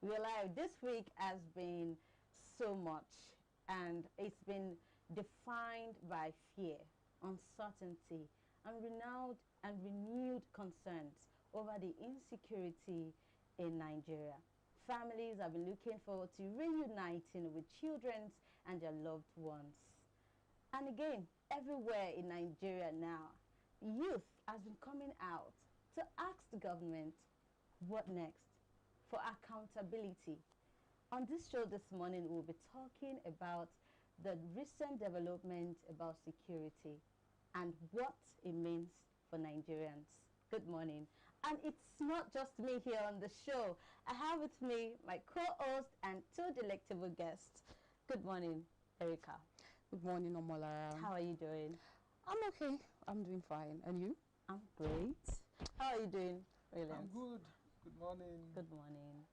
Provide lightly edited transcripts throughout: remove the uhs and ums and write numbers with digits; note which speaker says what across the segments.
Speaker 1: We're live. This week has been so much, and it's been defined by fear, uncertainty, and renewed concerns over the insecurity in Nigeria. Families have been looking forward to reuniting with children and their loved ones. And again, everywhere in Nigeria now, youth has been coming out to ask the government, what next? For accountability. On this show this morning, we'll be talking about the recent development about security and what it means for Nigerians. Good morning. And it's not just me here on the show. I have with me my co-host and two delectable guests. Good morning, Erica.
Speaker 2: Good morning, Omolara.
Speaker 1: How are you doing?
Speaker 2: I'm okay. I'm doing fine. And you?
Speaker 1: I'm great. How are you doing, Williams?
Speaker 3: I'm good. Good morning.
Speaker 1: Good morning.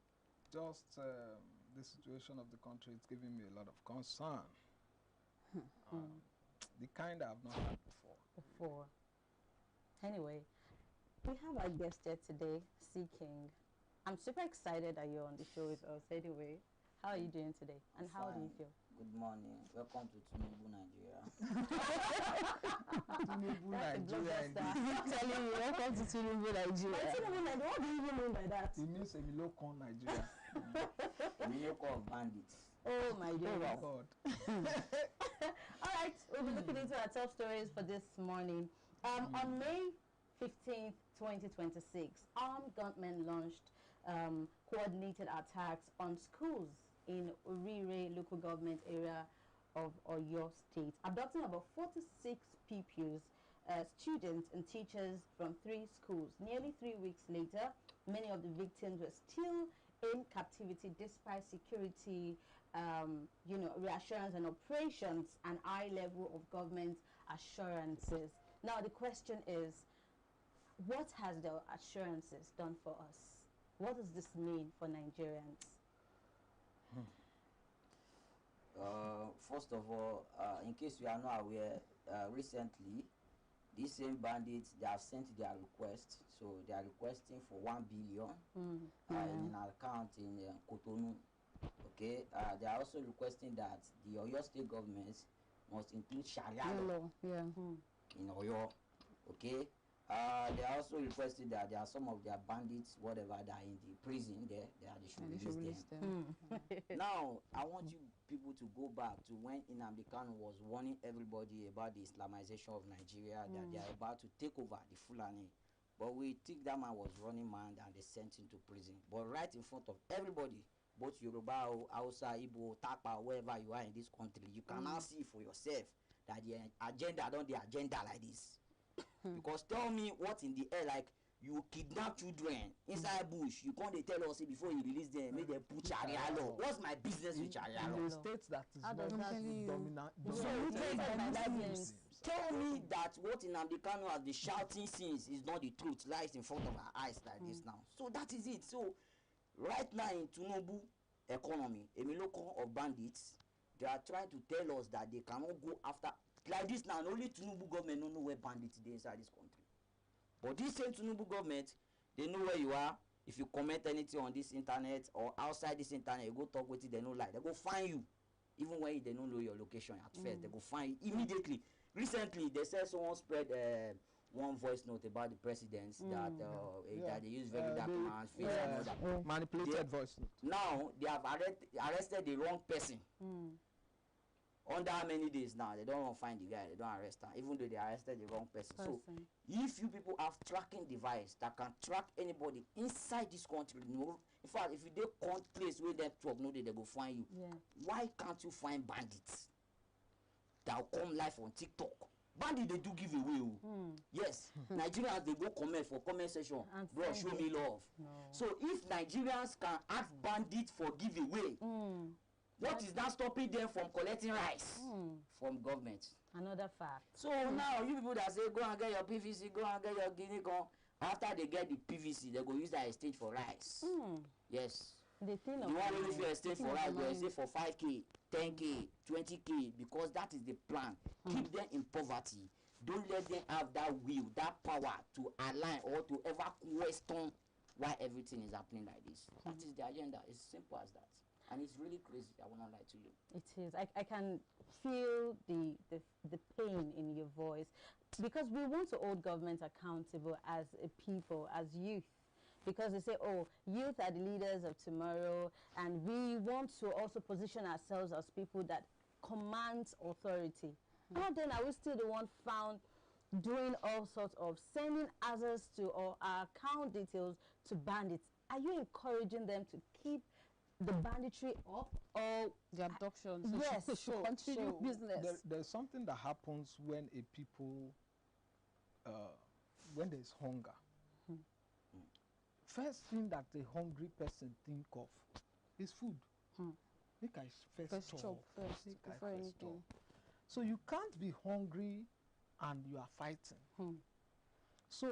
Speaker 3: Just the situation of the country is giving me a lot of concern. The kind I've not had before.
Speaker 1: Anyway, we have our guest here today, C. King. I'm super excited that you're on the show with us. Anyway, how are you doing today? And how do you feel?
Speaker 4: Good morning. Welcome to Tinubu, Nigeria.
Speaker 3: Tinubu, Nigeria.
Speaker 2: Telling you, welcome to Tinubu, Nigeria.
Speaker 1: Tinubu, Nigeria. What do you even mean by that?
Speaker 3: It means Emilokon, Nigeria.
Speaker 4: Emilokon of bandits.
Speaker 1: Oh my goodness.
Speaker 3: God.
Speaker 1: All right, we'll be looking into our top stories for this morning. On May 15th, 2026, armed gunmen launched coordinated attacks on schools in Urire local government area of Oyo State, abducting about 46 pupils, students and teachers from 3 schools. Nearly 3 weeks later, many of the victims were still in captivity despite security, reassurance and operations and high level of government assurances. Now the question is, what has the assurances done for us? What does this mean for Nigerians?
Speaker 4: First of all, in case you are not aware, recently, these same bandits, they have sent their request. So they are requesting for 1 billion in an account in Cotonou. Okay, they are also requesting that the Oyo State government must include Sharia law in Oyo. Okay. They also requested that there are some of their bandits, whatever, that are in the prison there, they should release them. Now, I want you people to go back to when Nnamdi Kanu was warning everybody about the Islamization of Nigeria, that they are about to take over the Fulani. But we think that man was running mad and they sent him to prison. But right in front of everybody, both Yoruba, Hausa, Igbo, Takpa, wherever you are in this country, you can now see for yourself that the agenda, don't the agenda like this. Because tell me what in the air, like you kidnap children inside bush, you can't tell us before you release them, make them put Sharia law. What's my business with Sharia law?
Speaker 3: The state that is not dominant.
Speaker 4: Tell me that what Nnamdi Kanu has been shouting since is not the truth, lies in front of our eyes like this now. So that is it. So right now in Tinubu economy, Emilokon of bandits, they are trying to tell us that they cannot go after like this now. Only Tinubu government don't know where bandits are inside this country. But this same Tinubu government, they know where you are. If you comment anything on this internet or outside this internet, you go talk with it, they don't like. They go find you. Even when they don't know your location at first, they go find you immediately. Recently, they said someone spread one voice note about the presidents that they use very dark man's face and all that.
Speaker 3: Manipulated voice note.
Speaker 4: Now, they have arrested the wrong person. Under how many days now? They don't want to find the guy. They don't arrest him, even though they arrested the wrong person. So, if you people have tracking device that can track anybody inside this country, in fact, if you dey place where they talk, no, they go find you. Why can't you find bandits that will come live on TikTok? Bandits, they do give away. Yes, Nigerians, they go comment for comment section. Bro, show me love. No. So, if Nigerians can ask bandits for giveaway, what is now stopping them from collecting rice from government?
Speaker 1: Another fact.
Speaker 4: So now you people that say go and get your PVC, go and get your guinea corn, after they get the PVC, they go use that exchange for rice. Yes.
Speaker 1: The
Speaker 4: one wey fit exchange for rice go exchange for 5k, 10k, 20k, because that is the plan. Keep them in poverty. Don't let them have that will, that power to align or to ever question why everything is happening like this. That is the agenda. It's simple as that. And it's really crazy. I will not lie to you.
Speaker 1: It is. I can feel the pain in your voice, because we want to hold government accountable as a people, as youth. Because they say, oh, youth are the leaders of tomorrow, and we want to also position ourselves as people that command authority. How then are we still the one found doing all sorts of sending others to, or our account details to bandits? Are you encouraging them to keep the banditry up, or
Speaker 2: The abductions.
Speaker 1: yes,
Speaker 2: They should continue business.
Speaker 3: There's something that happens when a people, when there's hunger. First thing that a hungry person think of is food. Make I
Speaker 2: First
Speaker 3: stop.
Speaker 2: chop first,
Speaker 3: Make I
Speaker 2: before
Speaker 3: first
Speaker 2: anything.
Speaker 3: stop. So you can't be hungry and you are fighting. So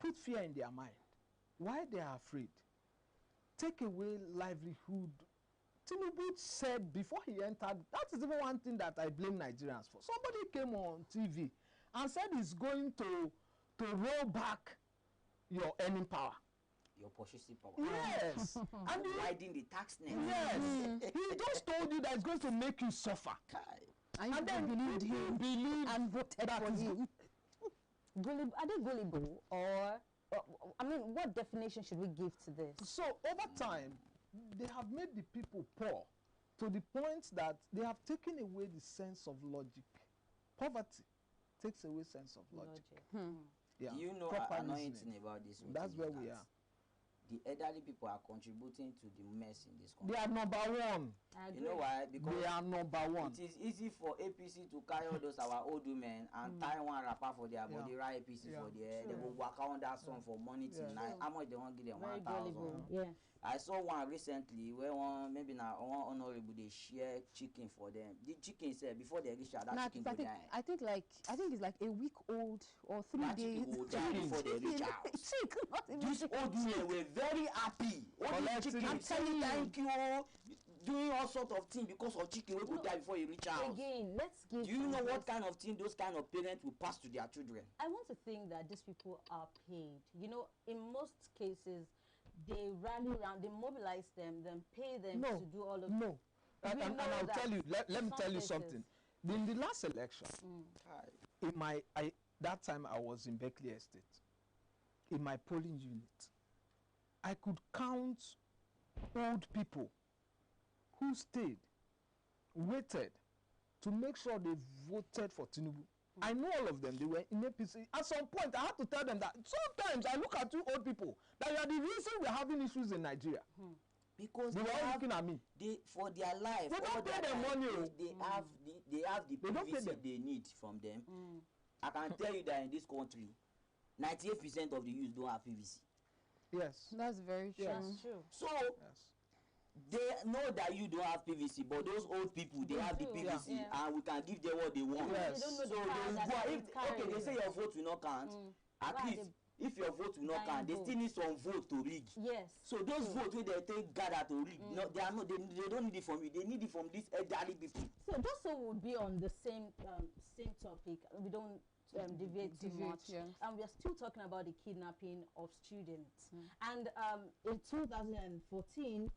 Speaker 3: put fear in their mind. Why they are afraid? Take away livelihood. Tinubu said before he entered, that is even one thing that I blame Nigerians for. Somebody came on TV and said he's going to roll back your earning power.
Speaker 4: Your purchasing power.
Speaker 3: Yes. And you,
Speaker 4: Widening the tax net.
Speaker 3: yes. He just told you that it's going to make you suffer.
Speaker 2: And
Speaker 3: And then
Speaker 2: believed him
Speaker 3: believe
Speaker 2: and voted
Speaker 3: that
Speaker 2: for
Speaker 3: is
Speaker 2: him.
Speaker 1: are they gullible, or I mean, what definition should we give to this?
Speaker 3: So over time, they have made the people poor to the point that they have taken away the sense of logic. Poverty takes away sense of logic. Yeah.
Speaker 4: Do you know
Speaker 3: proper
Speaker 4: annoying
Speaker 3: reasoning.
Speaker 4: thing about this?
Speaker 3: That's
Speaker 4: is
Speaker 3: where
Speaker 4: that
Speaker 3: we are.
Speaker 4: The elderly people are contributing to the mess in this
Speaker 3: They
Speaker 4: country.
Speaker 3: are number one.
Speaker 1: I
Speaker 4: You know why? Because
Speaker 3: They are number one.
Speaker 4: it is easy for APC to carry all those our old women and tie one wrapper for their body, write APC for their, they go work on that song for money till night. How much they want give them?
Speaker 1: Very
Speaker 4: 1,000.
Speaker 1: gullible. Yeah.
Speaker 4: I saw one recently where one maybe now one honorable they share chicken for them. The chicken said before they reach out, that
Speaker 2: Nah,
Speaker 4: chicken
Speaker 2: I
Speaker 4: go
Speaker 2: think
Speaker 4: die.
Speaker 2: I think it's like a week old or 3
Speaker 4: That
Speaker 2: days.
Speaker 4: chicken will die before they reach out.
Speaker 2: Chicken, not even
Speaker 4: These
Speaker 2: chicken.
Speaker 4: old men were very happy. All these
Speaker 3: Collecting
Speaker 4: chicken
Speaker 3: it.
Speaker 4: saying thank you, doing all sort of things because of chicken wey go die before you reach out.
Speaker 1: Again, let's give.
Speaker 4: Do you know what
Speaker 1: this-
Speaker 4: kind of thing those kind of parents will pass to their children?
Speaker 1: I want to think that these people are paid. You know, in most cases, they rally around, they mobilize them, then pay them
Speaker 3: No,
Speaker 1: to do all of.
Speaker 3: no. And
Speaker 1: We know
Speaker 3: I'll
Speaker 1: that
Speaker 3: tell you, let me
Speaker 1: some
Speaker 3: tell you
Speaker 1: places-
Speaker 3: something. In the last election, in that time I was in Berkeley Estate, in my polling unit, I could count old people who stayed, waited to make sure they voted for Tinubu. I know all of them. They were in APC. At some point, I had to tell them that sometimes I look at you old people that you are the reason we're having issues in Nigeria.
Speaker 4: Because
Speaker 3: They were all looking at me.
Speaker 4: they for their life,
Speaker 3: They don't
Speaker 4: all
Speaker 3: pay
Speaker 4: their
Speaker 3: them
Speaker 4: life,
Speaker 3: money, oh.
Speaker 4: they have the
Speaker 3: They don't pay
Speaker 4: PVC
Speaker 3: them.
Speaker 4: they need from them. I can tell you that in this country, 98% of the youth don't have PVC.
Speaker 3: Yes.
Speaker 2: That's very true.
Speaker 3: Yes.
Speaker 1: That's true.
Speaker 4: So
Speaker 3: Yes.
Speaker 4: they know that you don't have PVC, but those old people they have the
Speaker 1: do,
Speaker 4: PVC,
Speaker 1: yeah.
Speaker 4: and we can give them what they want.
Speaker 3: Yes.
Speaker 1: They don't know
Speaker 4: So
Speaker 1: the
Speaker 4: they
Speaker 1: power
Speaker 4: will
Speaker 1: that
Speaker 4: go.
Speaker 1: they
Speaker 4: If
Speaker 1: carry.
Speaker 4: okay, they say your vote will not count. At
Speaker 1: Why
Speaker 4: least if your vote will not
Speaker 1: buying
Speaker 4: count, they
Speaker 1: vote?
Speaker 4: still need some vote to rig.
Speaker 1: Yes.
Speaker 4: So those votes wey they take gather to rig, no, they are not. They don't need it from you. They need it from these elderly people.
Speaker 1: So just so we'll be on the same topic, we don't deviate too
Speaker 2: Deviate,
Speaker 1: much.
Speaker 2: yeah.
Speaker 1: And we are still talking about the kidnapping of students. And in 2014,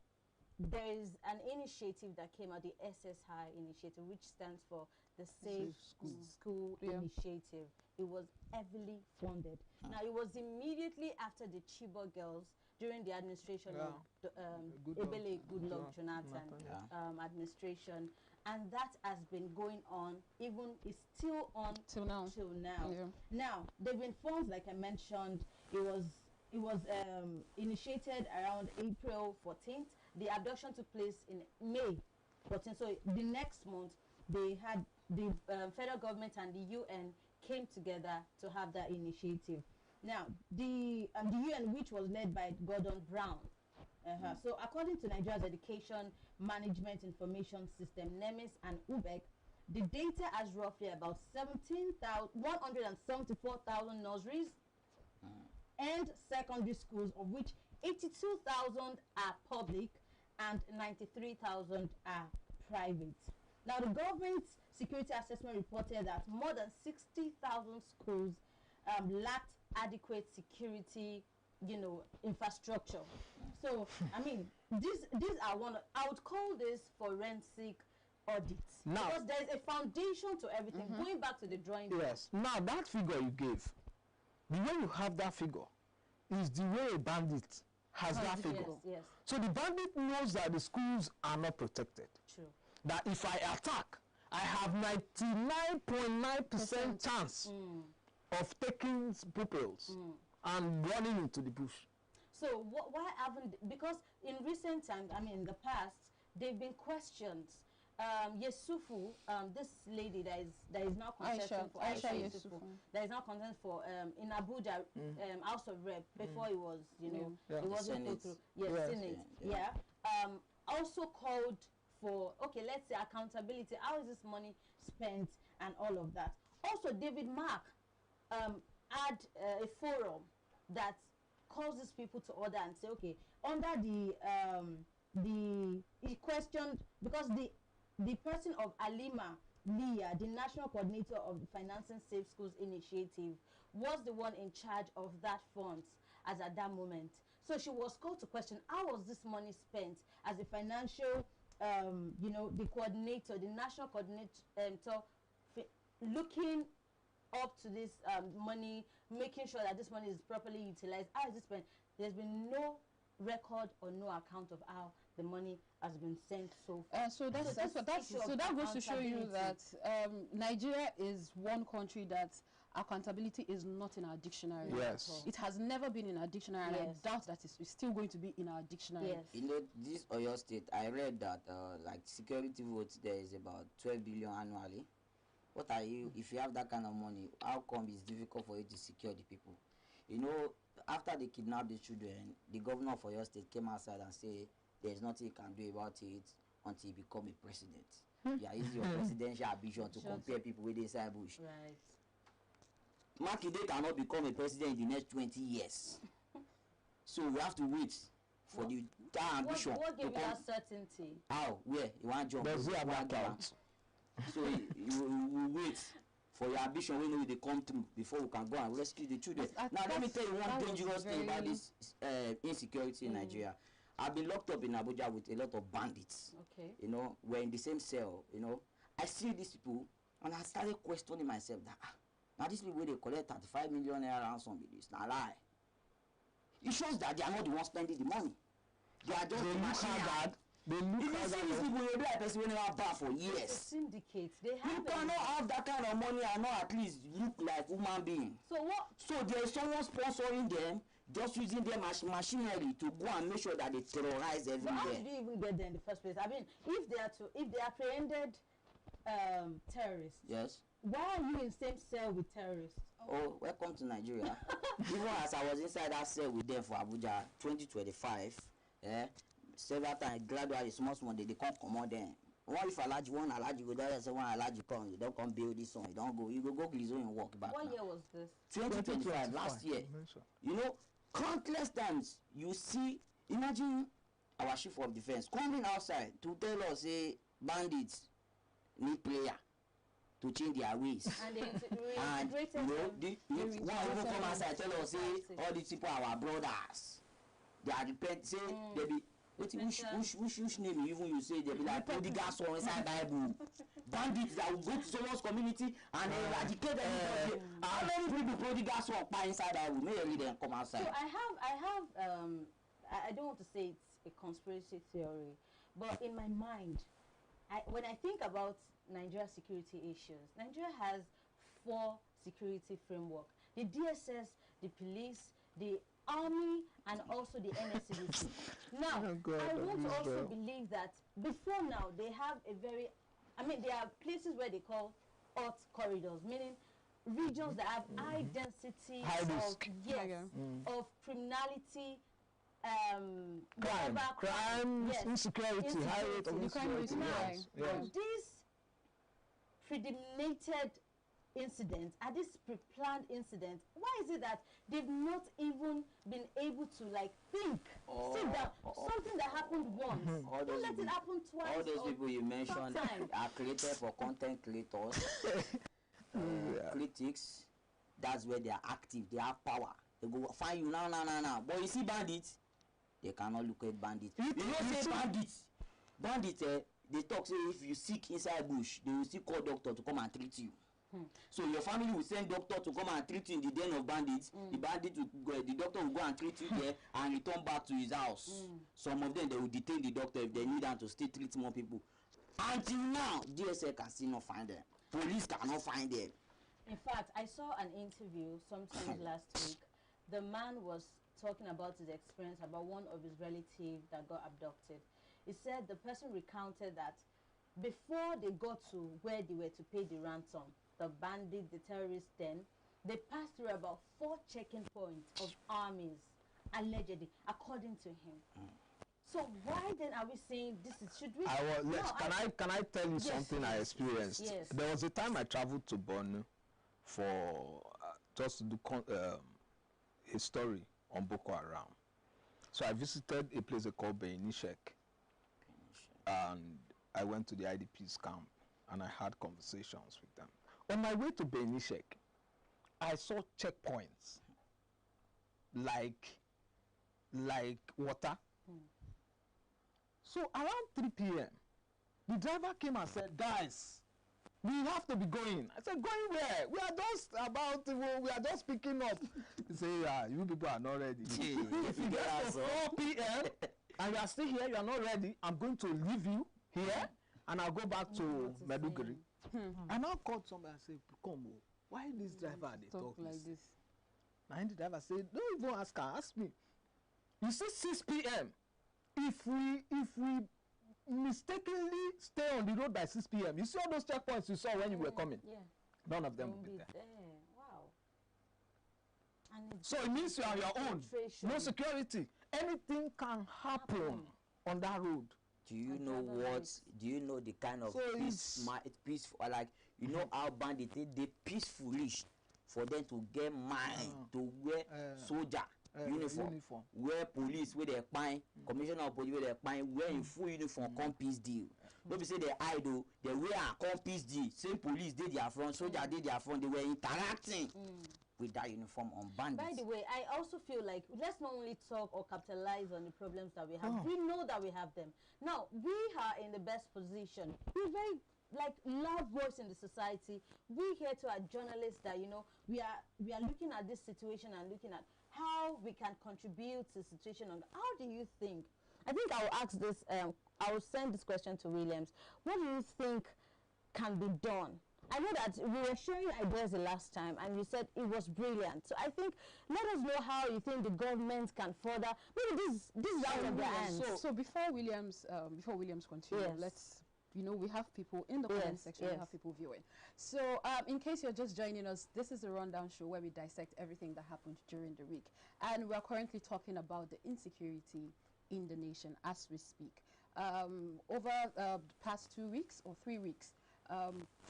Speaker 1: there is an initiative that came out, the SSI initiative, which stands for the Safe School
Speaker 2: Yeah.
Speaker 1: Initiative. It was heavily funded. Now, it was immediately after the Chibok girls during the administration of the, Ebele Goodluck Jonathan administration, and that has been going on, even is still on
Speaker 2: Till now.
Speaker 1: till now.
Speaker 2: Yeah.
Speaker 1: Now, they've been formed, like I mentioned. It was initiated around April 14th. The abduction took place in May 14th. So the next month, they had the federal government and the UN came together to have that initiative. Now, the UN, which was led by Gordon Brown. So according to Nigeria's Education Management Information System, NEMIS and UBEC, the data has roughly about 174,000 nurseries and secondary schools, of which 82,000 are public and 93,000 are private. Now, the government security assessment reported that more than 60,000 schools lacked adequate security you know, infrastructure. So I mean, these are I would call this forensic audits,
Speaker 3: Now,
Speaker 1: because there is a foundation to everything. Going back to the drawing board.
Speaker 3: yes. Now that figure you gave, the way you have that figure is the way a bandit has that figure.
Speaker 1: Yes, yes,
Speaker 3: So the bandit knows that the schools are not protected.
Speaker 1: true.
Speaker 3: That if I attack, I have 99.9% chance of taking pupils and running into the bush.
Speaker 1: So why haven't, because in recent times, I mean in the past, they've been questioned. Yesufu, this lady that is now contesting for
Speaker 2: Aisha
Speaker 1: Yesufu, that is now contesting for in Abuja House of Rep, before it was, you know,
Speaker 3: Yeah.
Speaker 1: it wasn't put
Speaker 4: Senate.
Speaker 1: through. Yes,
Speaker 3: Yes.
Speaker 1: Senate.
Speaker 4: Yeah.
Speaker 1: Yeah. Also called for, okay, let's say accountability. How is this money spent and all of that. Also, David Mark had a forum that calls these people to order and say, okay, under he questioned, because the person of Alima Leah, the national coordinator of the Financing Safe Schools Initiative, was the one in charge of that fund as at that moment. So she was called to question, how was this money spent as a financial, you know, the coordinator, the national coordinator, looking up to this money, making sure that this money is properly utilized. How is this spent? There's been no record or no account of how the money has been sent so far.
Speaker 2: So that goes to show you that Nigeria is one country that accountability is not in our dictionary.
Speaker 3: Yes.
Speaker 2: It has never been in our dictionary, and
Speaker 1: Yes.
Speaker 2: I doubt that it's still going to be in our dictionary.
Speaker 1: Yes.
Speaker 4: You know, this Oyo State, I read that like security votes there is about 12 billion annually. What are you, if you have that kind of money, how come it's difficult for you to secure the people? You know, after they kidnapped the children, the governor of Oyo State came outside and said there's nothing he can do about it until he become a president. Yeah, it's your presidential ambition to compare people with inside bush.
Speaker 1: Right.
Speaker 4: Makinde cannot become a president in the next 20 years. So we have to wait for that ambition
Speaker 1: What
Speaker 4: to
Speaker 1: gave you
Speaker 4: come.
Speaker 1: that certainty?
Speaker 4: How? Where? You want jump?
Speaker 3: Does he
Speaker 4: You
Speaker 3: have
Speaker 4: want
Speaker 3: that
Speaker 4: jump?
Speaker 3: count?
Speaker 4: So you wait for your ambition when they come through before we can go and rescue the children. Now let me tell you one dangerous thing about this insecurity in Nigeria. I've been locked up in Abuja with a lot of bandits.
Speaker 1: Okay.
Speaker 4: You know, we're in the same cell. You know, I see these people and I started questioning myself that now these people, they collect 35 million naira ransom with this. Now lie. It shows that they are not the ones spending the money. They are just
Speaker 3: They
Speaker 4: the
Speaker 3: look
Speaker 4: machine.
Speaker 3: bad. They look
Speaker 4: If you see these people, you'll be like a person who never bar for
Speaker 1: It's a
Speaker 4: years.
Speaker 1: syndicate. They
Speaker 4: You
Speaker 1: have
Speaker 4: cannot have that kind of money and not at least look like human being.
Speaker 1: So what?
Speaker 4: So there's someone sponsoring them, just using them as machinery to go and make sure that they terrorize
Speaker 1: So how
Speaker 4: everywhere.
Speaker 1: did you even get there in the first place? I mean, if they apprehended terrorists,
Speaker 4: Yes.
Speaker 1: why are you in same cell with terrorists?
Speaker 4: Oh, welcome to Nigeria. Even as I was inside that cell with them for Abuja 2025, several times gradually small they can't come on them. What if allergy one allergy go there, say one allergy come, you don't come build this one, you don't go, you go his own work back.
Speaker 1: What
Speaker 4: now.
Speaker 1: year was this?
Speaker 4: 2025, last year. You know, countless times you see, imagine our chief of defense coming outside to tell us, say, bandits need prayer to change their ways.
Speaker 1: And they
Speaker 4: And
Speaker 1: integrated
Speaker 4: you know,
Speaker 1: them.
Speaker 4: one even come outside tell us, say, all these people are our brothers. They are repent, say, they be, which name even you say, they be like prodigal son inside Bible. Bandits that will go to someone's community and eradicate them. How many people prodigal son by inside Bible? Maybe they come outside.
Speaker 1: So I don't want to say it's a conspiracy theory, but in my mind, when I think about Nigeria security issues, Nigeria has 4 security framework: the DSS, the police, the army, and also the NSCDC. Now, I want to also believe that before now they have there are places where they call hot corridors, meaning regions that have high density of criminality,
Speaker 3: crime,
Speaker 1: yes,
Speaker 3: insecurity, high rate of insecurity.
Speaker 1: Now,
Speaker 3: Yes.
Speaker 1: these predominated incidents, are these pre-planned incidents, why is it that they've not even been able to think, sit down, something that happened once, don't let it happen twice?
Speaker 4: All those
Speaker 1: or
Speaker 4: people you mentioned
Speaker 1: sometime.
Speaker 4: are created for content creators, critics. That's where they are active. They have power. they go find you now. But you see bandits, they cannot locate bandits. You know say bandits they talk say if you sick inside bush, they will still call doctor to come and treat you. So your family will send doctor to come and treat you in the den of bandits. The doctor will go and treat you there and return back to his house. Some of them, they will detain the doctor if they need them to still treat more people. Until now, DSA can still not find them. Police cannot find them.
Speaker 1: In fact, I saw an interview sometime last week. The man was talking about his experience about one of his relatives that got abducted. He said the person recounted that before they got to where they were to pay the ransom, the bandit, the terrorists, then they passed through about 4 checking points of armies, allegedly, according to him. So why then are we saying this is, should we?
Speaker 3: Can I tell you something I experienced?
Speaker 1: Yes.
Speaker 3: There was a time I traveled to Borno for just to do a story on Boko Haram. So I visited a place called Beinishek, and I went to the IDP's camp and I had conversations with them. On my way to Beinishek, I saw checkpoints like water. So around 3 p.m., the driver came and said, "Guys, we have to be going." I said, "Going where? We are just picking up." He said, "Yeah, you people are not ready." If you get to 4 p.m. and you are still here, you are not ready, I'm going to leave you here and I'll go back to Meduguri. I now called somebody and said, "Come, why this driver they talk like this?" And the driver said, "Don't even ask her, ask me. You see 6 p.m. If we mistakenly stay on the road by 6 p.m., you see all those checkpoints you saw when you were coming?
Speaker 1: Yeah.
Speaker 3: None of them will be there.
Speaker 1: Wow. And
Speaker 3: So it means you are on your own. No security. Anything can happen on that road.
Speaker 4: Do you know what? Do you know the kind of peaceful, like, you know how bandits they peacefully for them to get mind to wear soldier uniform, wear police where they pine, commissioner of police where they pine, wear in full uniform, come peace deal. Don't be say they idle, they wear a come peace deal. Same police did their front, soldier did their front. They were interacting with that uniform on bandits.
Speaker 1: By the way, I also feel like let's not only talk or capitalize on the problems that we have. We know that we have them. Now we are in the best position. We're very loud voice in the society. We here to our journalists that we are looking at this situation and looking at how we can contribute to the situation. How do you think? I think I will ask this. I will send this question to Williams. What do you think can be done? I know that we were sharing ideas the last time, and you said it was brilliant. So I think let us know how you think the government can further. Maybe this is out of their hands.
Speaker 2: So before Williams continue, let's. We have people in the comment section, we have people viewing. So in case you're just joining us, this is a rundown show where we dissect everything that happened during the week. And we are currently talking about the insecurity in the nation as we speak. Over the past 2 weeks or 3 weeks,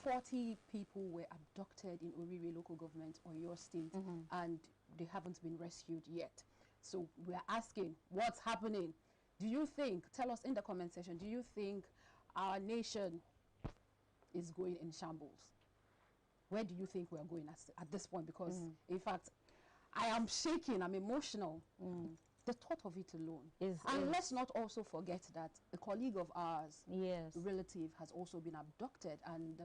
Speaker 2: 40 people were abducted in Orire local government or your state, and they haven't been rescued yet. So we're asking, what's happening? Do you think, tell us in the comment section, do you think our nation is going in shambles? Where do you think we are going at this point? Because in fact, I am shaking, I'm emotional. The thought of it alone. And let's not also forget that a colleague of ours, relative, has also been abducted, and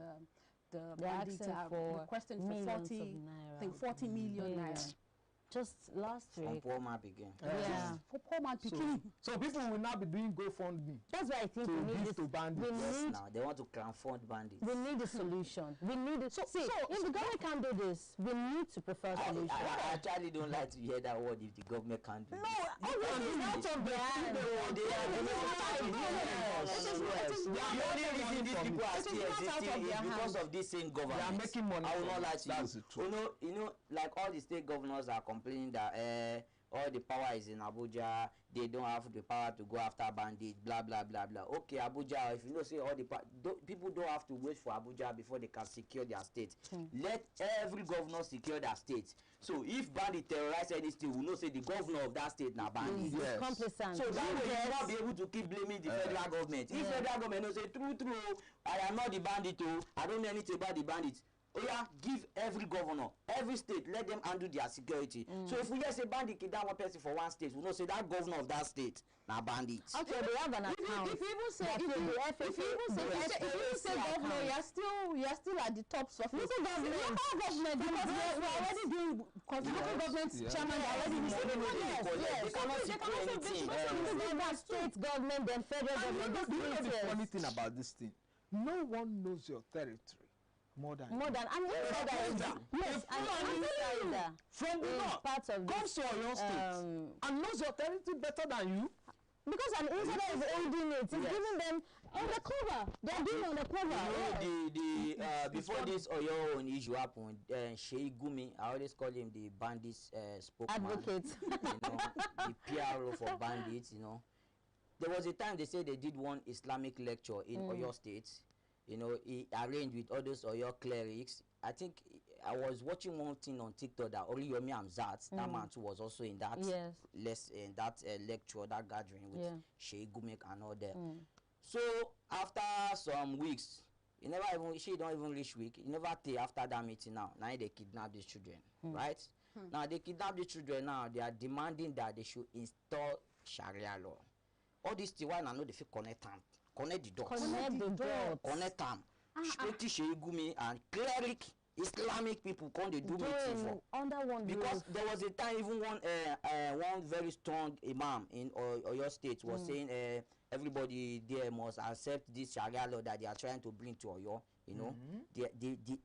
Speaker 2: the bandits are requesting for 40 million naira.
Speaker 1: Just last week.
Speaker 4: From poor man begin.
Speaker 2: For poor man picking.
Speaker 3: So people will now be doing GoFundMe.
Speaker 1: That's why I think we need this.
Speaker 3: To bandits.
Speaker 4: Now they want to crowdfund bandits.
Speaker 1: We need a solution. We need it. So if the government can't do this, we need to prefer solution.
Speaker 4: I actually don't like to hear that word if the government can't do this.
Speaker 1: No, everything is out of their hands.
Speaker 4: The only reason these people are still existing is because of this same government.
Speaker 3: They are making money.
Speaker 4: I will not lie to you.
Speaker 3: That's the truth.
Speaker 4: You know, like all the state governors are complaining that all the power is in Abuja, they don't have the power to go after bandits, blah blah blah blah. Okay, Abuja, if you know, say all the people don't have to wait for Abuja before they can secure their state. Let every governor secure their state. So if bandit terrorize any state, we know say the governor of that state now bandit.
Speaker 1: Complacent.
Speaker 4: So that way you will not be able to keep blaming the federal government. If federal government will say true, I am not the bandit, I don't know anything about the bandits. oh yeah, give every governor, every state, let them handle their security. So if we just say bandit kidnap one person for one state, we know say that governor of that state now bandits.
Speaker 1: Okay, they have an account.
Speaker 2: If you even say governor, you're still at the top surface. Local government, because we're already doing local government chairman already.
Speaker 4: They cannot secure anything.
Speaker 1: State government, then federal government.
Speaker 3: You know the funny thing about this thing? No one knows your territory more than
Speaker 1: an insider. Yes, an insider.
Speaker 3: From the north,
Speaker 1: part of
Speaker 3: comes to your state and knows your territory better than you.
Speaker 1: Because an insider is holding it, it's giving them undercover. They're doing undercover.
Speaker 4: You know, before this Oyo own issue happened, Sheikh Gumi, I always call him the bandits spokesman.
Speaker 1: Advocate.
Speaker 4: You know, the PRO for bandits, you know. There was a time they said they did one Islamic lecture in Oyo State. You know, he arranged with all those Oyo clerics. I think I was watching one thing on TikTok that Oriyomi Amzat, that man too, was also in that lecture, that gathering with Sheikh Gumi and all that. So after some weeks, she don't even reach week. You never take after that meeting now. Now they kidnap these children, right? Now they kidnap these children now. They are demanding that they should install Sharia law. All these things, why now they feel connect the dots. Connect them. Sheikh Gumi and cleric Islamic people come they do meeting for.
Speaker 1: Under one
Speaker 4: because there was a time even one very strong imam in Oyo State was saying everybody there must accept this Sharia law that they are trying to bring to Oyo. You know,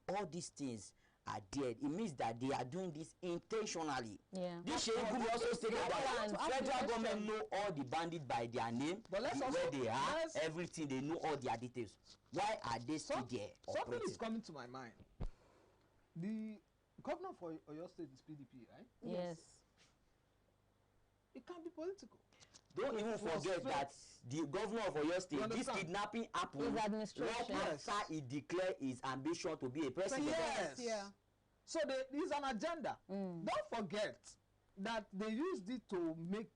Speaker 4: all these things are dead. It means that they are doing this intentionally. This Sheikh Gumi also stated that federal government know all the bandits by their name, where they are, everything. They know all their details. Why are they still there?
Speaker 3: Something is coming to my mind. The governor for Oyo State is PDP, right?
Speaker 1: Yes.
Speaker 3: It can be political.
Speaker 4: Don't even forget that the governor of Oyo State, this kidnapping happened right after he declared his ambition to be a president.
Speaker 3: Yes. Yeah. So there's an agenda. Don't forget that they used it to make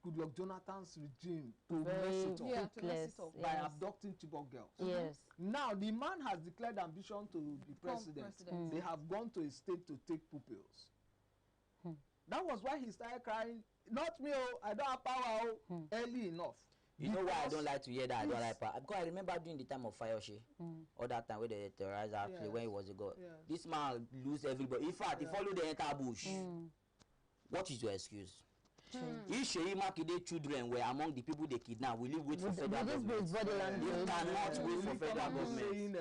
Speaker 3: Goodluck Jonathan's regime to mess it up by abducting Chibok girls.
Speaker 1: Yes.
Speaker 3: Now the man has declared ambition to be president. They have gone to a state to take pupils. That was why he started crying, "Not me, oh, I don't have power, early enough."
Speaker 4: You know why I don't like to hear that? I don't like power. Because I remember during the time of Fayoshe, all that time where the terrorizer actually when he was a god. This man lose everybody. In fact, he followed the entire bush. What is your excuse? If Sheyi Makinde children were among the people they kidnapped, will you wait for federal government? You cannot wait for federal government.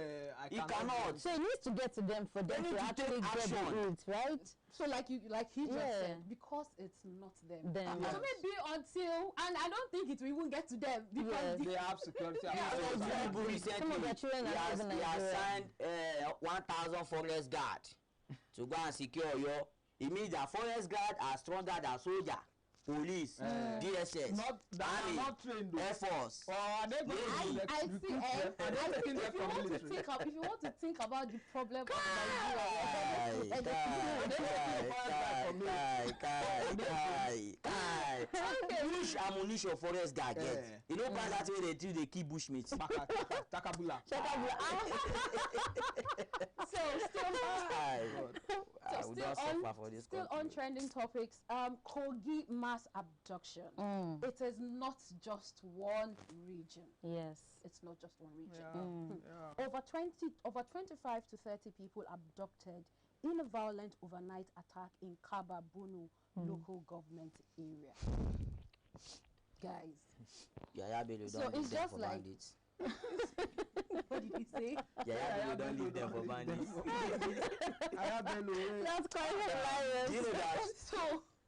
Speaker 4: He cannot.
Speaker 1: So it needs to get to them for them to actually get it, right?
Speaker 2: So like he just said, because it's not them. So maybe until, and I don't think it will even get to them because
Speaker 3: they have security.
Speaker 4: He has signed 1,000 forest guard to go and secure your. It means that forest guard are stronger than soldier, police, DSS, Army, Air Force.
Speaker 2: I see. If you want to think about the problem of
Speaker 4: which ammunition forest guard get? You know, that's where they keep bushmeat.
Speaker 3: Takabula.
Speaker 2: Still on trending topics, Kogi mass abduction. It is not just one region.
Speaker 1: Yes.
Speaker 2: It's not just one region. Over 25 to 30 people abducted in a violent overnight attack in Kaba Bunu local government area. Guys.
Speaker 4: So it's just like bandits.
Speaker 2: What did he say?
Speaker 4: Don't leave them for bandits.
Speaker 1: That's quite hilarious.
Speaker 4: Do you know that? So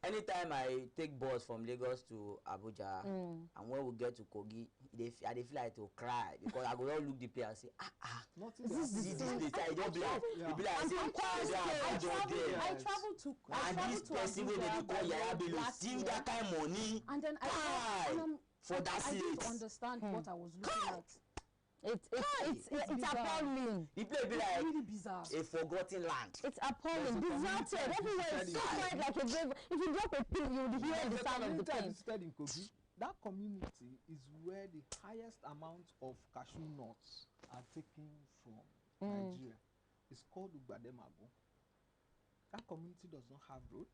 Speaker 4: anytime I take bus from Lagos to Abuja, and when we get to Kogi, I feel like to cry because I go all look the place and say, this place. I don't believe. You be like,
Speaker 2: I travel to
Speaker 4: person when they call Yaya Bello, see that kind of money.
Speaker 2: And then
Speaker 4: for that
Speaker 2: I didn't understand what I was looking at.
Speaker 1: It's appalling.
Speaker 4: The place be like
Speaker 2: really bizarre.
Speaker 4: A forgotten land.
Speaker 1: It's appalling. Deserted. Everywhere is so quiet like a grave. If you drop a pin, you would hear the sound of the pin.
Speaker 3: In Kogi, that community is where the highest amount of cashew nuts are taken from Nigeria. It's called Ugbademago. That community does not have road.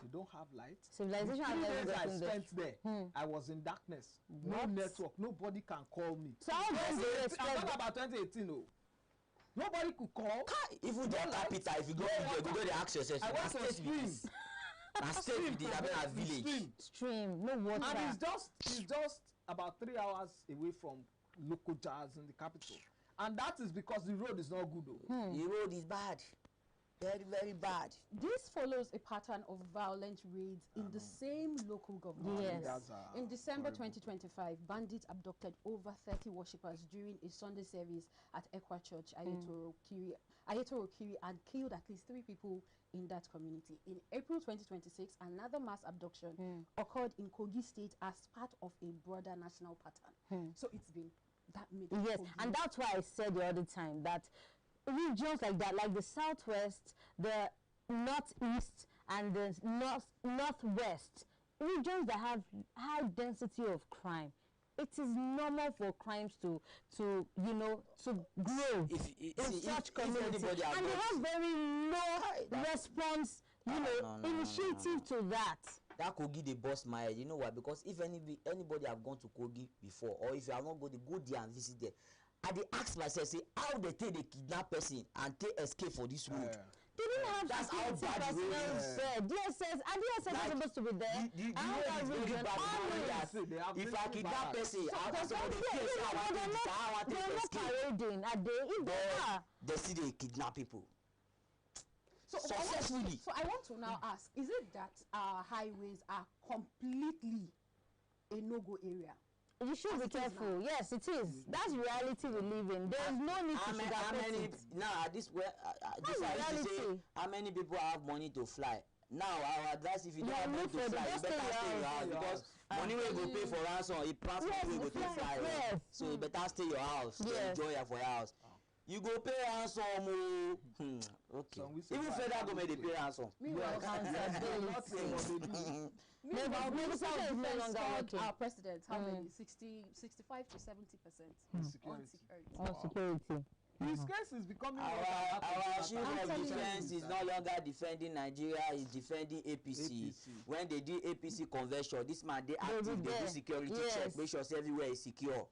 Speaker 3: They don't have light.
Speaker 1: Civilization has never
Speaker 3: I
Speaker 1: gotten
Speaker 3: spent
Speaker 1: there.
Speaker 3: there. I was in darkness.
Speaker 1: What?
Speaker 3: No network. Nobody can call me.
Speaker 1: So how do you
Speaker 3: I'm
Speaker 1: expect?
Speaker 3: talking about 2018. Oh. Nobody could call.
Speaker 4: If you get capital, if you go to go there, ask yourself.
Speaker 3: I went to a stream.
Speaker 4: Na state with this, I mean a village.
Speaker 1: Stream, no water.
Speaker 3: And it's just about 3 hours away from local jazz in the capital. And that is because the road is not good. Though.
Speaker 4: The road is bad. Very, very bad.
Speaker 2: This follows a pattern of violent raids in the same local government.
Speaker 1: Yes.
Speaker 2: In December
Speaker 3: horrible.
Speaker 2: 2025, bandits abducted over 30 worshippers during a Sunday service at Ekwa Church, Ayetoro Kiri, and killed at least 3 people in that community. In April 2026, another mass abduction occurred in Kogi State as part of a broader national pattern. So it's been that many.
Speaker 1: Yes, and that's why I said the other time that regions like that, like the southwest, the northeast, and the northwest, regions that have high density of crime, it is normal for crimes to grow in such communities, and they have very low response, initiative to that.
Speaker 4: That Kogi they bust my head. You know why? Because if anybody have gone to Kogi before, or if you have not go there and visit there, I dey ask myself, say, how they take the kidnap person and take escape for this road?
Speaker 1: They didn't have
Speaker 4: That's how
Speaker 1: security
Speaker 4: bad the road
Speaker 1: personnel
Speaker 4: is.
Speaker 1: there. DSS is supposed to be there.
Speaker 4: The road is very bad. If I kidnap person, I want somebody to say I want to take
Speaker 1: They're not
Speaker 4: escape.
Speaker 1: parading, are they? If they are.
Speaker 4: They see they kidnap people.
Speaker 2: So
Speaker 4: Successfully.
Speaker 2: I want to now ask, is it that our highways are completely a no-go area?
Speaker 1: You should be careful. Yes, it is. That's reality we live in. There's no need to sugarcoat it.
Speaker 4: Now at this where this I used to say how many people have money to fly. Now our advice, if you don't have money to fly, you better stay in your house, because money wey go pay for ransom, it transport wey go take fly.
Speaker 1: Yes.
Speaker 4: So you better stay your house, enjoy for your house. You go pay ransom. Okay. Even federal government they pay ransom.
Speaker 2: Meanwhile, our president, how many? 65 to 70% on security.
Speaker 1: On security.
Speaker 3: His case is becoming
Speaker 4: our chief of defense is no longer defending Nigeria, is defending APC. When they do APC convention, this man they active, they do security check, make sure everywhere is secure.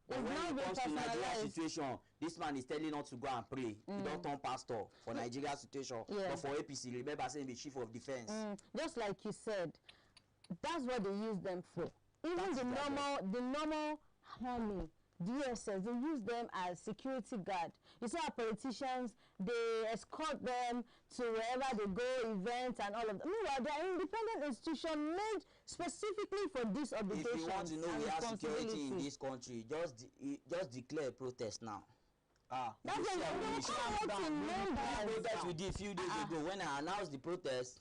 Speaker 4: But when it comes to Nigeria situation, this man is telling us to go and pray. He don't turn pastor for Nigeria situation, but for APC, remember saying the chief of defense.
Speaker 1: Just like you said, that's what they use them for. Even the normal army, DSS, they use them as security guard. You see our politicians, they escort them to wherever they go, events and all of that. Meanwhile, they are an independent institution made specifically for this obligation.
Speaker 4: If you want to know we have security in this country, just declare protest now.
Speaker 1: That's what
Speaker 4: protest we did a few days ago. When I announced the protest,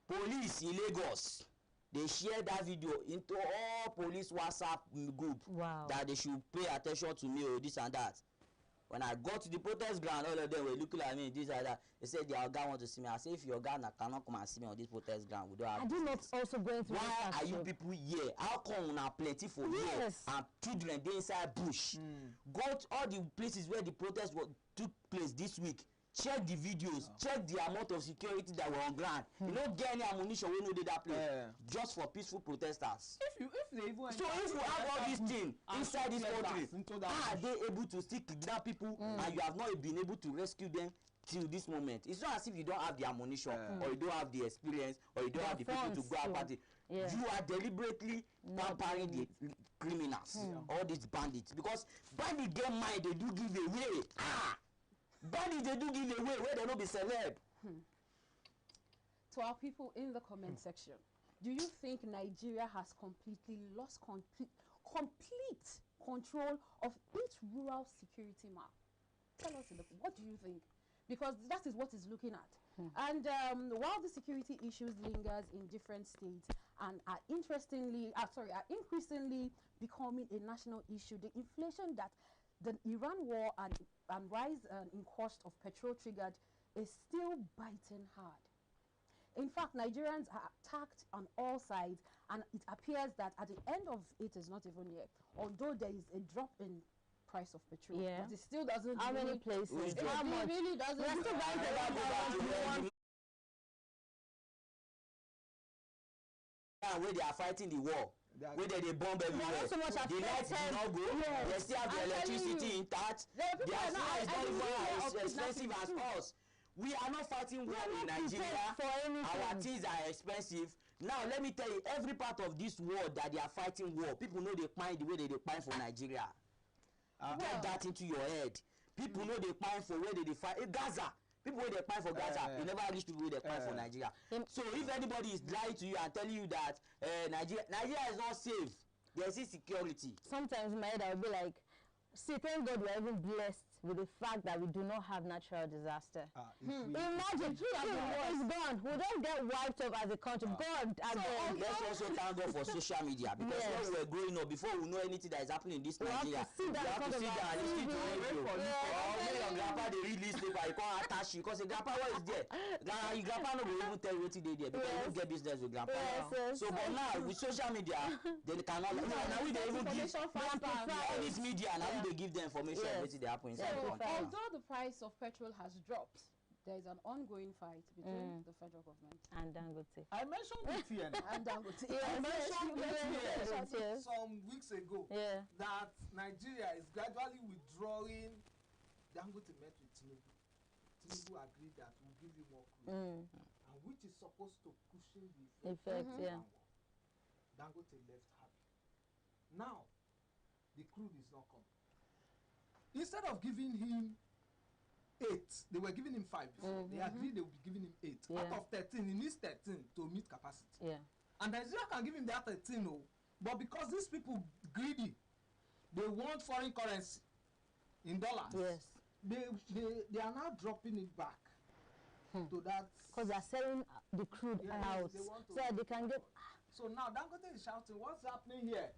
Speaker 4: police in Lagos, they shared that video into all police WhatsApp group that they should pay attention to me or this and that. When I got to the protest ground, all of them were looking at me, this and that. They said their guy want to see me. I said, if your guy cannot come and see me on this protest ground, we don't have.
Speaker 1: I do not also going through.
Speaker 4: Why are you people here? How come una plenty for here and children dey inside bush? Go to all the places where the protest took place this week. Check the videos, check the amount of security that were on ground. You don't get any ammunition when you did that place. Just for peaceful protesters.
Speaker 3: If they even
Speaker 4: if you have all these things inside this country, how are they able to still kidnap people and you have not been able to rescue them till this moment? It's not as if you don't have the ammunition or you don't have the experience or you don't have the people to go about it. You are deliberately pampering the criminals, all these bandits, because bandits get mind, they do give away. Bandits they do give away where they don't be celeb.
Speaker 2: To our people in the comment section, do you think Nigeria has completely lost complete control of its rural security map? Tell us what do you think? Because that is what it's looking at. And while the security issues lingers in different states and are increasingly becoming a national issue, the inflation that the Iran war and rise in cost of petrol triggered is still biting hard. In fact, Nigerians are attacked on all sides, and it appears that at the end of it is not even yet. Although there is a drop in price of petrol.
Speaker 1: Yeah.
Speaker 2: But it still doesn't.
Speaker 1: How many places? How much?
Speaker 2: Really doesn't.
Speaker 1: We're still buying the
Speaker 4: where they are fighting the war, where they bomb everywhere.
Speaker 1: So much
Speaker 4: the lights do not go.
Speaker 1: Yes.
Speaker 4: They still have the electricity intact. Their fuel is not even as expensive as us. We are not fighting war in Nigeria. Our things are expensive. Now let me tell you, every part of this war that they are fighting war, people know they find the way they fight for Nigeria. Get that into your head. People know they fight for where they fight. Gaza. People where they fight for Gaza, you never reach people where they fight for Nigeria. So if anybody is lying to you and telling you that Nigeria is not safe, there's insecurity.
Speaker 1: Sometimes in my head I will be like, see, thank God we are even blessed with the fact that we do not have natural disaster. Imagine, it's gone. We don't get wiped up as a country. God,
Speaker 4: let's also thank God for social media, because when we were growing up, before we know anything that is happening in this Nigeria, we have to sit down and listen to radio. When your grandpa they read newspaper, you can't attach you because grandpa what is there? Your grandpa no will even tell you what they there because you don't get business with grandpa. So but now with social media, they cannot. Now we don't even give all this media. Now we don't give them information what they happen inside.
Speaker 2: So, although the price of petrol has dropped, there is an ongoing fight between the federal government
Speaker 1: and Dangote.
Speaker 3: I mentioned it here now.
Speaker 2: and Dangote.
Speaker 3: I mentioned it
Speaker 1: Yes.
Speaker 3: some weeks ago that Nigeria is gradually withdrawing. Dangote met with Tinubu. Tinubu agreed that we'll give you more crude, and which is supposed to cushion the effect. Dangote left happy. Now, the crude is not coming. Instead of giving him 8, they were giving him 5 before. They agreed they would be giving him 8. Out of 13, he needs 13 to meet capacity. And Nigeria can give him that 13, but because these people greedy, they want foreign currency in dollars. They are now dropping it back to that.
Speaker 1: Because they are selling the crude out, so they can get.
Speaker 3: So now Dangote is shouting, "What's happening here?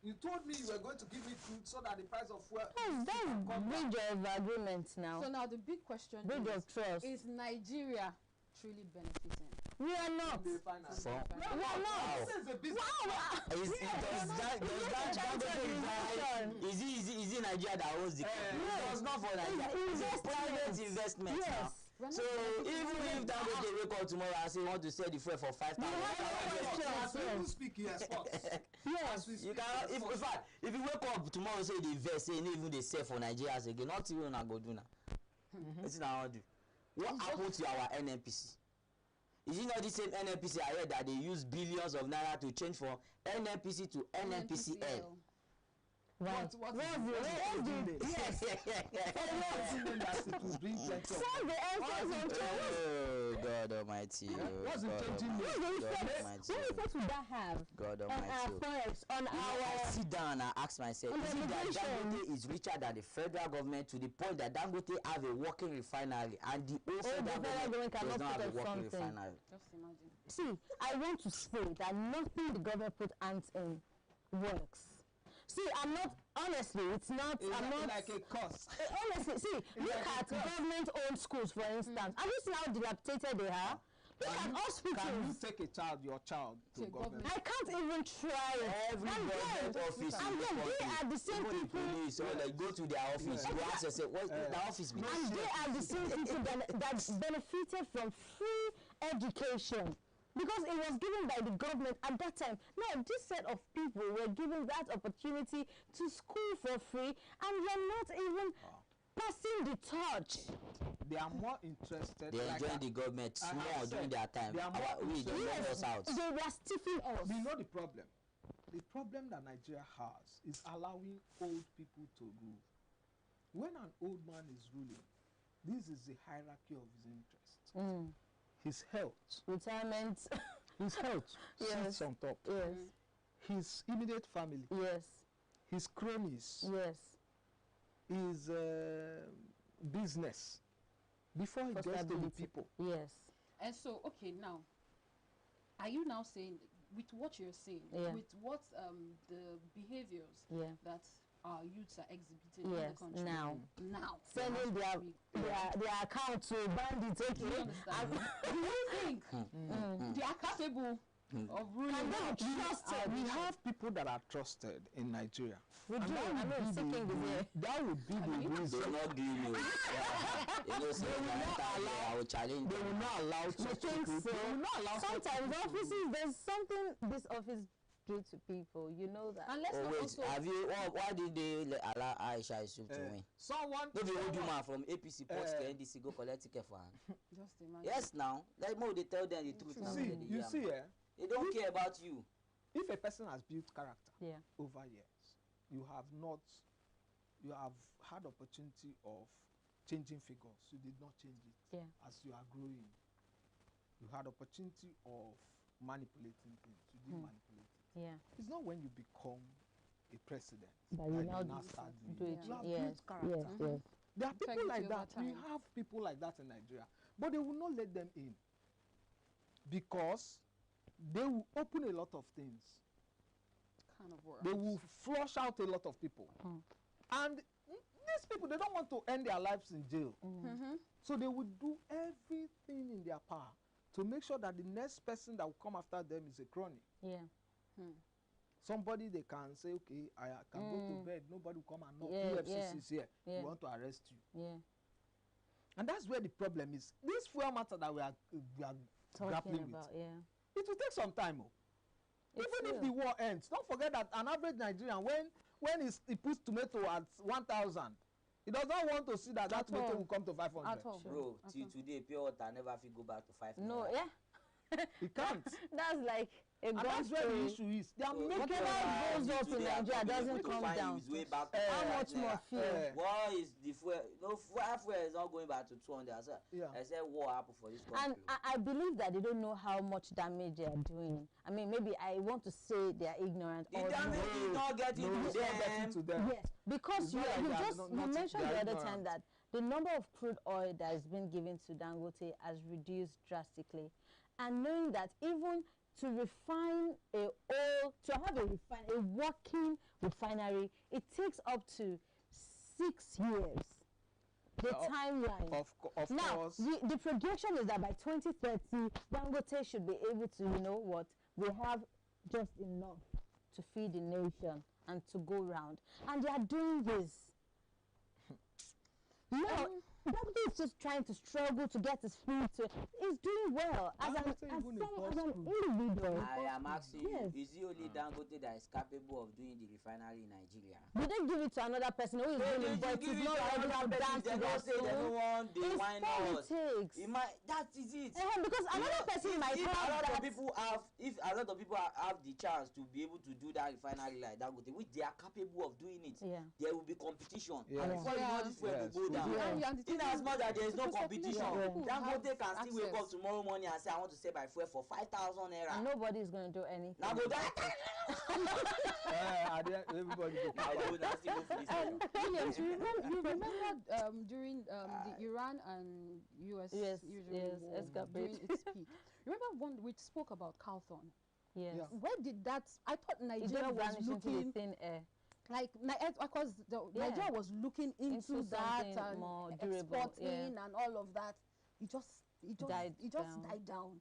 Speaker 3: You told me you were going to give me crude so that the price of fuel."
Speaker 1: That's bridge of agreement now.
Speaker 2: So now the big question is Nigeria truly benefiting?
Speaker 1: We are not.
Speaker 3: We are not. This is a business.
Speaker 4: Is it Nigeria that owns the company? It's not for Nigeria. It's a private investment now. So even if Dangote wake up tomorrow and say want to sell the fuel for 5,000, you cannot. In fact, if you wake up tomorrow say the invest, say even they sell for Nigeria again, not even na go do now. Wetin I wan do? What happened to our NNPC? Is it not the same NNPC I heard that they use billions of naira to change from NNPC to NNPCL?
Speaker 1: What?
Speaker 3: Yes.
Speaker 4: Oh God Almighty!
Speaker 3: What's the changing name?
Speaker 1: What effect would that have
Speaker 4: God
Speaker 1: on our forex, on
Speaker 4: I sit down and I ask myself, is it that Dangote is richer than the federal government to the point that Dangote have a working refinery and the whole federal government does not have a working refinery?
Speaker 2: Just imagine.
Speaker 1: See, I want to say that nothing the government put hands in works. See, I'm not, honestly, I'm not
Speaker 3: like a cost.
Speaker 1: Honestly, see, look at government-owned schools, for instance. Have you seen how dilapidated they are? Look at hospitals.
Speaker 3: Can you take your child to government?
Speaker 1: I can't even try it.
Speaker 4: Every government office
Speaker 1: and then they are the same people.
Speaker 4: Police, like go to their office, go ask yourself, what's the office be?
Speaker 1: And they are the same people that benefited from free education. Because it was given by the government at that time. Now, this set of people were given that opportunity to school for free, and they're not even passing the torch.
Speaker 3: They are more interested.
Speaker 4: They enjoy the government more during their time. They are more us out.
Speaker 1: They were stiffing us.
Speaker 3: We know the problem. The problem that Nigeria has is allowing old people to rule. When an old man is ruling, this is the hierarchy of his interests. His health,
Speaker 1: retirement,
Speaker 3: his health sits on top. His immediate family, his cronies, his business, before he gets to the people.
Speaker 2: And so, okay, now, are you now saying, with what you're saying, with what the behaviors that our youths are exhibiting in the country now
Speaker 1: sending their account to bandits,
Speaker 2: do you think they are capable of ruling.
Speaker 1: Can they be trusted?
Speaker 3: We have people that are trusted in Nigeria.
Speaker 1: We do. I know seeking is here.
Speaker 3: That would be the
Speaker 4: They
Speaker 3: reason.
Speaker 4: will not give you. You know, say I will challenge.
Speaker 3: They will not allow
Speaker 1: I think so.
Speaker 3: They will not allow
Speaker 1: Sometimes offices, there's something this office do to people. You know that.
Speaker 2: And let's
Speaker 4: Oh
Speaker 2: not
Speaker 4: wait,
Speaker 2: also
Speaker 4: have you? Why did they allow Aisha Yusuf to win?
Speaker 3: Someone.
Speaker 4: No be old woman from APC post NDC go collect ticket for her.
Speaker 2: just imagine.
Speaker 4: Yes, now let more they tell them the truth. Now,
Speaker 3: See, you see,
Speaker 4: they don't care about you.
Speaker 3: if a person has built character
Speaker 1: Yeah.
Speaker 3: over years, you have had opportunity of changing figures. You did not change it.
Speaker 1: Yeah.
Speaker 3: As you are growing, you had opportunity of manipulating things. You didn't manipulate it.
Speaker 1: Yeah.
Speaker 3: It's not when you become a president
Speaker 1: But you now
Speaker 3: start
Speaker 1: do
Speaker 3: doing
Speaker 1: it.
Speaker 3: You have
Speaker 1: Yes.
Speaker 3: built character.
Speaker 1: Yes.
Speaker 3: There are people
Speaker 2: Integrity
Speaker 3: like
Speaker 2: over
Speaker 3: that. We
Speaker 2: time.
Speaker 3: have people like that in Nigeria, but they will not let them in because they will open a lot of things.
Speaker 2: kind of work.
Speaker 3: They will flush out a lot of people, and these people, they don't want to end their lives in jail. So they will do everything in their power to make sure that the next person that will come after them is a crony.
Speaker 1: Yeah.
Speaker 3: Somebody they can say, okay, I can go to bed, nobody will come and knock.
Speaker 1: Yeah,
Speaker 3: EFCC is here.
Speaker 1: yeah.
Speaker 3: We want to arrest you.
Speaker 1: Yeah.
Speaker 3: And that's where the problem is. This fuel matter that we are grappling
Speaker 1: Talking about.
Speaker 3: with,
Speaker 1: Yeah.
Speaker 3: it will take some time. Oh.
Speaker 1: It
Speaker 3: Even if
Speaker 1: will.
Speaker 3: the war ends, don't forget that an average Nigerian, when he puts tomato at 1,000, he does not want to see that
Speaker 2: At
Speaker 3: tomato
Speaker 2: all.
Speaker 3: will come to 500.
Speaker 2: At all.
Speaker 4: Bro, till today, pure water never fit go back to 5
Speaker 1: No.
Speaker 4: naira.
Speaker 1: Yeah.
Speaker 3: He can't.
Speaker 1: That's like a
Speaker 3: And
Speaker 1: God
Speaker 3: that's where the
Speaker 1: story.
Speaker 3: issue is. They are
Speaker 4: So,
Speaker 3: making
Speaker 1: whatever
Speaker 3: life.
Speaker 1: goes up in Nigeria doesn't come down.
Speaker 4: Way back to
Speaker 1: How
Speaker 4: 5
Speaker 1: much more
Speaker 4: naira.
Speaker 1: fuel?
Speaker 4: War is the fuel. No, fuel is not going back to 200.
Speaker 3: Yeah.
Speaker 4: I said war happen for this
Speaker 1: And
Speaker 4: country.
Speaker 1: I believe that they don't know how much damage they are doing. I mean, maybe I want to say they are ignorant.
Speaker 4: The
Speaker 1: or
Speaker 4: damage
Speaker 1: no.
Speaker 4: is not getting
Speaker 3: No,
Speaker 4: to
Speaker 3: it's not getting to
Speaker 4: them.
Speaker 3: them.
Speaker 1: Yes, because
Speaker 3: It's
Speaker 1: you,
Speaker 3: not like
Speaker 1: you
Speaker 3: they are
Speaker 1: just
Speaker 3: not-
Speaker 1: you
Speaker 3: not-
Speaker 1: mentioned
Speaker 3: they are
Speaker 1: the other
Speaker 3: ignorant.
Speaker 1: time that the number of crude oil that is being given to Dangote has reduced drastically, and knowing that even to refine to have a working refinery, it takes up to 6 years. The timeline.
Speaker 3: Of
Speaker 1: Now,
Speaker 3: course.
Speaker 1: the projection is that by 2030, Dangote should be able to, you know what, we have just enough to feed the nation and to go round. And they are doing this. Now, Dangote is just trying to struggle to get his feet to. He's doing well as an individual.
Speaker 4: I am asking
Speaker 1: Yes.
Speaker 4: you, is it only Dangote that is capable of doing the refinery in Nigeria?
Speaker 1: Did they give it to another person who is doing it, but it is not regular down to
Speaker 4: They
Speaker 1: their
Speaker 4: don't say they don't
Speaker 1: soul?
Speaker 4: want the
Speaker 1: It's
Speaker 4: wine us.
Speaker 1: politics.
Speaker 4: That is it.
Speaker 1: Because another person might
Speaker 4: if
Speaker 1: have
Speaker 4: a lot
Speaker 1: that.
Speaker 4: of people have, if a lot of people have the chance to be able to do that refinery like Dangote, which they are capable of doing it,
Speaker 1: Yeah.
Speaker 4: there will be competition.
Speaker 3: Yes.
Speaker 4: And before you know this fuel
Speaker 3: Yes.
Speaker 4: will go down.
Speaker 3: Yeah.
Speaker 4: In as much as there is no
Speaker 2: Because
Speaker 4: competition,
Speaker 2: population, people
Speaker 4: Dangote
Speaker 2: have
Speaker 4: can still wake up
Speaker 2: access.
Speaker 4: tomorrow morning and say, I want to sell my fuel for 5,000 naira.
Speaker 1: And nobody is going to do anything.
Speaker 4: Now go down.
Speaker 3: Everybody go.
Speaker 4: Now go down, still go for this
Speaker 2: And
Speaker 4: station.
Speaker 2: Williams, you remember during the Iran and US
Speaker 1: Yes,
Speaker 2: usually
Speaker 1: yes,
Speaker 2: war
Speaker 1: escapade.
Speaker 2: during its peak. Remember when we spoke about Carlton?
Speaker 1: Yes.
Speaker 3: Yeah.
Speaker 2: Where did that? I thought
Speaker 1: It
Speaker 2: Nigeria
Speaker 1: just
Speaker 2: was
Speaker 1: vanished into the
Speaker 2: looking
Speaker 1: thin air.
Speaker 2: like because
Speaker 1: Yeah.
Speaker 2: Nigeria was looking into that
Speaker 1: something
Speaker 2: and
Speaker 1: more durable,
Speaker 2: exporting and all of that. It just
Speaker 1: Died down.
Speaker 2: died down.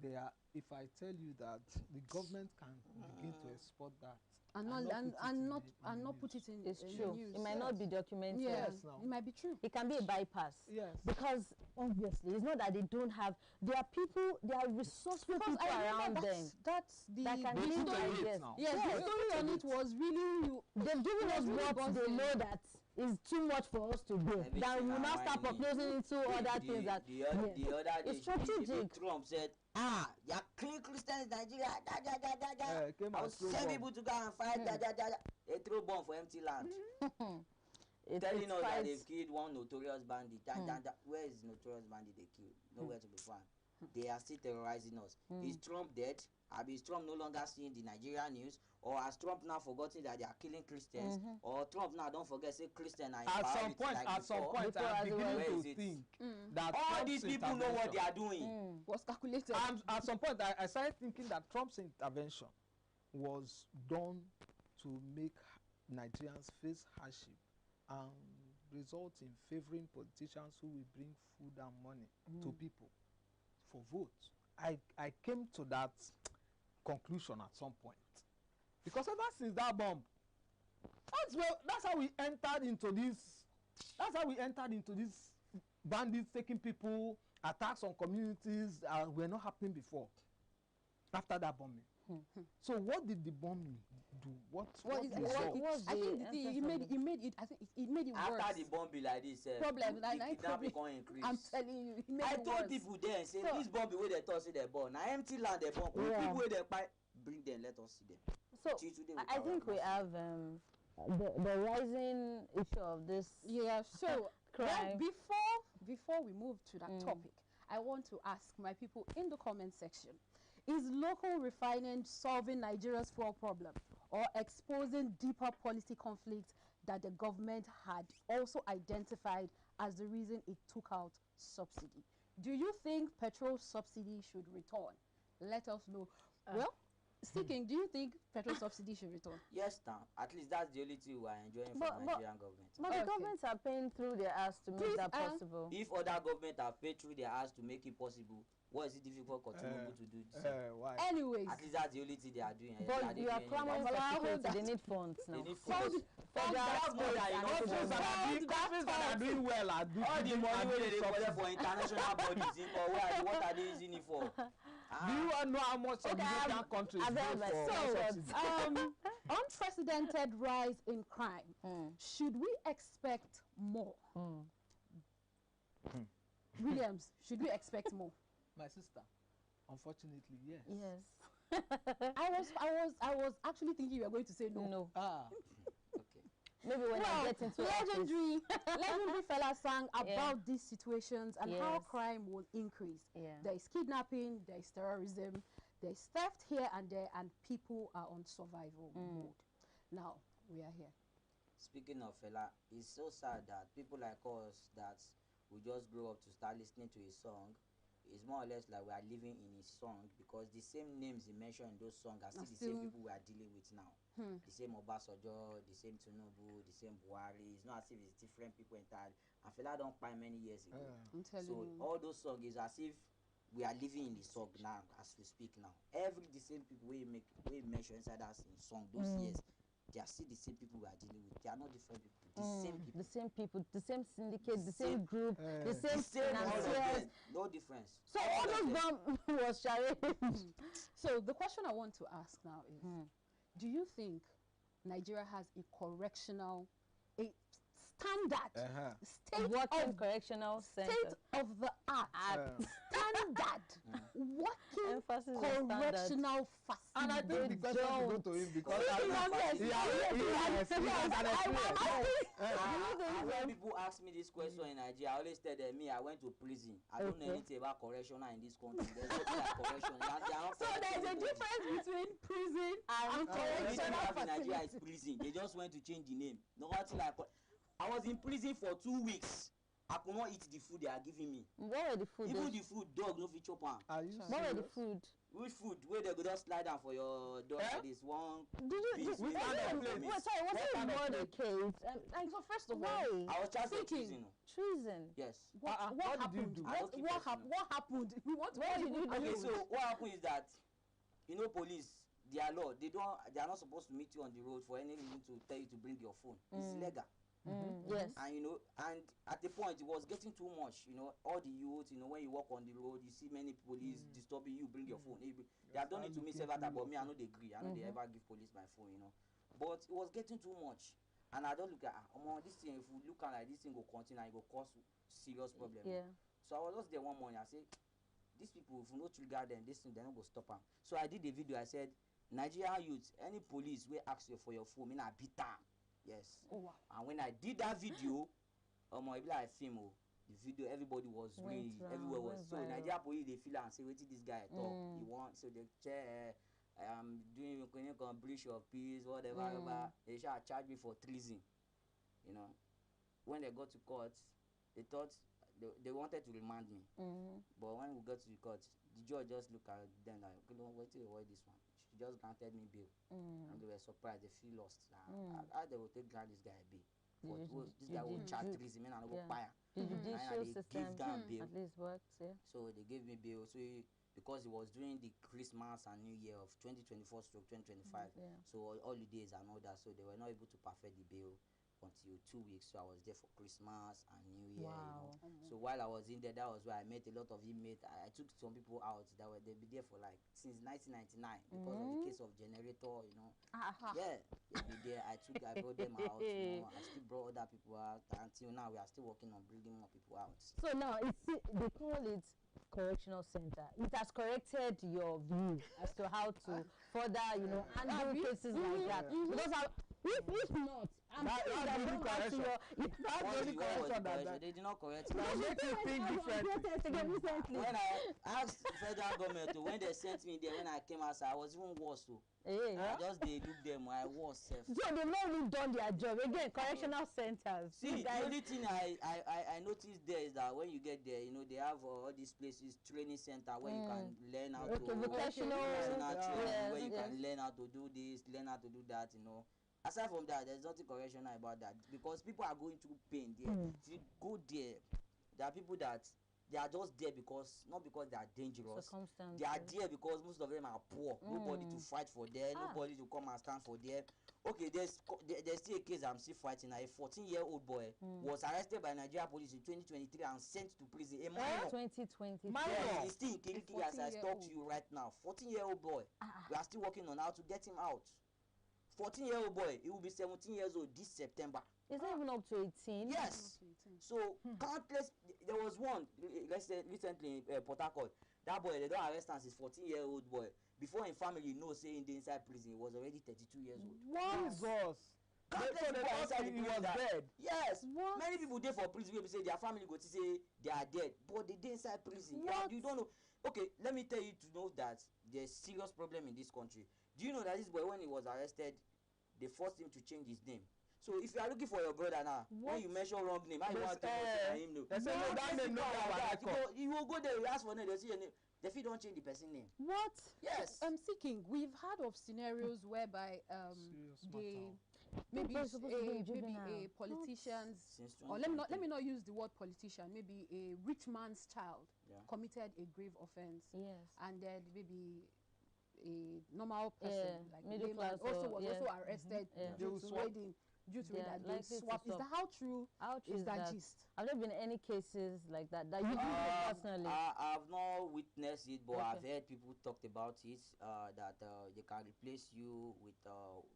Speaker 3: They are. If I tell you that the government can begin to export that
Speaker 2: And
Speaker 3: not
Speaker 2: not
Speaker 3: put it
Speaker 2: and
Speaker 3: in
Speaker 2: not
Speaker 3: the- in
Speaker 2: and
Speaker 3: the
Speaker 2: not put
Speaker 3: news.
Speaker 2: it in
Speaker 1: It's
Speaker 2: in
Speaker 1: true.
Speaker 2: the news.
Speaker 1: It might not be documented.
Speaker 2: Yeah,
Speaker 3: Yes, now.
Speaker 2: it might be true.
Speaker 1: It can be a bypass.
Speaker 3: Yes.
Speaker 1: Because obviously it's not that they don't have. There are people. There are resourceful
Speaker 2: Because
Speaker 1: people
Speaker 2: I
Speaker 1: around
Speaker 2: remember
Speaker 1: them.
Speaker 2: that's the
Speaker 1: That can
Speaker 3: They
Speaker 1: give
Speaker 3: put
Speaker 1: them
Speaker 3: a
Speaker 1: ideas.
Speaker 3: rate now.
Speaker 2: yes,
Speaker 1: Yes.
Speaker 2: the story on it was really
Speaker 1: They've given us
Speaker 2: really
Speaker 1: what they
Speaker 2: buzzing.
Speaker 1: know that is too much for us to do.
Speaker 4: Everything
Speaker 1: That we will now
Speaker 4: around
Speaker 1: start
Speaker 4: it.
Speaker 1: foreclosing into other things that.
Speaker 4: The other day,
Speaker 1: It's strategic.
Speaker 4: Trump said, they are clean Christians in Nigeria.
Speaker 3: Came
Speaker 4: I
Speaker 3: and
Speaker 4: will
Speaker 3: throw
Speaker 4: send
Speaker 3: bomb.
Speaker 4: people to go and fight. They throw bomb for empty land. Telling
Speaker 1: It's
Speaker 4: us that
Speaker 1: fights.
Speaker 4: they've killed one notorious bandit. Where is the notorious bandit they killed? Nowhere to be found. They are still terrorizing us. Is Trump dead? Is Trump no longer seeing the Nigerian news? Or has Trump now forgotten that they are killing Christians? Or Trump now don't forget say Christian are in
Speaker 3: At
Speaker 4: priority
Speaker 3: some point,
Speaker 4: like
Speaker 3: at some
Speaker 4: before?
Speaker 3: point,
Speaker 1: Before
Speaker 3: I'm
Speaker 1: as well.
Speaker 3: beginning
Speaker 4: Where
Speaker 3: to
Speaker 4: is it?
Speaker 3: think that
Speaker 4: All
Speaker 3: Trump's
Speaker 4: these people know what they are doing.
Speaker 2: was calculated.
Speaker 3: And at some point, I started thinking that Trump's intervention was done to make Nigerians face hardship and result in favoring politicians who will bring food and money to people for votes. I came to that conclusion at some point. Because ever since that bomb, that's how we entered into this. That's how we entered into this bandits taking people, attacks on communities were not happening before. After that bombing. So what did the bombing do? I think
Speaker 2: it made it. I think it made it worse.
Speaker 4: After the bombing like this,
Speaker 2: problem.
Speaker 4: The kidnapping can increase.
Speaker 2: I'm telling you, it made it worse.
Speaker 4: I told people there, say this bombing where they thought say they born. Now empty land they born. People where they buy, bring them, let us see them.
Speaker 1: So I think we have the rising issue of this.
Speaker 2: Yeah. So
Speaker 1: crime.
Speaker 2: Before we move to that topic, I want to ask my people in the comment section: is local refining solving Nigeria's fuel problem, or exposing deeper policy conflicts that the government had also identified as the reason it took out subsidy? Do you think petrol subsidy should return? Let us know. Well, speaking, do you think petrol subsidy should return?
Speaker 4: Yes, now. At least that's the only thing we are enjoying from Nigerian government.
Speaker 1: But the governments are paying through their ass to make that possible.
Speaker 4: If other governments have paid through their ass to make it possible, what is it difficult for Tinubu to do?
Speaker 3: Why?
Speaker 2: Anyways.
Speaker 4: At least that's the only thing they are doing.
Speaker 1: But you are clamoring for security. They need funds now.
Speaker 4: They need funds.
Speaker 3: Countries that are doing well are doing
Speaker 4: all the money where they collect for international bodies. What are they using it for?
Speaker 3: Do you know how much European countries pay for?
Speaker 2: Unprecedented rise in crime. Should we expect more? Williams, should we expect more?
Speaker 3: My sister, unfortunately, yes.
Speaker 1: Yes.
Speaker 2: I was actually thinking you were going to say no.
Speaker 1: No.
Speaker 4: Okay.
Speaker 1: Maybe when I get into
Speaker 2: legendary fella sang about these situations and how crime will increase. There is kidnapping, there is terrorism, there is theft here and there, and people are on survival mode. Now we are here.
Speaker 4: Speaking of fella, it's so sad that people like us that we just grow up to start listening to his song. It's more or less like we are living in his song, because the same names he mentioned in those songs are still the same people we are dealing with now. The same Obasanjo, the same Tinubu, the same Buhari. It's not as if it's different people entirely. And fella don't buy many years ago.
Speaker 2: I'm telling you.
Speaker 4: All those songs is as if we are living in the song now as we speak now. The same people we mention inside us in song those years, they are still the same people we are dealing with. They are not different people. The same people,
Speaker 1: the same syndicate, the same group, the same financiers.
Speaker 4: No difference.
Speaker 1: So all those bomb was charade.
Speaker 2: So the question I want to ask now is, do you think Nigeria has a correctional, a standard,
Speaker 1: correctional center,
Speaker 2: state of the art, standard, working correctional facility?
Speaker 3: And I think the question should go to him because
Speaker 4: when people ask me this question in Nigeria, I always tell them, I went to prison. I don't know anything about correctional in this country. There's nothing like correctional.
Speaker 2: So there's a difference between prison and correctional
Speaker 4: facility. In Nigeria is prison. They just went to change the name. Nothing like. I was in prison for 2 weeks. I could not eat the food they are giving me.
Speaker 1: What were the food?
Speaker 4: Even the food, dog no fit chop am.
Speaker 1: What were the food?
Speaker 4: Which food? Where they go just slide down for your dog like this one.
Speaker 1: Wait, sorry, was it murder case?
Speaker 2: So first of all,
Speaker 4: I was charged with treason.
Speaker 1: Treason?
Speaker 4: Yes.
Speaker 2: What happened? What happened? We want to. What did you do?
Speaker 4: Okay, so what happened is that, police, their law, they are not supposed to meet you on the road for any reason to tell you to bring your phone. It's illegal.
Speaker 1: Yes.
Speaker 4: And and at the point it was getting too much. All the youth, when you walk on the road, you see many police disturbing you, bring your phone. They have done it to me several times, but me, I know they agree. I know they ever give police my phone, But it was getting too much. And I don't look at this thing. If we look at like this thing go continue, it will cause serious problem.
Speaker 1: Yeah.
Speaker 4: So I was just there one morning. I said, these people, if we not trigger them, this thing, they're not going to stop them. So I did a video. I said, Nigerian youth, any police will ask you for your phone, I beat them. Yes.
Speaker 2: Oh, wow.
Speaker 4: And when I did that video, it be like film. The video, everybody was really, everywhere was. So Nigeria police, they feel and say, wait till this guy talk. He want, so they check. Doing breach of peace, whatever. They shall charge me for treason. When they got to court, they thought they wanted to remand me. But when we got to the court, the judge just looked at them like, wait till avoid this one. She just granted me bail. And they were surprised. They feel lost. How they will take grant this guy a bail? This guy will charge treason. The judicial
Speaker 1: system at least works,
Speaker 4: So they gave me bail. So because it was during the Christmas and New Year of 2024 stroke 2025. So holidays and all that. So they were not able to perfect the bill until 2 weeks. So I was there for Christmas and New Year.
Speaker 1: Wow.
Speaker 4: You know? So while I was in there, that was where I met a lot of inmates. I took some people out that were they be there for like since 1999 because of the case of generator. You know. Yeah, they be there. I brought them out. You know, I still brought other people out. Until now, we are still working on bringing more people out.
Speaker 1: So now they call it correctional center. It has corrected your view as to how to further, handle cases like that. Because if not, I'm sure that don't have to
Speaker 4: they did not correct
Speaker 3: me. They make you think differently.
Speaker 4: When I asked federal government to, when they sent me there, when I came outside, I was even worse too. I just they look them, I was safe.
Speaker 1: So they've not really done their job. Again, correctional centers.
Speaker 4: See, the only thing I noticed there is that when you get there, they have all these places, training center where you can learn how to
Speaker 1: vocational
Speaker 4: training, where you can learn how to do this, learn how to do that, Aside from that, there's nothing correctional about that because people are going through pain there. If you go there, there are people that they are just there not because they are dangerous. They are there because most of them are poor. Nobody to fight for them, nobody to come and stand for them. Okay, there's still a case I'm still fighting. A 14-year-old boy was arrested by Nigerian police in 2023 and sent to prison. A minor.
Speaker 1: 2023.
Speaker 4: Yes, he's still in Kiriki as I talk to you right now. 14-year-old boy. We are still working on how to get him out. 14-year-old boy, he will be 17 years old this September.
Speaker 1: Is that even up to 18?
Speaker 4: Yes. So countless. There was one recently in Port Harcourt. That boy, they don't arrest him. He's 14-year-old boy. Before his family knows saying the inside prison, he was already 32 years old.
Speaker 3: Jesus.
Speaker 4: Countless people inside the prison
Speaker 3: was dead.
Speaker 4: Yes.
Speaker 1: What?
Speaker 4: Many people there for prison. People say their family go to say they are dead, but they dey inside prison.
Speaker 1: What?
Speaker 4: You don't know. Okay, let me tell you to know that there's serious problem in this country. Do you know that this boy, when he was arrested, they forced him to change his name? So if you are looking for your brother now, when you mention wrong name, how you want to him know?
Speaker 3: They say no, that name no go.
Speaker 4: You will go there, you ask for name, they see your name. They fit don't change the person name.
Speaker 2: What?
Speaker 4: Yes.
Speaker 2: Seeking. We've heard of scenarios whereby maybe a politician's or let me not use the word politician. Maybe a rich man's child committed a grave offense.
Speaker 1: Yes.
Speaker 2: And then maybe a normal person like
Speaker 1: middle class
Speaker 2: was also arrested due to raiding. Is that how true is that gist?
Speaker 1: Have there been any cases like that you personally?
Speaker 4: I've not witnessed it, but I've heard people talked about it, that they can replace you with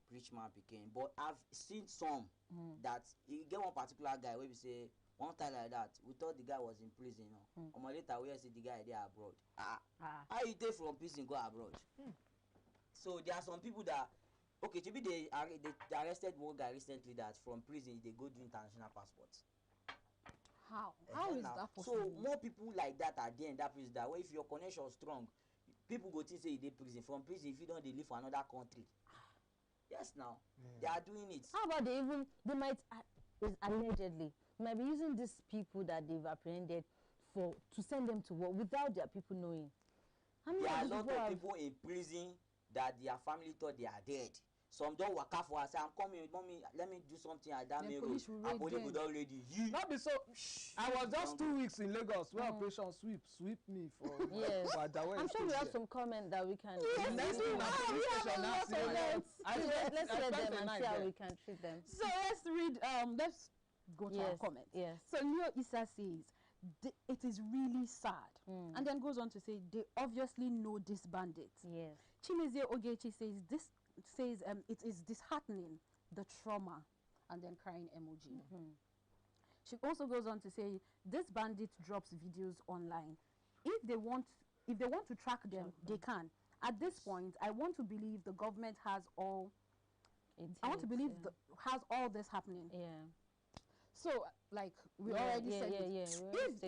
Speaker 4: rich man picking. But I've seen some that you get one particular guy where we say one time like that, we thought the guy was in prison. Later we see the guy there abroad. How you take from prison go abroad? So there are some people that maybe they arrested one guy recently that from prison they go do international passports.
Speaker 2: How is that possible?
Speaker 4: So more people like that are there in that prison. That way, if your connection is strong, people go to say they prison. From prison, if you don't, they live for another country. Yes, now they are doing it.
Speaker 1: How about they might allegedly might be using these people that they've apprehended to send them to war without their people knowing.
Speaker 4: There are a lot of people in prison that their family thought they are dead. Some don't work out for us. I'm coming, mommy. Let me do something at that mirror. And police would already.
Speaker 3: Not be so. I was just 2 weeks in Lagos where Operation Sweep me for.
Speaker 1: Yes. I'm sure we have some comment that we can.
Speaker 2: Yes,
Speaker 1: let's let them and see how we can treat them.
Speaker 2: So let's read. Let's go to our comments.
Speaker 1: Yes.
Speaker 2: So Leo Issa says it is really sad, and then goes on to say they obviously know these bandits.
Speaker 1: Yes.
Speaker 2: Chimezie Ogechi says it is disheartening, the trauma, and then crying emoji. She also goes on to say this bandit drops videos online. If they want to track them, they can. At this point, I want to believe the government has all. Has all this happening.
Speaker 1: Yeah.
Speaker 2: So, like we already said,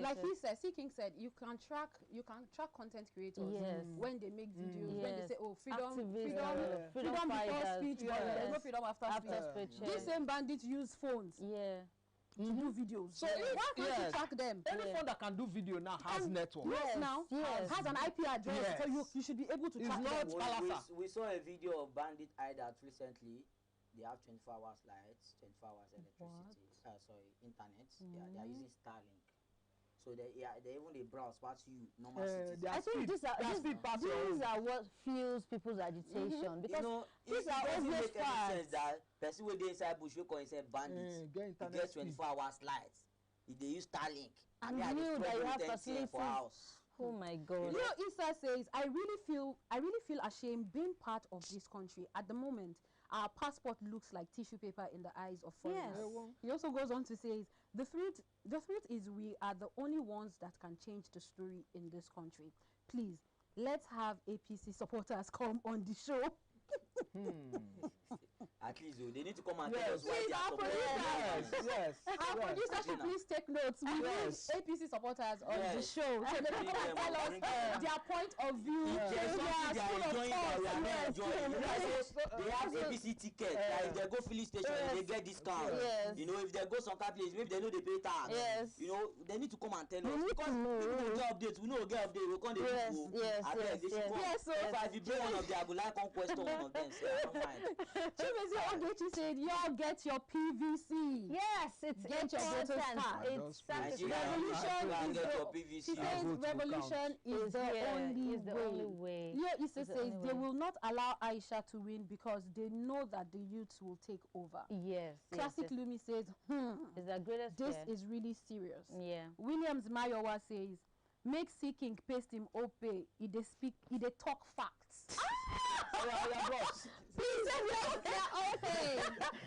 Speaker 2: like he said, Seeking said, you can track content creators when they make videos, when they say, oh, freedom before speech, but there's no freedom after speech. These same bandits use phones. To do videos. So why can't you track them?
Speaker 3: Any phone that can do video now has network.
Speaker 2: Has an IP address, so you should be able to track them.
Speaker 4: We saw a video of bandit hideout recently. They have 24 hours lights, 24 hours electricity. Internet. They are using Starlink. So they even they browse past you normal citizens.
Speaker 1: I think these are what fuels people's agitation because these are obvious
Speaker 4: facts.
Speaker 1: facts.
Speaker 4: That person wey dey inside bush wey call himself bandits, he get 24 hours light. They use Starlink.
Speaker 1: And you that you have facilities
Speaker 4: for house.
Speaker 1: Oh my God!
Speaker 2: You know, Issa says, I really feel ashamed being part of this country at the moment. Our passport looks like tissue paper in the eyes of foreigners.
Speaker 1: Yes.
Speaker 2: He also goes on to say, the truth is we are the only ones that can change the story in this country. Please, let's have APC supporters come on the show.
Speaker 4: At least they need to come and tell us why they are supporting.
Speaker 3: Yes.
Speaker 2: Our producer should please take notes. We need APC supporters on the show so they can tell us their point of view.
Speaker 4: They have APC ticket. Like if they go filling station, they get discount. You know, if they go some kind place, maybe they know they pay tax. You know, they need to come and tell us because people will get updates. We know we'll get updates. We'll come the people. So if you bring one of them, I go like one question one of them. Say I don't mind.
Speaker 2: Chimezi Ogechi said, y'all get your PVC.
Speaker 1: Yes, it's
Speaker 2: get your voter card. She says revolution is the only way. Yeah, Issa says they will not allow Aisha to win because they know that the youths will take over.
Speaker 1: Yes.
Speaker 2: Classic Lumi says,
Speaker 1: is the greatest
Speaker 2: this is really serious.
Speaker 1: Yeah.
Speaker 2: Williams Mayowa says, make seeking paste him ope. He they talk facts.
Speaker 3: Boss.
Speaker 2: Please, okay.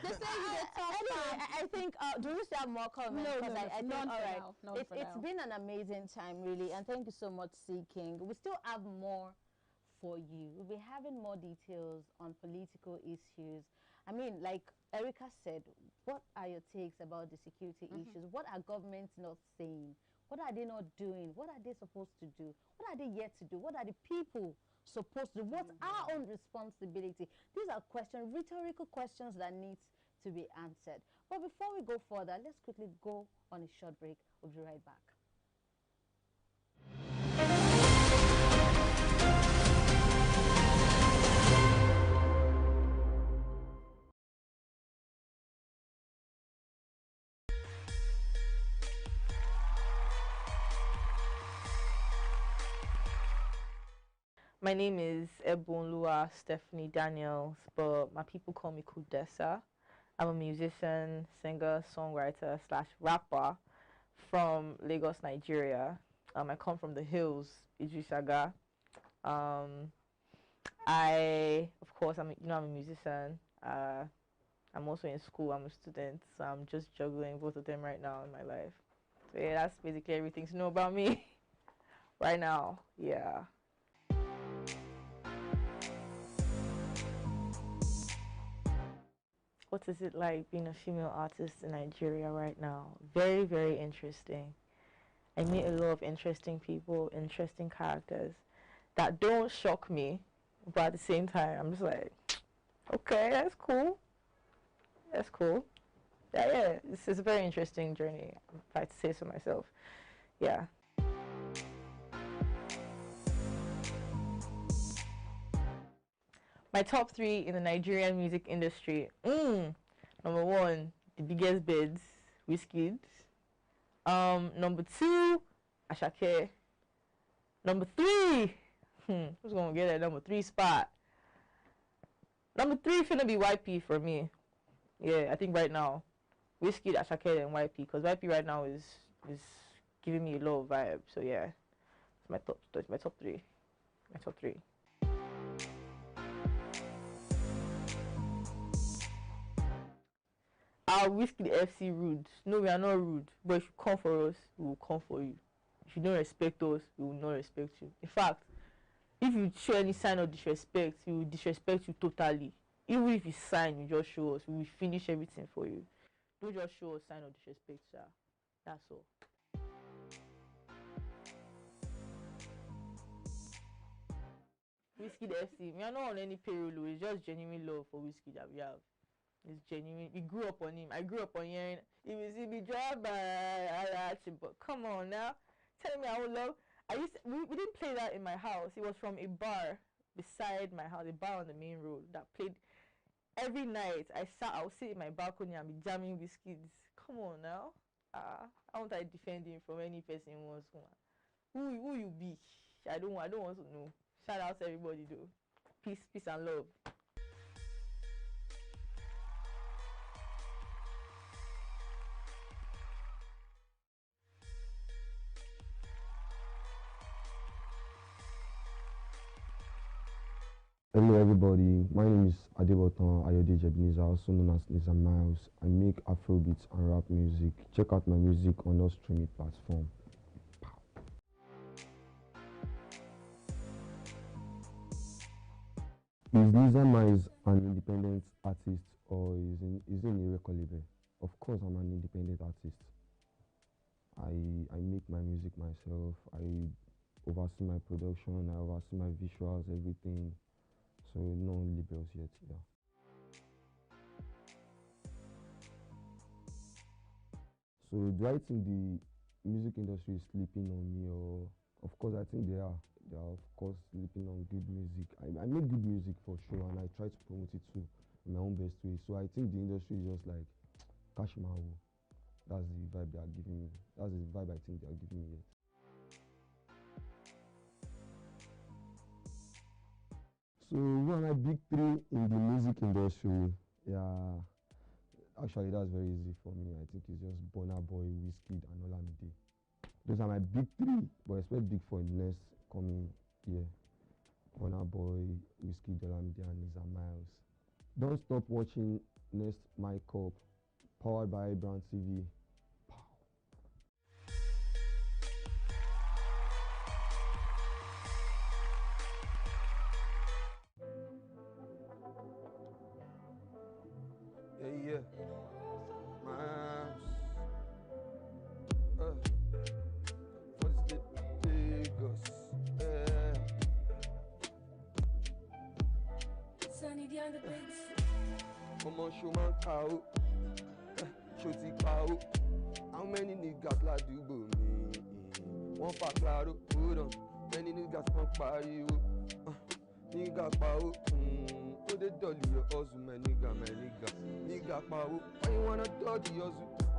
Speaker 2: They say they talk facts.
Speaker 1: I think, do we still have more comments?
Speaker 2: No,
Speaker 1: I think,
Speaker 2: none
Speaker 1: all
Speaker 2: for
Speaker 1: right.
Speaker 2: now.
Speaker 1: It's been an amazing time, really, and thank you so much, Seeking. We still have more for you. We'll be having more details on political issues. I mean, like Erica said, what are your takes about the security issues? What are governments not saying? What are they not doing? What are they supposed to do? What are they yet to do? What are the people supposed to do? What's our own responsibility? These are questions, rhetorical questions that need to be answered. But before we go further, let's quickly go on a short break. We'll be right back.
Speaker 5: My name is Ebonlua Stephanie Daniels, but my people call me Kudessa. I'm a musician, singer, songwriter / rapper from Lagos, Nigeria. I come from the hills, Idrishaga. Of course, I'm a musician. I'm also in school. I'm a student, so I'm just juggling both of them right now in my life. So yeah, that's basically everything to know about me right now. Yeah. What is it like being a female artist in Nigeria right now? Very, very interesting. I meet a lot of interesting people, interesting characters that don't shock me, but at the same time, I'm just like, okay, that's cool. That's cool. Yeah, this is a very interesting journey, if I have to say so myself. Yeah. My top 3 in the Nigerian music industry. Number 1, the biggest beds, Wizkid. Number 2, Ashake. Number 3, who's gonna get that number 3 spot? Number 3 finna be YP for me. Yeah, I think right now, Wizkid, Ashake, and YP, because YP right now is giving me a low vibe. So yeah, it's my top 3. My top 3. Our Wizkid FC rude. No, we are not rude. But if you come for us, we will come for you. If you don't respect us, we will not respect you. In fact, if you show any sign of disrespect, we will disrespect you totally. Even if you sign, you just show us. We will finish everything for you. Don't just show us sign of disrespect, sir. That's all. Wizkid FC. We are not on any payroll. It's just genuine love for Wizkid that we have. It's genuine. We grew up on him. I grew up on hearing, if you see me drive by, but come on now. Tell me I would love. We didn't play that in my house. It was from a bar beside my house, a bar on the main road that played every night. I would sit in my balcony and be jamming Wizkids. Come on now. How won't I defend him from any person once? Who you be? I don't want to know. Shout out to everybody though. Peace and love.
Speaker 6: Hello everybody, my name is Adebotan Ayode Jebniza, also known as Niza Miles. I make Afrobeats and rap music. Check out my music on all streaming platforms. Is Niza Miles an independent artist or is he in a record label? Of course I'm an independent artist. I make my music myself, I oversee my production, I oversee my visuals, everything. So no labels yet, yeah. So do I think the music industry is sleeping on me, or of course I think they are. They are of course sleeping on good music. I make good music for sure, and I try to promote it too in my own best way. So I think the industry is just like cash mau. That's the vibe they are giving me. That's the vibe I think they are giving me yet. So who are my big three in the music industry? Yeah, actually that's very easy for me. I think it's just Burna Boy, Wizkid, and Olamide. Those are my big three, but expect big for the next coming year. Burna Boy, Wizkid, Olamide, and Niza Miles. Don't stop watching Next Mic Up, powered by Brand TV.
Speaker 7: Yeah. Miles. For the Lagos.
Speaker 8: Sunny the other beats.
Speaker 7: Come on, show man cow. Shoti cow. How many niggas like do me? One for claro, hold on. Many niggas want party. Nigga pow. Oh, they dolly your hustle, my nigga. Nigga pow. Why you wanna dodgy your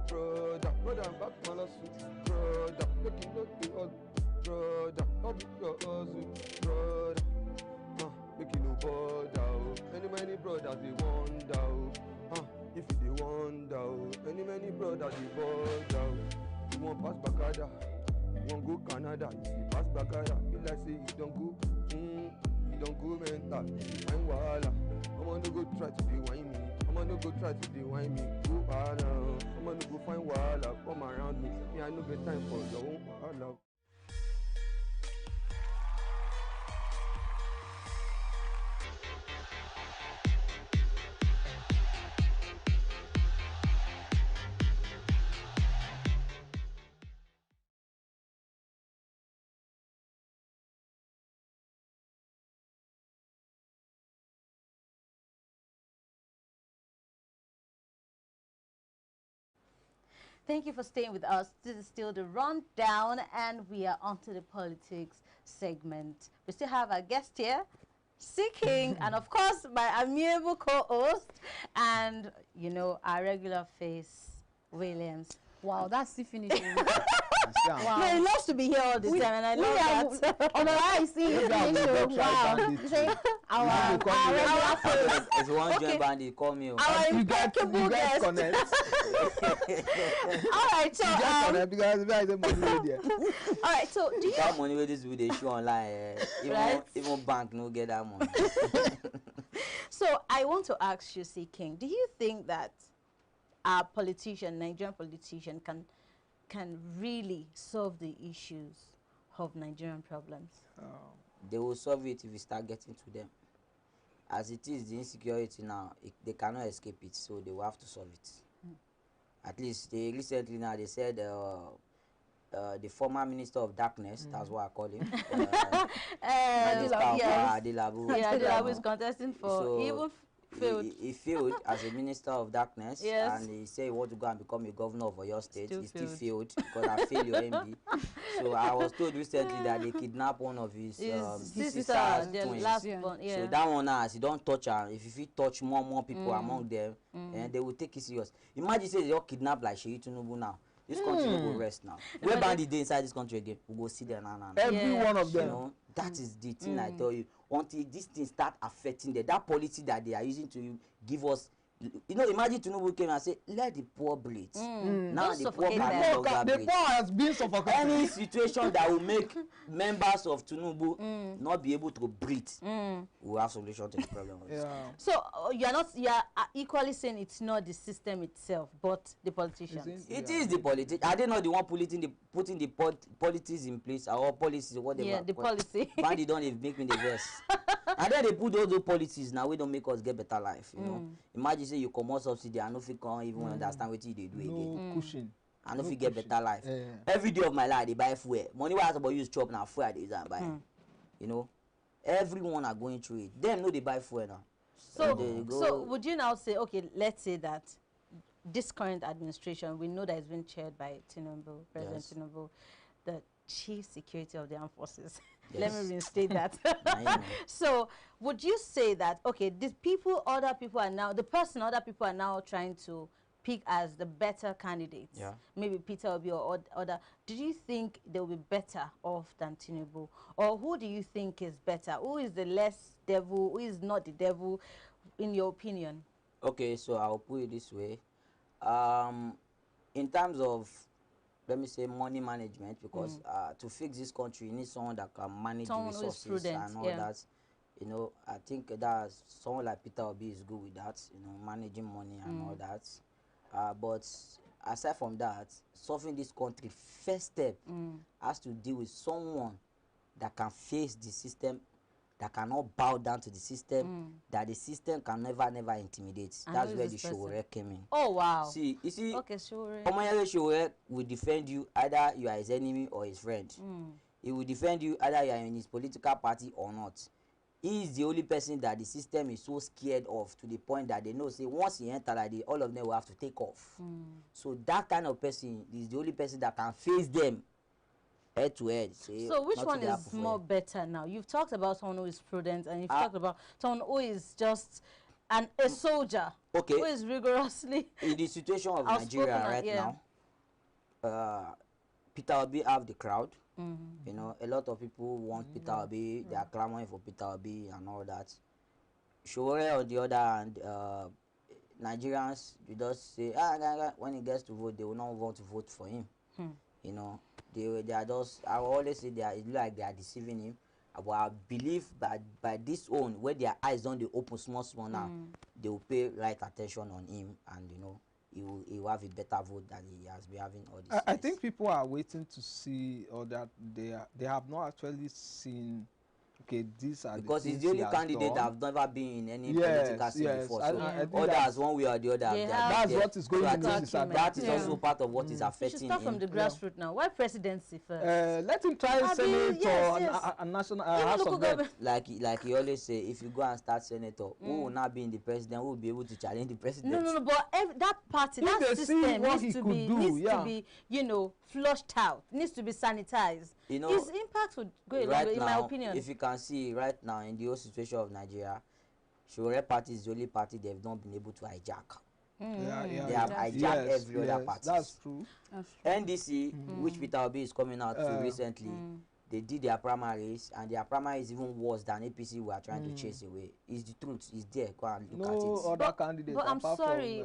Speaker 7: brother? Brother, back my lawsuit. Brother, make it not the hustle. Brother, don't be your hustle. Brother, make it no bother. Many brothers they wonder. If you they wonder. Many brothers they bother. You want pass Bakada, you want go Canada. If you pass Bakada, you like say you don't go. You don't go mental, I'm wahala. I'm gonna go try to rewind me. I'm gonna go try to rewind me. Go around. I'm gonna go find wahala. Come around me. Me, I no get time for your own wahala.
Speaker 1: Thank you for staying with us. This is still the rundown, and we are onto the politics segment. We still have our guest here, Seeking, and of course my amiable co-host, and you know our regular face, Williams.
Speaker 2: Wow, that's the finish.
Speaker 1: Wow. No, he loves to be here all the time, and I love that.
Speaker 2: On the right, see you finish. Wow. Say our regular face.
Speaker 4: If you want join band, they call me.
Speaker 1: Our impeccable guest.
Speaker 3: Connect.
Speaker 1: All right, so
Speaker 3: You guys connect because where is the money there?
Speaker 1: all right, so do you
Speaker 4: That money where this will they show online,
Speaker 1: Right.
Speaker 4: even bank no get that money.
Speaker 1: So I want to ask you, Seeking, do you think that our politician, Nigerian politician, can really solve the issues of Nigerian problems?
Speaker 4: They will solve it if we start getting to them. As it is, the insecurity now, they cannot escape it, so they will have to solve it. At least they recently now they said the former minister of darkness, that's what I call him. Minister of Adilabu.
Speaker 1: Yeah, Adilabu is contesting for
Speaker 4: So
Speaker 1: even failed.
Speaker 4: He failed as a minister of darkness,
Speaker 1: Yes.
Speaker 4: and he said he wanted to go and become a governor of your state.
Speaker 1: Still
Speaker 4: He still
Speaker 1: failed.
Speaker 4: failed because I failed your MB. So I was told recently that they kidnapped one of his
Speaker 1: Sister,
Speaker 4: sisters,
Speaker 1: the
Speaker 4: twins.
Speaker 1: last
Speaker 2: Yeah.
Speaker 1: one, yeah.
Speaker 4: So that one now, as you don't touch her, if you touch more people among them, and they will take it serious. Imagine say they all kidnap like Sheyi Tinubu now. This country no go rest now. Where bandit dey inside this country again, we go see them now.
Speaker 3: Every one of them.
Speaker 4: You know, that is the thing I tell you. Until this thing start affecting them, that policy that they are using to give us, you know, imagine Tinubu came and say, let the poor breathe. Now
Speaker 1: Don't
Speaker 4: the poor
Speaker 1: suffocate
Speaker 4: can
Speaker 1: them.
Speaker 4: no longer
Speaker 3: The
Speaker 4: breathe.
Speaker 3: poor has been suffocated.
Speaker 4: Any situation that will make members of Tinubu not be able to breathe, we have solution to the problem.
Speaker 3: Yeah.
Speaker 1: So you are equally saying it's not the system itself, but the politicians.
Speaker 4: It is the politics. Are they not the one putting the politics in place or policies or whatever?
Speaker 1: Yeah, the policy.
Speaker 4: Bandy don't even make me the verse. And then they put all those policies now. We don't make us get better life. You know. Imagine say you come out subsidy and no fit come even understand what they do again.
Speaker 3: No cushion.
Speaker 4: And no fit get better life.
Speaker 3: Yeah.
Speaker 4: Every day of my life they buy fuel. Money wey I suppose use chop now fuel they use and buy. You know. Everyone are going through it. Them know they buy fuel now.
Speaker 1: So would you now say, okay, let's say that this current administration, we know that it's been chaired by Tinubu, President Tinubu, the chief security of the armed forces. Let me reinstate that. So would you say that, okay, these people, other people are now, the person other people are now trying to pick as the better candidates, maybe Peter Obi or other, do you think they'll be better off than Tinubu? Or who do you think is better? Who is the less devil? Who is not the devil, in your opinion?
Speaker 4: Okay, so I'll put it this way. In terms of, let me say, money management, because to fix this country, you need someone that can manage the resources and all that. You know, I think that someone like Peter Obi is good with that, you know, managing money and all that. But aside from that, solving this country, first step has to deal with someone that can face the system, that cannot bow down to the system, that the system can never intimidate. That's where the Showore came in.
Speaker 1: Oh, wow.
Speaker 4: See, you see,
Speaker 1: okay, Showore.
Speaker 4: Showore will defend you either you are his enemy or his friend. He will defend you either you are in his political party or not. He is the only person that the system is so scared of, to the point that they know, say, once he enter like this, all of them will have to take off. So that kind of person is the only person that can face them head to head.
Speaker 1: So which one is more better now? You've talked about someone who is prudent, and you've talked about someone who is just a soldier, who is rigorously
Speaker 4: in the situation of Nigeria right now. Peter Obi have the crowd. You know, a lot of people want Peter Obi. They are clamoring for Peter Obi and all that. Showore on the other hand, Nigerians, you just say, when he gets to vote, they will not want to vote for him. You know, they are just, I will always say it look like they are deceiving him. But I believe that by this own, where their eyes don't they open small now, they will pay right attention on him, and you know, he will have a better vote than he has been having all this.
Speaker 3: I think people are waiting to see, or that they have not actually seen. Okay, these are
Speaker 4: because
Speaker 3: the
Speaker 4: he's the only candidate that have never been in any political scene before. So others, one way or the other,
Speaker 3: that's what is going to be.
Speaker 4: That is also part of what is affecting him.
Speaker 1: We should start from the grassroots now. Why presidency first?
Speaker 3: Let him try Senate or a national House of Rep.
Speaker 4: Like he always say, if you go and start senator, who will not be in the president, who will be able to challenge the president?
Speaker 1: No, but that party, that system needs to be, you know, flushed out. Needs to be sanitized. You know, his impact would go a long way, in my opinion.
Speaker 4: If you can see right now in the whole situation of Nigeria, Showore party is the only party they've not been able to hijack. They have hijacked every other party.
Speaker 3: That's true.
Speaker 4: NDC, which Peter Obi is coming out to recently, they did their primaries, and their primary is even worse than APC we are trying to chase away. It's the truth. It's there. Go and look at it.
Speaker 3: No other candidate.
Speaker 1: But I'm sorry.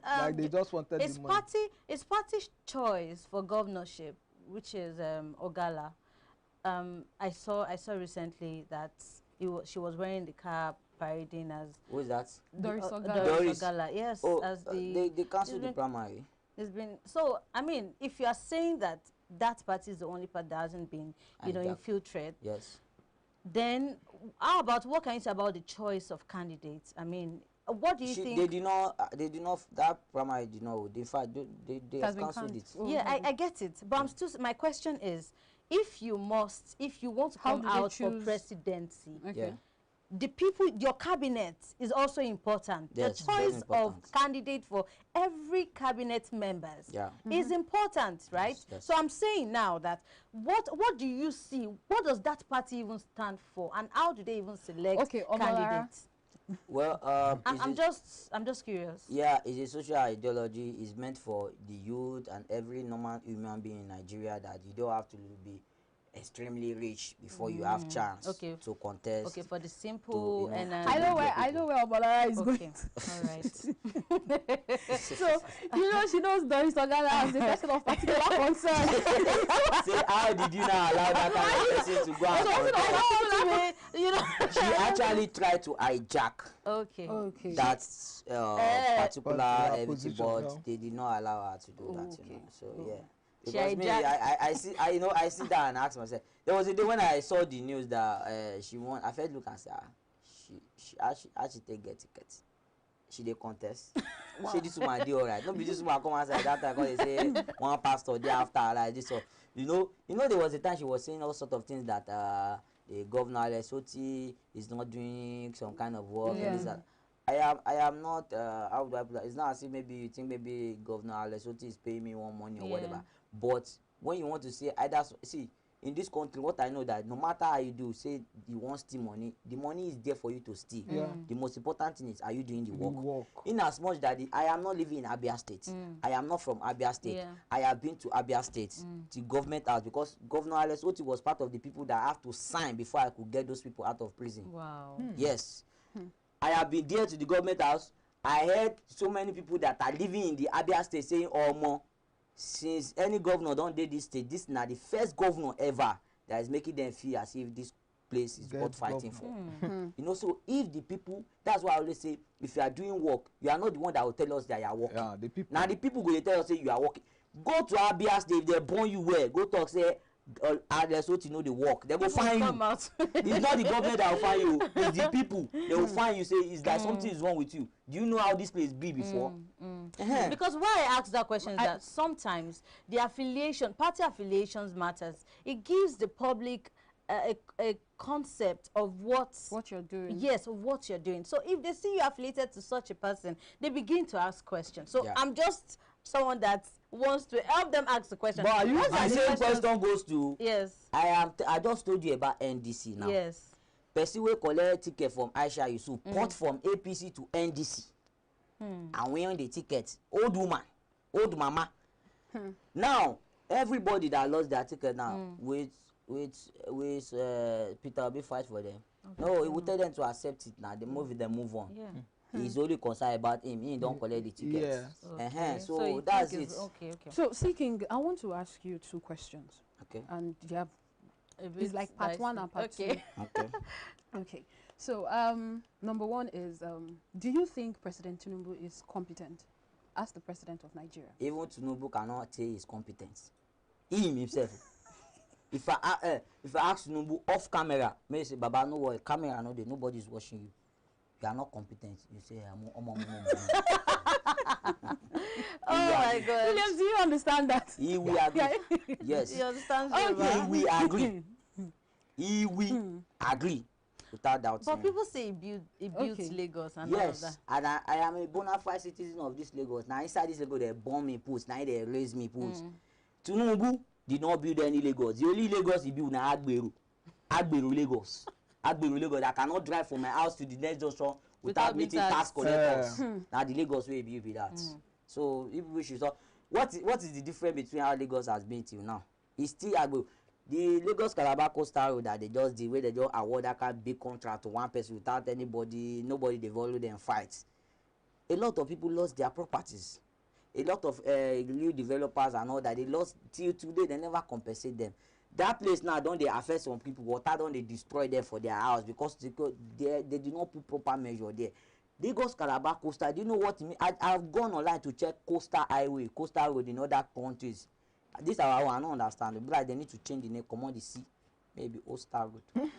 Speaker 3: Like they just wanted the money.
Speaker 1: It's party's choice for governorship, which is Ogala. I saw recently that she was wearing the cap, parading as.
Speaker 4: Who is that?
Speaker 2: Doris Ogala.
Speaker 1: Doris Ogala. Yes.
Speaker 4: Oh,
Speaker 1: as
Speaker 4: they cancelled the primary.
Speaker 1: It's been so. I mean, if you are saying that party is the only party that hasn't been, you know, infiltrated.
Speaker 4: Yes. Then,
Speaker 1: how about what can you say about the choice of candidates? I mean, what do you think?
Speaker 4: They did not. That primary did not. In fact, they have cancelled it.
Speaker 1: Yeah, I get it. But I'm still. My question is, if you want to come out for presidency, the people, your cabinet is also important.
Speaker 4: Yes,
Speaker 1: the choice of candidate for every cabinet members is important, right?
Speaker 4: Yes.
Speaker 1: So I'm saying now that what do you see? What does that party even stand for? And how do they even select candidates?
Speaker 4: Well,
Speaker 1: I'm just curious.
Speaker 4: yeah, it's a social ideology. It's meant for the youth and every normal human being in Nigeria that you don't have to be extremely rich before you have chance to contest.
Speaker 1: Okay, for the simple
Speaker 4: you know,
Speaker 1: and
Speaker 2: I know where Obalara is
Speaker 1: okay.
Speaker 2: going.
Speaker 1: All right.
Speaker 2: So she knows Doris Ogala as a person of particular concern.
Speaker 4: Say, how did you not allow that kind of person to go and contest? She actually tried to hijack
Speaker 1: Okay.
Speaker 4: that particular everything,
Speaker 3: position,
Speaker 4: but
Speaker 3: no.
Speaker 4: they did not allow her to do that. You know, so yeah.
Speaker 1: She
Speaker 4: Because me,
Speaker 1: hijacked-
Speaker 4: I sit down and ask myself. There was a day when I saw the news that she won. I felt look and say, how she take get tickets? She dey contest. She this woman dey alright. No be this woman come outside that time because they say one pastor dey after her like this. So you know there was a time she was saying all sort of things that the governor Lesoti is not doing some kind of work. And this, I am not how do I put that? It's not as if maybe you think maybe Governor Lesoti is paying me one money or whatever. But when you want to say either see in this country, what I know that no matter how you do, say you want steal money, the money is there for you to steal. The most important thing is, are you doing the work? In as much that I am not living in Abia State, I am not from Abia State. I have been to Abia State, the government house, because Governor Alex Oti was part of the people that I have to sign before I could get those people out of prison.
Speaker 1: Wow.
Speaker 4: Yes. I have been there to the government house. I heard so many people that are living in the Abia State saying, oh, more. Since any governor don't do this state, this is not the first governor ever that is making them feel as if this place is worth fighting for. You know, so if the people, that's why I always say, if you are doing work, you are not the one that will tell us that you are working.
Speaker 3: Yeah, the people.
Speaker 4: Now the people go tell us say you are working. Go to Abia State, if they born you well, go talk say there's what you know the work. They will find you. It's not the government that will find you, it's the people. They will find you, say it's like something is wrong with you. Do you know how this place be before?
Speaker 1: Because why I ask that question is that sometimes the affiliation, party affiliations matters. It gives the public a concept of what
Speaker 2: you're doing.
Speaker 1: Yes, of what you're doing. So if they see you affiliated to such a person, they begin to ask questions. So I'm just someone that wants to help them ask the question.
Speaker 4: But the same question goes to I just told you about NDC now.
Speaker 1: Yes.
Speaker 4: Person wey collect ticket from Aisha Yusuf port from APC to NDC. And when the ticket, old woman, old mama. Now everybody that lost their ticket now with Peter Obi fight for them. No, he will tell them to accept it now. They move on. He's only concerned about him. He don't collect the tickets. So that's it.
Speaker 2: So, Seeking, I want to ask you two questions.
Speaker 4: Okay.
Speaker 2: And you have it's like part one and part two. Okay. So, number one is, do you think President Tinubu is competent as the president of Nigeria?
Speaker 4: Even Tinubu cannot say his competence. Him himself. If I ask Tinubu off camera, may say, Baba, no worry, camera no there, nobody is watching you. You are not competent. You say,
Speaker 1: oh my God.
Speaker 2: Williams, do you understand that?
Speaker 4: He will agree. Yes.
Speaker 1: He understands.
Speaker 4: He will agree. He will agree. Without doubt.
Speaker 1: But people say he built Lagos and all of that.
Speaker 4: And I am a bona fide citizen of this Lagos. Now inside this Lagos, they bomb me put. Now they raise me put. Tinubu did not build any Lagos. The only Lagos he built now Agberu. Agberu Lagos. Agberu Lagos. I cannot drive from my house to the next junction without meeting tax collectors. Now the Lagos way build be that. So if we should talk, what is the difference between how Lagos has been till now? It's still Agberu. The Lagos Calabar Coastal Road that they just did, where they just award that kind of big contract to one person without nobody develop them fights. A lot of people lost their properties. A lot of new developers and all that, they lost till today, they never compensate them. That place now don't they affect some people, water don't they destroy them for their house because they do not put proper measure there. Lagos Calabar Coastal, do you know what it means? I've gone online to check coastal highway, coastal road in other countries. This our one, I don't understand. But like they need to change the name, come on the sea, maybe Coastal Road.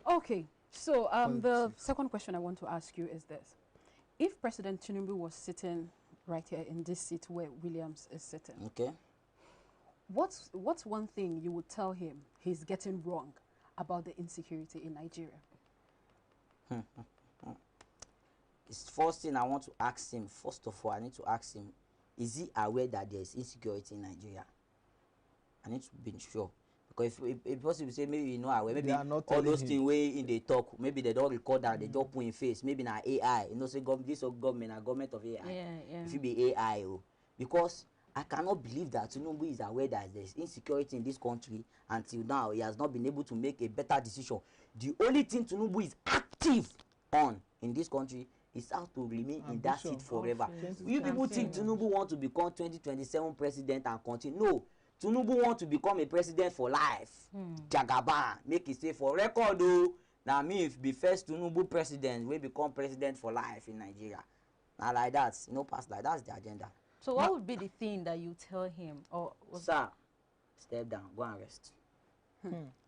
Speaker 2: Okay, so the second question I want to ask you is this: if President Tinubu was sitting right here in this seat where Williams is sitting,
Speaker 4: okay,
Speaker 2: what's one thing you would tell him he's getting wrong about the insecurity in Nigeria?
Speaker 4: It's first thing I want to ask him. First of all, I need to ask him: is he aware that there is insecurity in Nigeria? I need to be sure. Because if possible say maybe you know aware, maybe
Speaker 3: They are not
Speaker 4: all
Speaker 3: telling
Speaker 4: those
Speaker 3: him.
Speaker 4: things way in they talk, maybe they don't record that, they just put in face, maybe na AI. You know, say this government, a government of AI.
Speaker 1: Yeah.
Speaker 4: If it be AI, because I cannot believe that Tinubu is aware that there's insecurity in this country. Until now, he has not been able to make a better decision. The only thing Tinubu is active on in this country is how to remain in that seat forever. You people think Tinubu want to become 2027 president and continue? No. Tinubu want to become a president for life. Jagaban, make it say for record though. Now me if be first Tinubu president, we become president for life in Nigeria. Now like that, no pass like that's the agenda.
Speaker 1: So what would be the thing that you tell him? Or
Speaker 4: Sir, step down, go and rest.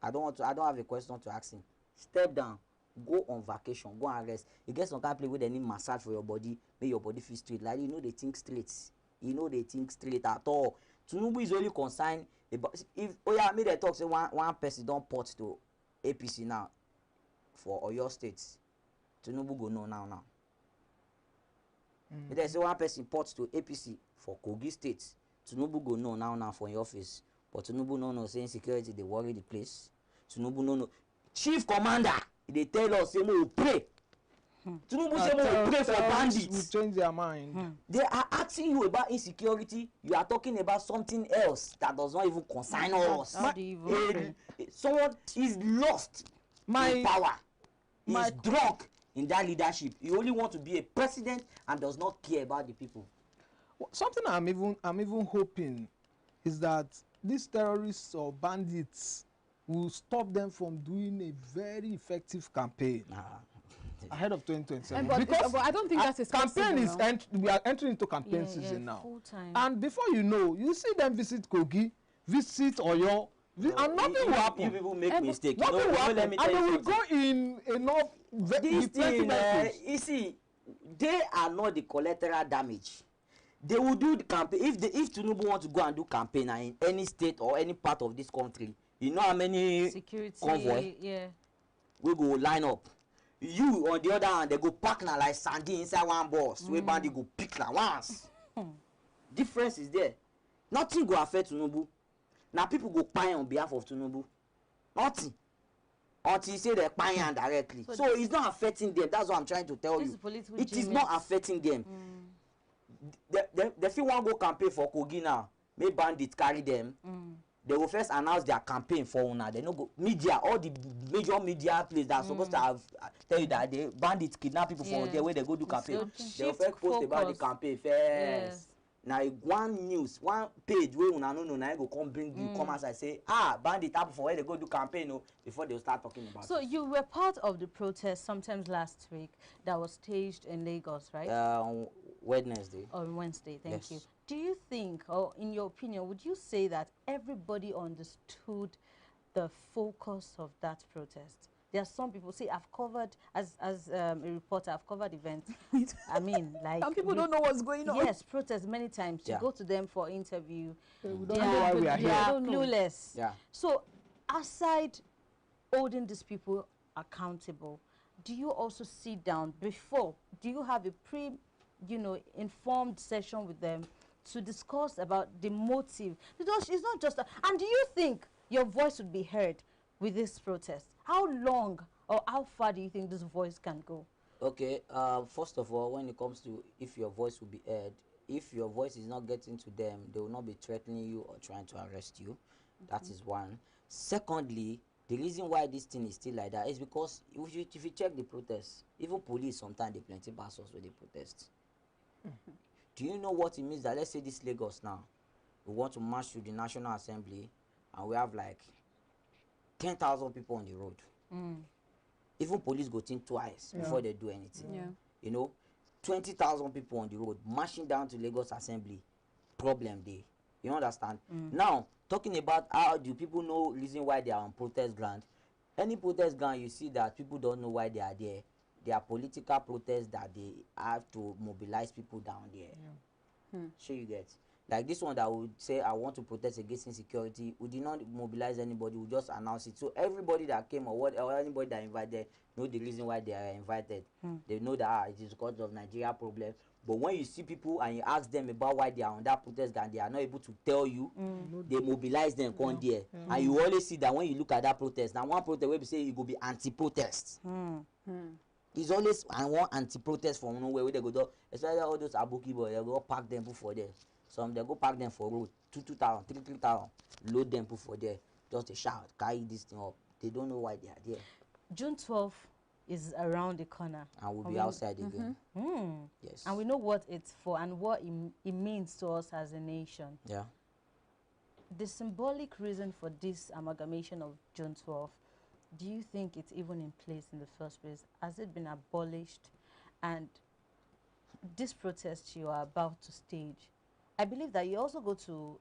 Speaker 4: I don't have a question to ask him. Step down, go on vacation, go and rest. You get some kind of place where they need massage for your body, make your body feel straight. Like you know they think straight. You know they think straight at all. Tinubu is only concerned about if me they talk say one person don't port to APC now for Oyo State. Tinubu go no now. If they say one person ports to APC for Kogi State, Tinubu go no now for your office. But Tinubu no saying security they worry the place. Tinubu no. Chief Commander, they tell us say we pray. Tinubu say we pray for bandits.
Speaker 3: We change their mind.
Speaker 4: They are asking you about insecurity. You are talking about something else that does not even concern us. Someone is lost in power. He is drunk in that leadership. He only wants to be a president and does not care about the people.
Speaker 3: Something I'm even hoping is that these terrorists or bandits will stop them from doing a very effective campaign ahead of 2027.
Speaker 2: But I don't think that's a
Speaker 3: campaign is we are entering into campaign season now. And before you know, you see them visit Kogi, visit Oyo, and nothing will happen.
Speaker 4: You people make mistake.
Speaker 3: Nothing will happen. And they will go in enough.
Speaker 4: This thing, you see, they are not the collateral damage. They will do the campaign. If Tinubu want to go and do campaign in any state or any part of this country, you know how many convoy we go line up. You on the other hand, they go pack na like sardine inside one bus. We bandit go pick na once. Difference is there. Nothing go affect Tinubu. Now people go pay on behalf of Tinubu. Nothing. Until you say they're paying directly. So it's not affecting them. That's what I'm trying to tell you. It is not affecting them. They feel one go campaign for Kogi now. May bandits carry them. They will first announce their campaign for una. They no go media, all the major media places that are supposed to have tell you that the bandits kidnap people from there where they go do campaign. They will first post about the campaign first. Now one news, one page where una no now go come bring you come outside say bandit happen for where they go do campaign before they start talking about
Speaker 1: So you were part of the protest sometimes last week that was staged in Lagos, right?
Speaker 4: On Wednesday.
Speaker 1: On Wednesday, thank you. Do you think, or in your opinion, would you say that everybody understood the focus of that protest? There are some people, see, I've covered, as a reporter, I've covered events. I mean, like...
Speaker 2: Some people don't know what's going on.
Speaker 1: Yes, protests many times. You go to them for interview.
Speaker 3: We don't know why we are
Speaker 1: They
Speaker 3: here.
Speaker 1: are clueless.
Speaker 4: Yeah.
Speaker 1: So, aside holding these people accountable, do you also sit down before? Do you have a informed session with them to discuss about the motive? Because it's not just and do you think your voice would be heard with this protest? How long or how far do you think this voice can go?
Speaker 4: Okay, first of all, when it comes to if your voice will be heard, if your voice is not getting to them, they will not be threatening you or trying to arrest you. That is one. Secondly, the reason why this thing is still like that is because if you check the protests, even police sometimes they plenty bastards with the protest. Do you know what it means that, let's say this Lagos now, we want to march to the National Assembly and we have like 10,000 people on the road. Even police go think twice before they do anything. You know, 20,000 people on the road marching down to Lagos Assembly, problem day. You understand? Now, talking about how do people know reason why they are on protest ground. Any protest ground you see that people don't know why they are there. They are political protests that they have to mobilize people down there. Sure you get. Like this one that would say, I want to protest against insecurity. We did not mobilize anybody. We just announced it. So everybody that came or anybody that invited know the reason why they are invited. They know that it is because of Nigeria problem. But when you see people and you ask them about why they are on that protest and they are not able to tell you, they mobilize them come there. And you always see that when you look at that protest, now one protest where we say it will be anti-protest. It's always one anti-protest from nowhere where they go do, especially all those Abuki boys, they go park them for there. Some they go park them for road, 2,000, 3,000, load them for there, just to shout, carry this thing up. They don't know why they are there.
Speaker 1: June 12th is around the corner.
Speaker 4: And we'll be outside again. Yes.
Speaker 1: And we know what it's for and what it means to us as a nation.
Speaker 4: Yeah.
Speaker 1: The symbolic reason for this amalgamation of June 12th, do you think it's even in place in the first place? Has it been abolished? And this protest you are about to stage, I believe that you also go to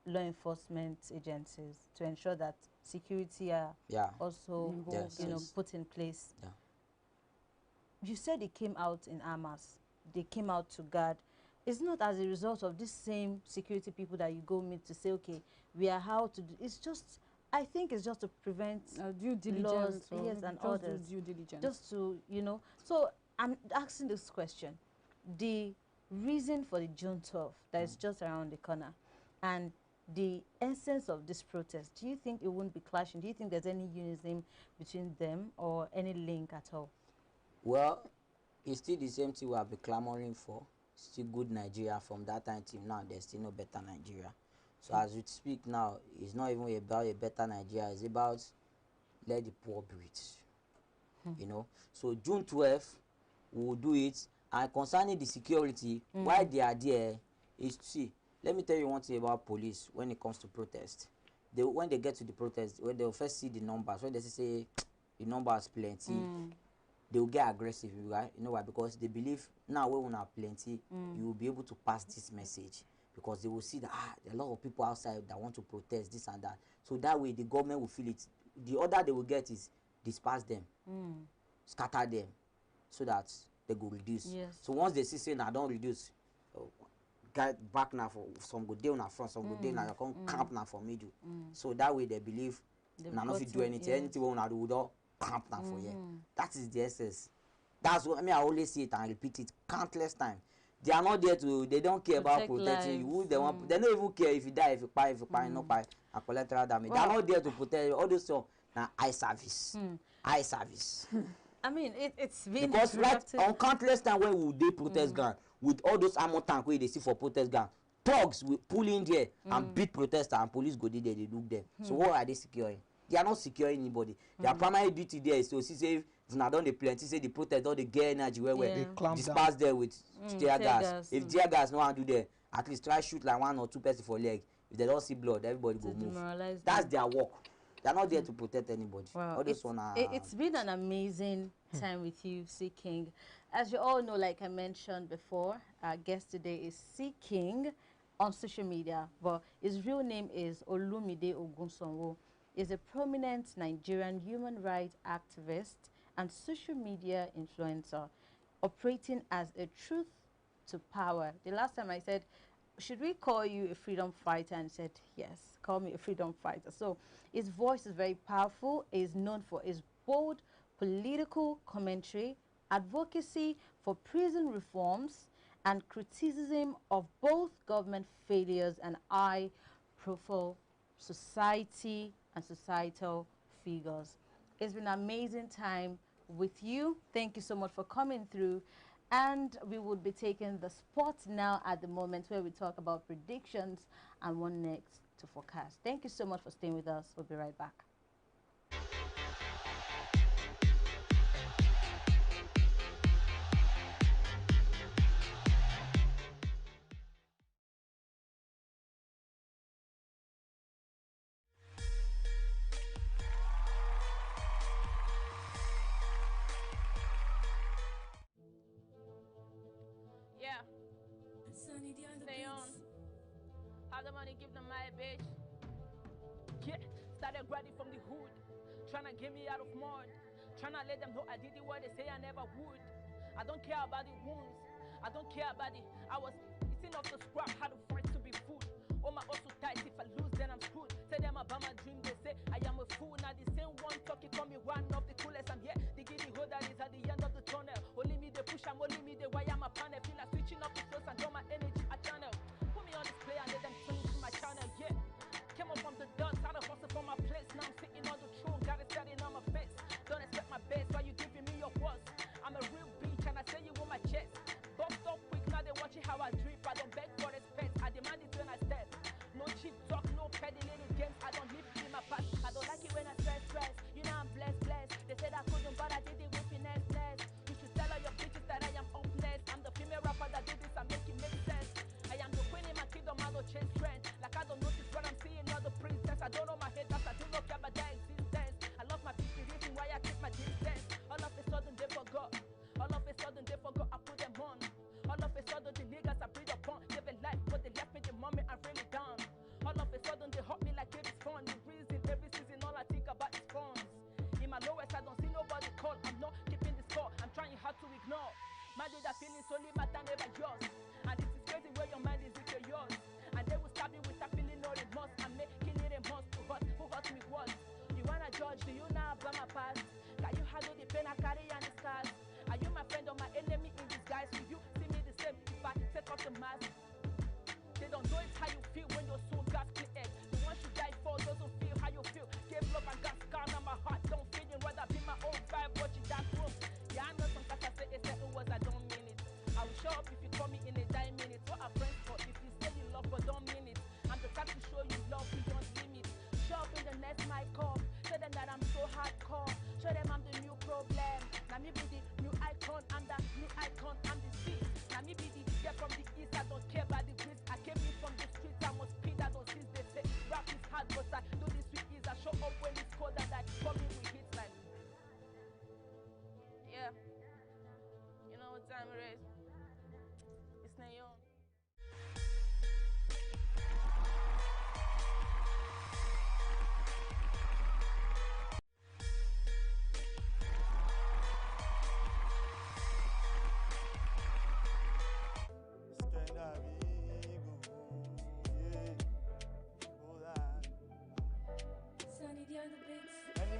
Speaker 1: law enforcement agencies to ensure that security are also put in place.
Speaker 4: Yeah.
Speaker 1: You said it came out in armors. They came out to guard. It's not as a result of this same security people that you go meet to say, okay, we are how to do. It's just, I think it's just to prevent
Speaker 2: due diligence
Speaker 1: laws, yes, and others.
Speaker 2: Due diligence.
Speaker 1: Just to, So I'm asking this question. The reason for the June 12th that is just around the corner and the essence of this protest, do you think it won't be clashing? Do you think there's any unison between them or any link at all?
Speaker 4: Well, it's still the same thing we have been clamoring for. Still good Nigeria from that time till now. There's still no better Nigeria. So as we speak now, it's not even about a better Nigeria. It's about let the poor breathe. So June 12th, we will do it. And concerning the security, why they are there is, see, let me tell you one thing about police when it comes to protest. When they get to the protest, when they'll first see the numbers, when they say the numbers plenty, they will get aggressive, right? You know why? Because they believe now when we are plenty, you will be able to pass this message. Because they will see that there are a lot of people outside that want to protest this and that. So that way the government will feel it. The order they will get is disperse them, scatter them, so that they go reduce.
Speaker 1: Yes.
Speaker 4: So once they see saying I don't reduce, get back now for some good day on our front, some good day now you come camp now for middle. So that way they believe now not do anything.
Speaker 1: Yes.
Speaker 4: Anything we want to do, we don't camp now for you. That is the essence. That's what I mean. I always say it and repeat it countless times. They are not there to. They don't care about protecting you. They want. They don't even care if you die, if you buy, no buy, a collateral damage. They are not there to protect you. All those stuff. Now eye service, eye service.
Speaker 1: I mean, it's been
Speaker 4: because on countless times when we dey protest ground with all those armor tank wey they see for protest ground, thugs will pull in there and beat protesters and police go there, they look them. So what are they securing? They are not securing anybody. Their primary duty there is to see say if una don dey plenty, say the protest don dey get energy well, disperse there with tear gas. If tear gas no wan do there, at least try shoot like 1 or 2 person for leg. If they don't see blood, everybody go move. That's their work. They are not there to protect anybody.
Speaker 1: Wow. It's been an amazing time with you, C King. As you all know, like I mentioned before, our guest today is C King on social media, but his real name is Olumide Ogunsonwo. He's a prominent Nigerian human rights activist and social media influencer, operating as a truth to power. The last time I said, should we call you a freedom fighter? And he said, yes, call me a freedom fighter. So his voice is very powerful. He is known for his bold political commentary, advocacy for prison reforms, and criticism of both government failures and high-profile society and societal figures. It's been an amazing time with you. Thank you so much for coming through. And we would be taking the spot now at the moment where we talk about predictions and what next to forecast. Thank you so much for staying with us. We'll be right back.
Speaker 5: Stay on. Have the money, give them my bitch. Yeah, started grinding from the hood. Tryna get me out of mud. Tryna let them know I did it what they say I never would. I don't care about the wounds. I don't care about it. It's enough to scrap how to fight to be
Speaker 9: be food. Oh my also tight, if I lose then I'm screwed. Say them about my dream, they say I am a fool. Now the same one talking call me one of the coolest. I'm here, they give the hood that is at the end of the tunnel. Only me they push, I'm only me they wire my panel. Feel like switching up the flows and draw my energy a channel. Put me on display and let them tune into my channel, yeah. Came up from the dust, had a hustle for my place. Now I'm sitting on the throne, got it standing on my face. Don't expect my best, why you giving me your worst? I'm a real bitch and I say you on my chest. Bust up quick, now they watching how I drip. I don't beg for respect, I demand it when I step. No cheap talk, no petty little games. I don't live in my past. I don't like it when I stress. You know I'm blessed. They said I couldn't, but I did it with finesse. You should tell all your bitches that I am hopeless. I'm the female rapper that did this and make it make sense. I am the queen in my kingdom, I don't change trends. Like I don't notice what I'm seeing, not the princess. I don't know my head, I do not care about their existence. I love my people, reason why I keep my distance. All of a sudden they forgot. I put them on. All of a sudden the niggas I breed upon. Give a life, but they left me the moment I really down. All of a sudden they hurt me like it is fun. The reason every season all I think about is funds. In my lowest I don't see nobody call. I'm not keeping the score, I'm trying hard to ignore. Man did that feeling solely matter never yours. And it is crazy where your mind is equal yours. And they will stab you with a feeling no remorse. I'm making it a must to hurt who hurt me once. You wanna judge, do you now blame my past? Can you handle the pain I carry and the scars? Are you my friend or my enemy in disguise? Will you see me the same if I take off the mask? They don't know it's how you feel when your soul got split. The one you die for doesn't feel how you feel. Gave love and got scar, now my heart don't feel it. Rather be my own vibe, watch it that room. Yeah, I know some cats I say a certain words, I don't mean it. I will show up if you call me in a 9 minutes. What are friends for? If you say you love but don't mean it. I'm the type to show you love beyond limits. Show up in the next mic up. Tell them that I'm so hardcore. Show them I'm the new problem. Now me be the new icon, I'm the new icon, I'm the seed. Now me be the girl from the east, I don't care about the grits. I came in from the streets, I must speed, I don't cease. They say rap is hard, but I do this with ease. I show up when it's cold and I come in with hits like, yeah. You know what time it is? It's Nayon.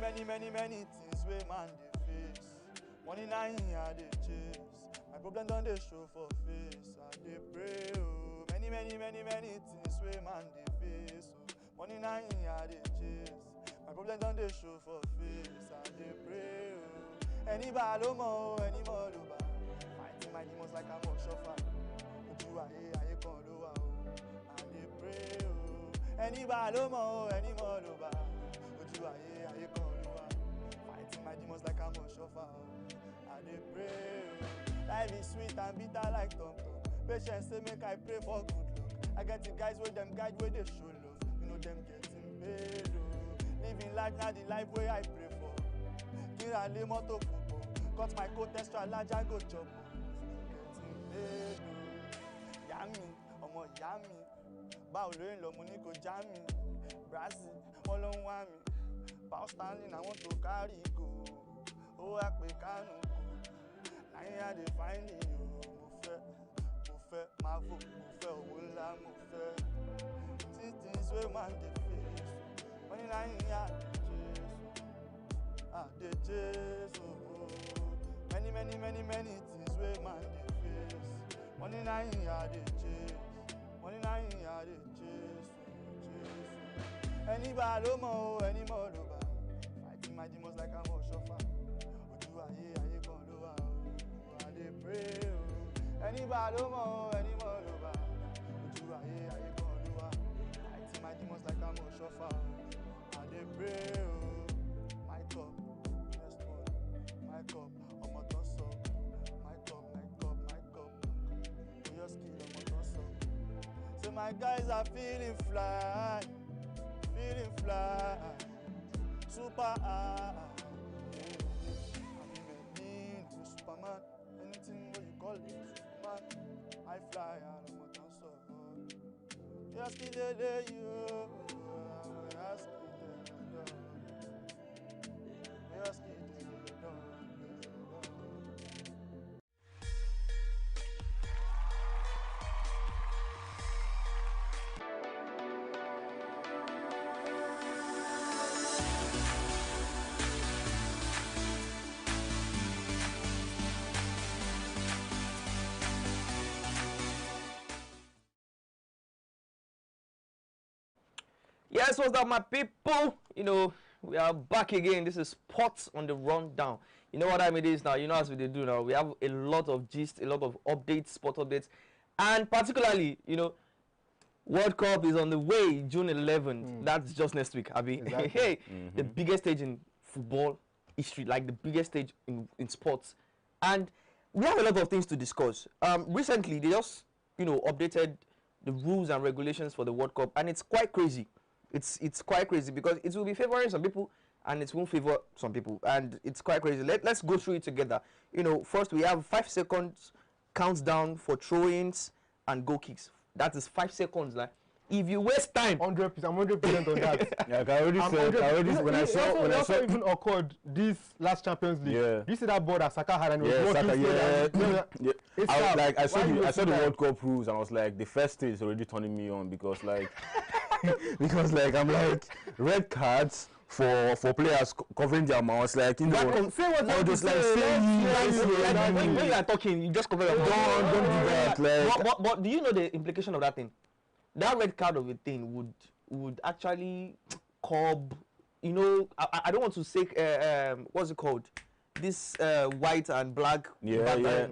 Speaker 10: Many things wey man dey face. Money na him I dey chase. My problem don dey show for face. I dey pray oh. Many things wey man dey face. Oh. Money na him I dey chase. My problem don dey show for face. I dey pray oh. Any bad lo mo, any more lo ba. Fighting my demons like I'm a chauffeur. Ojú ayé kan ló wà oh. I dey pray oh. Any bad lo mo, any more lo ba. Ojú ayé kan ló wà. Fighting my demons like I'm a chauffeur. I dey pray. Life is sweet and bitter like tom-tom. Patience say make I pray for good luck. I get the guys with them guide where they show love. You know them getting paid. Oh. Living life now the life where I pray for. Kira le moto football. Cut my coat extra large I go chop. Getting paid. Oh. Yami, omo yami. Báwo ló ń lọ mo ní kò já mi. Brazil, wọ́n ló ń wá mi. Power standing, I want to carry go. Oh, I pay Kanu. I dey find you. Mo fẹ́, máa fò, mo fẹ́ owó ńlá, mo fẹ́. Things wey man dey face. Money na him I dey chase. Oh. Many things wey man dey face. Money na him I dey chase. Money na him I dey chase. Any bad lo mo, any more lo ba. Fighting my demons like I'm a chauffeur. Ojú ayé kan ló wà oh. I dey pray oh. Any bad lo mo, any more lo ba. Ojú ayé kan ló wà. Fighting my demons like I'm a chauffeur. I dey pray oh. My cup, next one. My cup, ọmọ tó sọ. My cup. Your skill, ọmọ tó sọ. Say my guys are feeling fly. Super high. I'm a Superman. Anything what you call it, Superman. I fly out of my dancer. Just kill you. Just kill
Speaker 11: Yes, what's up, my people? You know, we are back again. This is Sports on the Rundown. You know what time it is now? You know as we do now. We have a lot of gist, a lot of updates, sport updates, and particularly, you know, World Cup is on the way, June 11th. That's just next week, Abi.
Speaker 12: Exactly.
Speaker 11: Hey, the biggest stage in football history, like the biggest stage in sports, and we have a lot of things to discuss. Recently, they just, you know, updated the rules and regulations for the World Cup, and it's quite crazy. It's quite crazy because it will be favoring some people and it won't favor some people, and it's quite crazy. Let's go through it together. You know, first we have 5 seconds countdown for throw-ins and goal kicks. That is 5 seconds. Like, if you waste time,
Speaker 12: 100%, I'm 100% on that.
Speaker 6: Yeah, I already said. When I saw
Speaker 12: even occurred this last Champions League.
Speaker 6: Yeah.
Speaker 12: You see that board that Saka had and it
Speaker 6: Yeah,
Speaker 12: was
Speaker 6: Saka,
Speaker 12: working
Speaker 6: yeah. I saw the
Speaker 12: World
Speaker 6: World Cup rules and I was like, the first stage is already turning me on because like I'm like red cards for players covering their mouths, like, you know,
Speaker 11: say what
Speaker 6: or just like
Speaker 11: when you are talking, you just cover your mouth.
Speaker 6: Don't do that. Like,
Speaker 11: But do you know the implication of that thing? That red card of a thing would actually curb, you know, I don't want to say what's it called, this white and black
Speaker 12: Okay.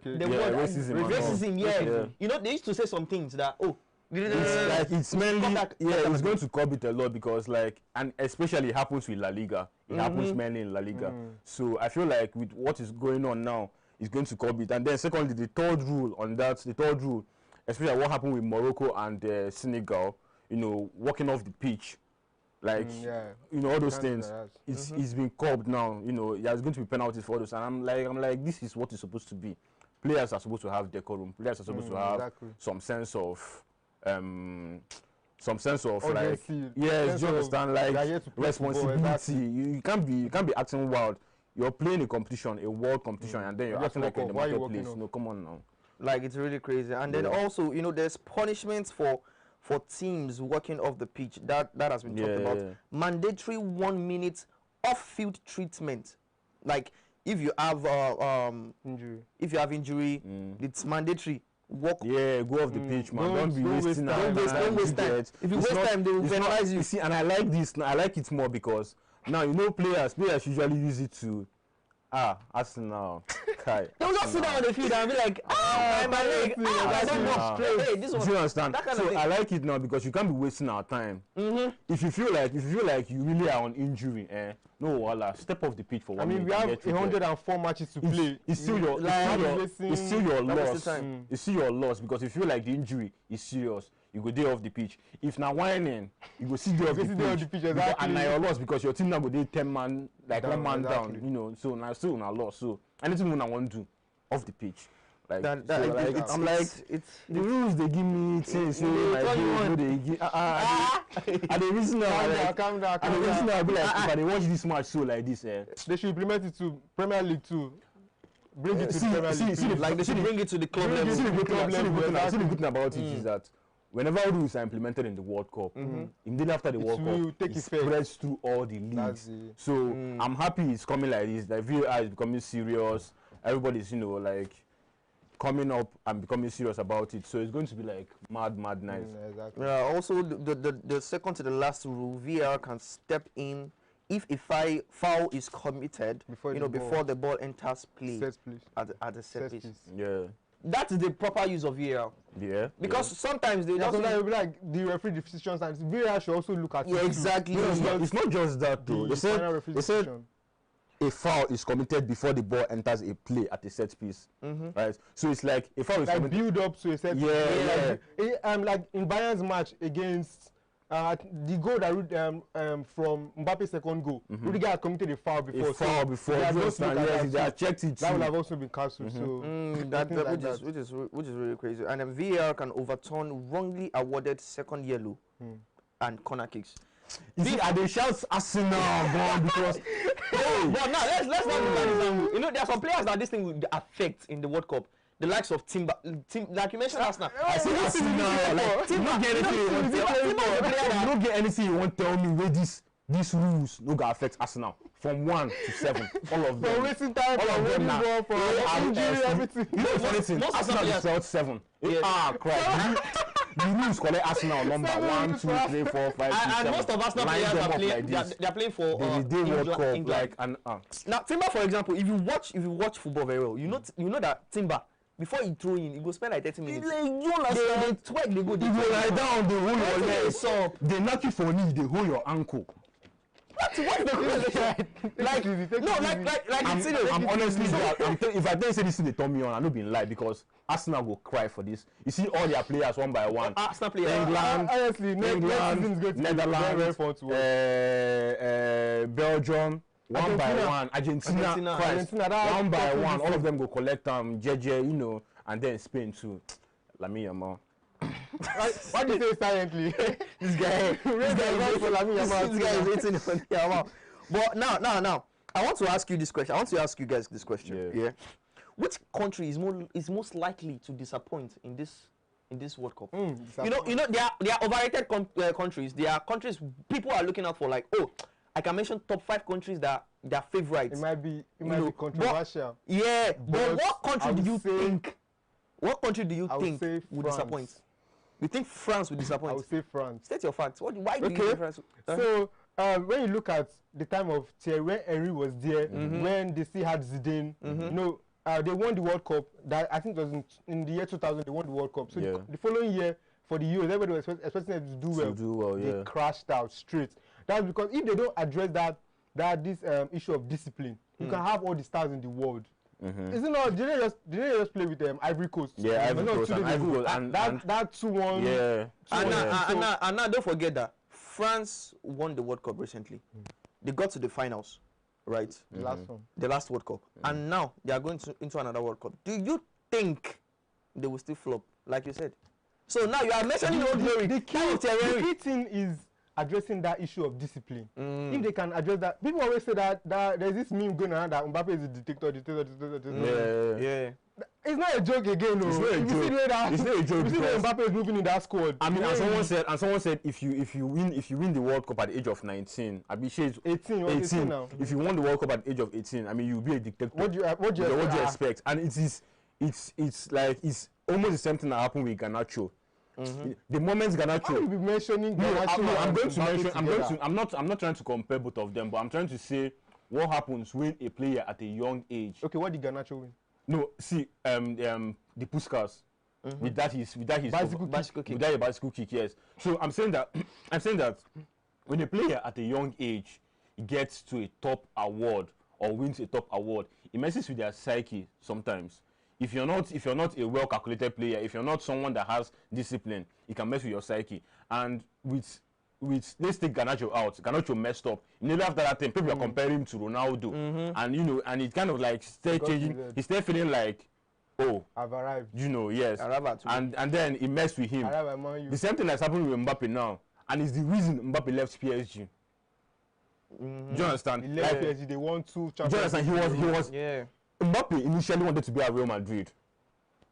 Speaker 11: the word racism,
Speaker 6: yeah.
Speaker 11: You know, they used to say some things that
Speaker 6: it's like it's mainly it's going to curb it a lot because like, and especially it happens with La Liga. It happens mainly in La Liga. So I feel like with what is going on now, it's going to curb it. And then secondly, the third rule, especially what happened with Morocco and Senegal, you know, walking off the pitch, like, you know, all those things, it's been curbed now. You know, there's going to be penalties for those, and I'm like, this is what it's supposed to be. Players are supposed to have decorum. Players are supposed to have some sense of like, yes, you understand, like responsibility. You can't be acting wild. You're playing a competition, a world competition, and then you're acting like in the marketplace. No, come on now.
Speaker 11: Like, it's really crazy. And then also, you know, there's punishments for teams walking off the pitch. That has been talked about. Mandatory 1 minute off-field treatment. Like, if you have injury, it's mandatory. Go off the pitch, man. Don't waste time. If you waste time, they will penalize you.
Speaker 6: See, and I like this. I like it more because now, you know, players usually use it to Arsenal.
Speaker 11: They will just sit down on the field and be like, my leg, I don't know. Hey, this one.
Speaker 6: Do you understand? So I like it now because you can't be wasting our time. If you feel like you really are on injury, no, voila, step off the pitch for 1 minute.
Speaker 12: I mean, we have 104 matches to play.
Speaker 6: It's still your loss. It's still your loss because if you feel like the injury is serious, you go there off the pitch. If now whining, you go sit there off the pitch. And now you're lost because your team now go there 10 man, like down, 1 man down. You know, so now still now lost. So anything I want to do off the pitch. Like, I'm like, it's the rules they give me things. They give. And the reason now,
Speaker 12: calm down.
Speaker 6: And the reason now, be like, if I watch this match so like this,
Speaker 12: they should implement it to Premier League too. Bring it to the Premier League.
Speaker 11: Like, they should bring it to the club level.
Speaker 6: See, the good thing about it is that whenever rules are implemented in the World Cup, immediately after the World Cup, it spreads through all the leagues. So I'm happy it's coming like this. The VAR is becoming serious. Everybody's, you know, like, coming up and becoming serious about it. So it's going to be like mad nice.
Speaker 12: Exactly.
Speaker 11: Also, the second to the last rule, VAR can step in if a foul is committed before the ball enters play at the set piece.
Speaker 6: Yeah.
Speaker 11: That is the proper use of VAR.
Speaker 6: Yeah.
Speaker 11: Because sometimes they just
Speaker 12: sometimes be like the referee decisions, and VAR should also look at it.
Speaker 11: Exactly.
Speaker 6: It's not just that though. They said a foul is committed before the ball enters a play at a set piece, right? So it's like a foul is
Speaker 12: like build up to a set piece. Like in Bayern's match against the goal that from Mbappe's second goal, Rudiger had committed a foul before.
Speaker 6: They have checked it.
Speaker 12: That would have also been cancelled. So
Speaker 11: which is really crazy. And then VAR can overturn wrongly awarded second yellow and corner kicks.
Speaker 6: You see, and they shout Arsenal gone because.
Speaker 11: But now let's not look at this angle. You know, there are some players that this thing will affect in the World Cup. The likes of Timber, like you mentioned Arsenal.
Speaker 6: I say Arsenal, like, you don't get anything you want to tell me where these rules no go affect Arsenal from 1 to 7, all of them.
Speaker 12: For wasting time, all of them now. For injury, everything.
Speaker 6: You know, for anything, Arsenal is felt 7. Crap.
Speaker 13: the rules collect Arsenal number 1, 2, 3, 4, 5, 6, 7.
Speaker 11: And most of Arsenal players are playing. They are playing for
Speaker 13: World Cup.
Speaker 11: England.
Speaker 13: Like
Speaker 11: Now Timber, for example, if you watch football very well, you know that Timber, before he throw in, he go spend like 30 minutes.
Speaker 13: you understand?
Speaker 11: They twerk, they go.
Speaker 13: If you lie down, they hold your legs. They knock you for knee, they hold your ankle.
Speaker 11: What's the correlation?
Speaker 13: I'm honestly, if I tell you say this thing they turn me on, I no been lie because Arsenal go cry for this. You see all their players one by one.
Speaker 11: Arsenal players.
Speaker 13: England,
Speaker 12: honestly,
Speaker 13: Netherlands, Belgium, one by one. Argentina Christ, one by one. All of them go collect JJ, you know, and then Spain too. Lamine Yamal.
Speaker 12: Why do you say silently?
Speaker 13: This guy is eating on Yamal.
Speaker 11: But now, I want to ask you this question. I want to ask you guys this question. Yeah. Which country is most likely to disappoint in this World Cup? You know, they are overrated countries. They are countries people are looking out for. Like, oh, I can mention top 5 countries that they are favorites.
Speaker 12: It might be controversial.
Speaker 11: But what country do you think? What country do you think would disappoint? You think France would disappoint?
Speaker 12: I would say France.
Speaker 11: State your facts. Why do you think France?
Speaker 12: So when you look at the time of Thierry, when Henry was there, when they still had Zidane, they won the World Cup. That I think it was in the year 2000. They won the World Cup. So the following year for the Euros, everybody was expecting them to do well. They crashed out straight. That's because if they don't address this issue of discipline, you can have all the stars in the world. Isn't it? Did they just play with Ivory Coast?
Speaker 13: Yeah, Ivory Coast
Speaker 12: and that 2-1.
Speaker 13: Yeah.
Speaker 11: And now don't forget that France won the World Cup recently. They got to the finals, right?
Speaker 12: The last one.
Speaker 11: The last World Cup. And now they are going into another World Cup. Do you think they will still flop, like you said? So now you are mentioning Old Glory.
Speaker 12: The key thing is addressing that issue of discipline. If they can address that, people always say that there's this meme going around that Mbappe is a dictator.
Speaker 13: Yeah.
Speaker 12: It's not a joke again, no.
Speaker 13: It's not a joke. It's not a joke.
Speaker 12: You see when Mbappe is moving in that squad.
Speaker 13: I mean, and someone said, if you win the World Cup at the age of 19, I mean, 18 now. If you won the World Cup at the age of 18, I mean, you'll be a dictator.
Speaker 12: What do you
Speaker 13: expect? And it's like it's almost the same thing that happened with Garnacho. The moment Garnacho.
Speaker 12: How you be mentioning Garnacho?
Speaker 13: I'm going to mention. I'm not trying to compare both of them, but I'm trying to say what happens when a player at a young age.
Speaker 12: Okay, what did Garnacho win?
Speaker 13: No, see, the Puskas. With that his bicycle kick, yes. So I'm saying that when a player at a young age gets to a top award or wins a top award, it messes with their psyche sometimes. If you're not a well calculated player, if you're not someone that has discipline, it can mess with your psyche. And with let's take Garnacho out. Garnacho messed up. Immediately after that time, people are comparing him to Ronaldo, and it kind of like start changing. He started feeling like, oh,
Speaker 12: I've arrived.
Speaker 13: Yes. And then it messed with him. The same thing that's happening with Mbappe now, and it's the reason Mbappe left PSG. Do you understand?
Speaker 12: He left PSG. They won 2 champions.
Speaker 13: Do you understand? He was. Yeah. Mbappe initially wanted to be at Real Madrid,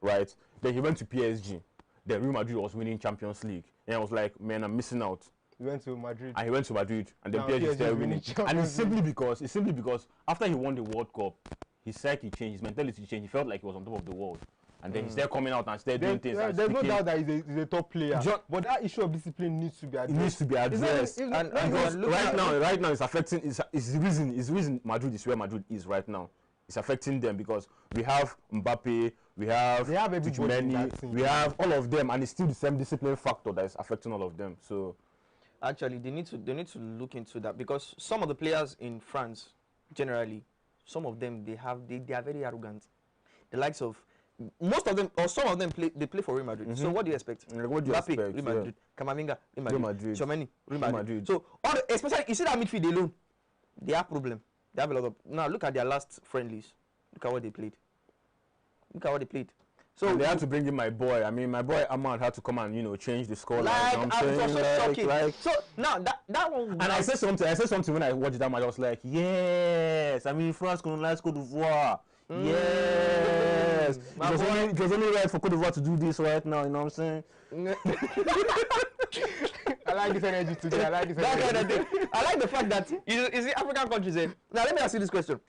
Speaker 13: right? Then he went to PSG. Then Real Madrid was winning Champions League, and I was like, man, I'm missing out.
Speaker 12: He went to Madrid.
Speaker 13: And then PSG started winning. And it's simply because after he won the World Cup, his psyche changed, his mentality changed. He felt like he was on top of the world. And then he started coming out and started doing things.
Speaker 12: There's no doubt that he's a top player. But that issue of discipline needs to be addressed.
Speaker 13: It needs to be addressed. Because right now it's affecting. It's the reason Madrid is where Madrid is right now. It's affecting them because we have Mbappe, we have Tchouameni, we have all of them, and it's still the same discipline factor that is affecting all of them. So,
Speaker 11: actually, they need to look into that because some of the players in France, generally, some of them they are very arrogant. The likes of most of them or some of them play for Real Madrid. So what do you expect?
Speaker 13: What do you expect?
Speaker 11: Real Madrid, Camavinga, Real Madrid, Tchouameni, Real Madrid. So especially you see that midfield alone, they have problem. They have a lot of. Now look at their last friendlies. Look at what they played.
Speaker 13: So and they had to bring in my boy. I mean, my boy Ahmad had to come and change the score.
Speaker 11: So now that one.
Speaker 13: And I said something when I watched that match. I was like, yes. I mean, France colonized Côte d'Ivoire. Yes. It was only right for Côte d'Ivoire to do this right now. You know what I'm saying?
Speaker 12: I like this energy today. I like
Speaker 11: the fact that you see African countries. Now let me ask you this question: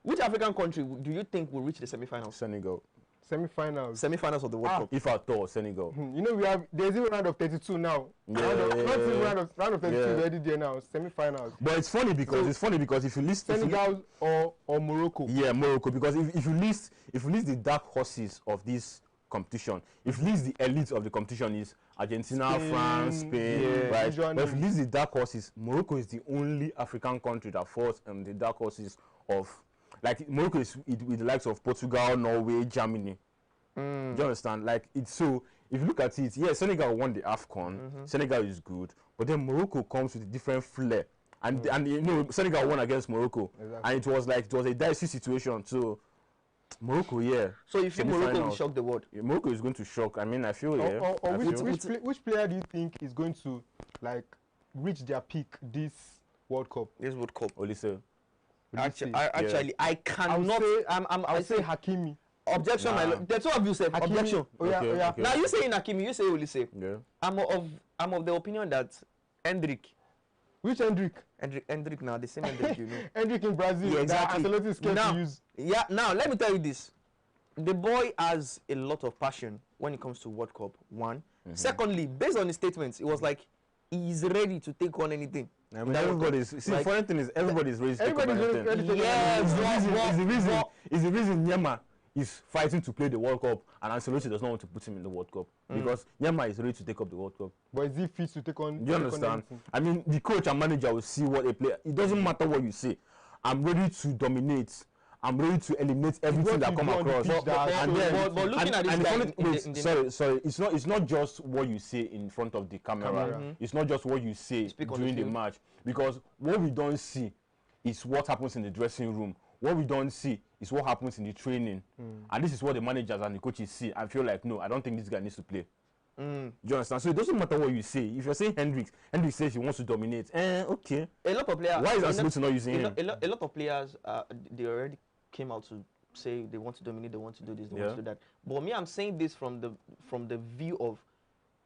Speaker 11: which African country do you think will reach the semi-finals?
Speaker 13: Senegal.
Speaker 12: Semi-finals.
Speaker 11: Semi-finals of the World Cup.
Speaker 13: If at all, Senegal.
Speaker 12: You know, there's even round of 32 now.
Speaker 13: Yeah,
Speaker 12: Not even round of 32 already there now. Semi-finals.
Speaker 13: But it's funny because if you list
Speaker 12: Senegal or Morocco.
Speaker 13: Yeah, Morocco. Because if you list the dark horses of this competition, if you list the elite of the competition is Argentina, Spain, France, Spain, right? But if you list the dark horses, Morocco is the only African country that falls the dark horses of, like, Morocco is with the likes of Portugal, Norway, Germany. Do you understand? Like, it's so, if you look at it, yeah, Senegal won the AFCON. Senegal is good, but then Morocco comes with a different flair. And you know, Senegal won against Morocco, and it was a dicey situation. So Morocco, yeah.
Speaker 11: So you feel Morocco will shock the world?
Speaker 13: Yeah, Morocco is going to shock. I mean, I feel, yeah.
Speaker 12: Or which player do you think is going to, like, reach their peak this World Cup?
Speaker 11: This World Cup.
Speaker 13: Olise.
Speaker 11: Actually, I cannot.
Speaker 12: I'll say Hakimi.
Speaker 11: Objection, my lord. There's two of you say objection.
Speaker 12: Okay.
Speaker 11: Now you say Hakimi, you say Olise.
Speaker 13: Yeah.
Speaker 11: I'm of the opinion that Hendrik.
Speaker 12: Which Hendrik?
Speaker 11: Hendrik now, the same Hendrik, you know.
Speaker 12: Hendrik in Brazil.
Speaker 11: Yeah, exactly.
Speaker 12: That Ancelotti is scared to use.
Speaker 11: Yeah, now let me tell you this. The boy has a lot of passion when it comes to World Cup, one. Secondly, based on his statements, it was like he's ready to take on anything.
Speaker 13: I mean, everybody's, see, like, funny thing is, everybody's ready to take on anything.
Speaker 11: Yeah,
Speaker 13: it's the reason Nyama is fighting to play the World Cup, and Ancelotti does not want to put him in the World Cup because Nyama is ready to take up the World Cup.
Speaker 12: But is he fit to take on?
Speaker 13: Do you understand? I mean, the coach and manager will see what they play. It doesn't matter what you say. I'm ready to dominate. I'm ready to eliminate everything that come across.
Speaker 11: But looking at this guy,
Speaker 13: sorry. It's not just what you say in front of the camera. It's not just what you say during the match, because what we don't see is what happens in the dressing room. What we don't see is what happens in the training, and this is what the managers and the coaches see. I feel like, no, I don't think this guy needs to play. Do you understand? So it doesn't matter what you say. If you're saying Hendrik says he wants to dominate, okay.
Speaker 11: A lot of players.
Speaker 13: Why is Ancelotti not using him?
Speaker 11: A lot of players, they already came out to say they want to dominate, they want to do this, they want to do that. But me, I'm saying this from the view of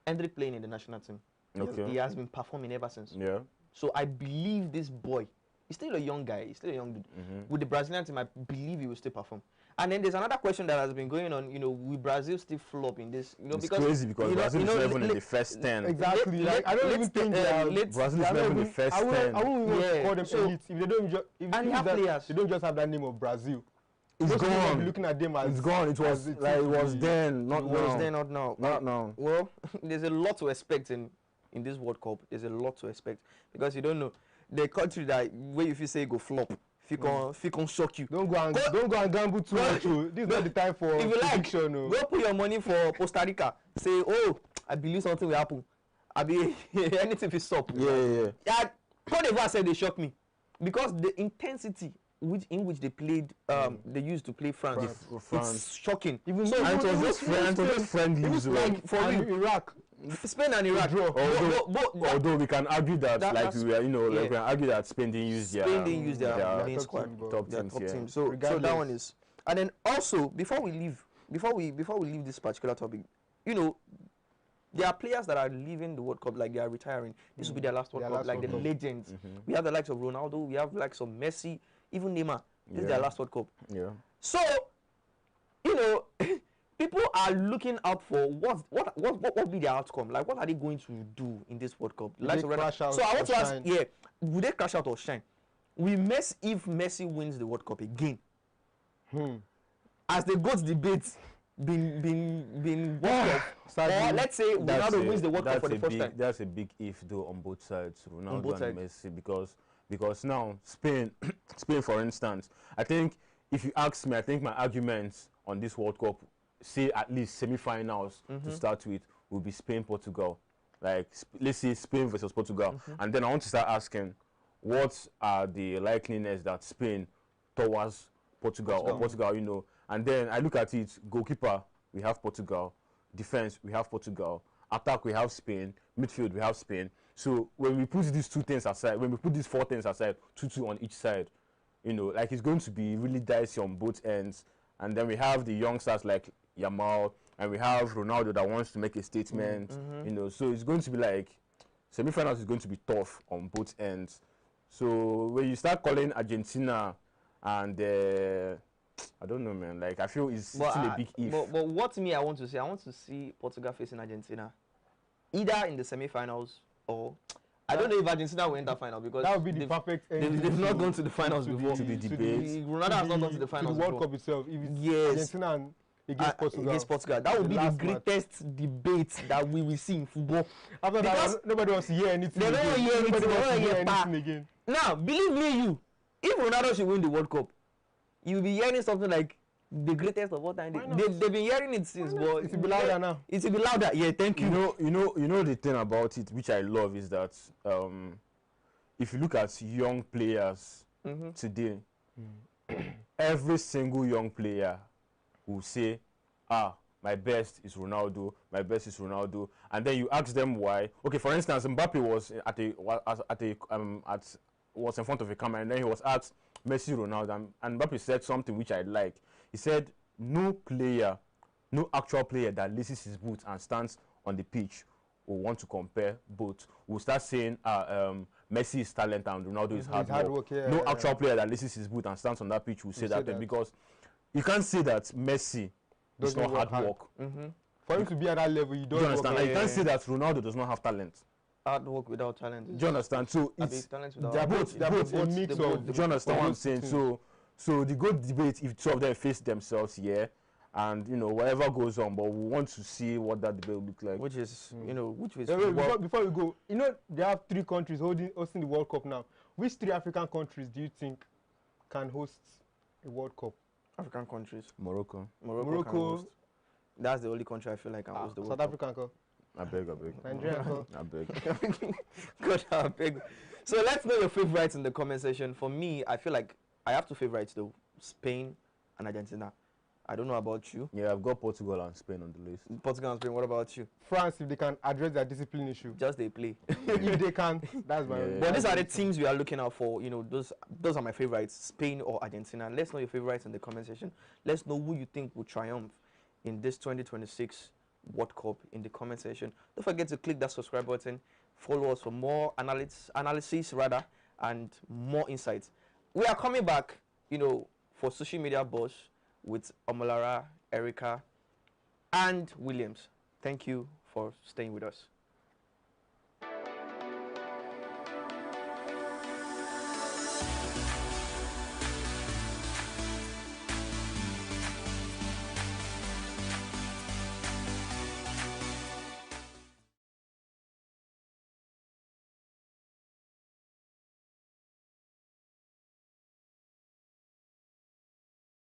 Speaker 11: Hendrik playing in the national team.
Speaker 13: Okay.
Speaker 11: He has been performing ever since.
Speaker 13: Yeah.
Speaker 11: So I believe this boy, he's still a young guy, he's still a young dude. With the Brazilian team, I believe he will still perform. And then there's another question that has been going on, you know, will Brazil still flop in this? You know,
Speaker 13: it's crazy because Brazil is not even in the first 10.
Speaker 12: Exactly. I don't even think
Speaker 13: Brazil is not even in the first 10.
Speaker 12: I won't even call them elite if they don't just they don't just have that name of Brazil.
Speaker 13: It's gone.
Speaker 12: Looking at them as
Speaker 13: it's gone. It was like it was then, not now.
Speaker 11: It was then, not now.
Speaker 13: Not now.
Speaker 11: Well, there's a lot to expect in this World Cup. There's a lot to expect because you don't know the country that where if you say go flop. If you can shock you.
Speaker 12: Don't go and gamble too much. This is not the time for
Speaker 11: if you
Speaker 12: prediction.
Speaker 11: Go put your money for Costa Rica. Say, oh, I believe something will happen. I be anything will stop.
Speaker 13: Yeah.
Speaker 11: Cote d'Ivoire said they shocked me because the intensity in which they played, they used to play France. It's shocking.
Speaker 13: Even so, it was just friendly.
Speaker 11: Like for
Speaker 12: Iraq.
Speaker 11: Spain and Iraq.
Speaker 13: Although we can argue that like we are, like we can argue that Spain didn't use their
Speaker 11: main squad,
Speaker 13: top teams.
Speaker 11: So that one is. And then also before we leave this particular topic, you know, there are players that are leaving the World Cup, like they are retiring. This will be their last World Cup, like the legends. We have the likes of Ronaldo, we have the likes of Messi, even Neymar. This is their last World Cup.
Speaker 13: Yeah.
Speaker 11: So, you know. People are looking out for what will be the outcome. Like, what are they going to do in this World Cup? So I want to ask, will they crash out or shine? If Messi wins the World Cup again? As the GOAT debate been off, or let's say Ronaldo wins the World Cup for the first time.
Speaker 13: That's a big if though on both sides, Ronaldo and Messi, because now Spain, for instance, I think if you ask me, I think my arguments on this World Cup, say at least semi-finals to start with, will be Spain, Portugal. Like, let's say Spain versus Portugal. And then I want to start asking, what are the likeliness that Spain towards Portugal or Portugal, you know. And then I look at it, goalkeeper, we have Portugal. Defense, we have Portugal. Attack, we have Spain. Midfield, we have Spain. So when we put these two things aside, when we put these four things aside, 2-2 on each side, you know, like it's going to be really dicey on both ends. And then we have the youngsters like Yamal, and we have Ronaldo that wants to make a statement, you know. So it's going to be like, semi-finals is going to be tough on both ends. So when you start calling Argentina and I don't know, man. Like I feel it's still a big if.
Speaker 11: But what me I want to see, I want to see Portugal facing Argentina, either in the semi-finals or I don't know if Argentina will enter final because
Speaker 12: that would be the perfect.
Speaker 11: They've not gone to the finals before.
Speaker 13: To the debate.
Speaker 11: Ronaldo has not gone to the finals
Speaker 12: to the World
Speaker 11: before.
Speaker 12: Cup itself. If it's
Speaker 11: Yes.
Speaker 12: Argentina and against Portugal.
Speaker 11: That would be the greatest debate that we will see in football.
Speaker 12: After that, nobody wants to hear anything.
Speaker 11: They don't want to hear anything. They don't want to hear
Speaker 12: anything again.
Speaker 11: Now, believe me, if Ronaldo should win the World Cup, you'll be hearing something like the greatest of all time. They've been hearing it since, but
Speaker 12: it will be louder now.
Speaker 11: It will be louder. Yeah, thank you.
Speaker 13: You know the thing about it, which I love, is that if you look at young players today, every single young player will say, my best is Ronaldo, and then you ask them why. Okay, for instance, Mbappe was was in front of a camera, and then he was asked Messi, Ronaldo, and Mbappe said something which I like. He said, no actual player that laces his boots and stands on the pitch will want to compare both. We'll start saying, Messi is talent and Ronaldo is hard work. No actual player that laces his boot and stands on that pitch will say that because you can't say that Messi does not hard work.
Speaker 12: For him to be at that level, you don't
Speaker 13: understand. You can't say that Ronaldo does not have talent.
Speaker 5: Hard work without talent.
Speaker 13: Do you understand? So it's they're both a mix of. Do you understand what I'm saying? So the good debate, if two of them face themselves here, and whatever goes on, but we want to see what that debate will look like.
Speaker 5: Which is
Speaker 12: before we go, they have 3 countries hosting the World Cup now. Which 3 African countries do you think can host a World Cup?
Speaker 5: African countries.
Speaker 13: Morocco.
Speaker 5: Morocco. That's the only country I feel like can host the World
Speaker 12: Cup. South Africa.
Speaker 13: I beg.
Speaker 12: Nigeria.
Speaker 13: I beg.
Speaker 5: God, I beg. So let's know your favorites in the comment section. For me, I feel like I have 2 favorites though: Spain and Argentina. I don't know about you.
Speaker 13: Yeah, I've got Portugal and Spain on the list.
Speaker 5: Portugal and Spain. What about you?
Speaker 12: France, if they can address their discipline issue.
Speaker 5: Just they play.
Speaker 12: If they can, that's my.
Speaker 5: But these are the teams we are looking out for. Those are my favorites: Spain or Argentina. Let's know your favorites in the comment section. Let's know who you think will triumph in this 2026 World Cup in the comment section. Don't forget to click that subscribe button. Follow us for more analysis and more insights. We are coming back, for social media buzz with Omolara, Erica, and Williams. Thank you for staying with us.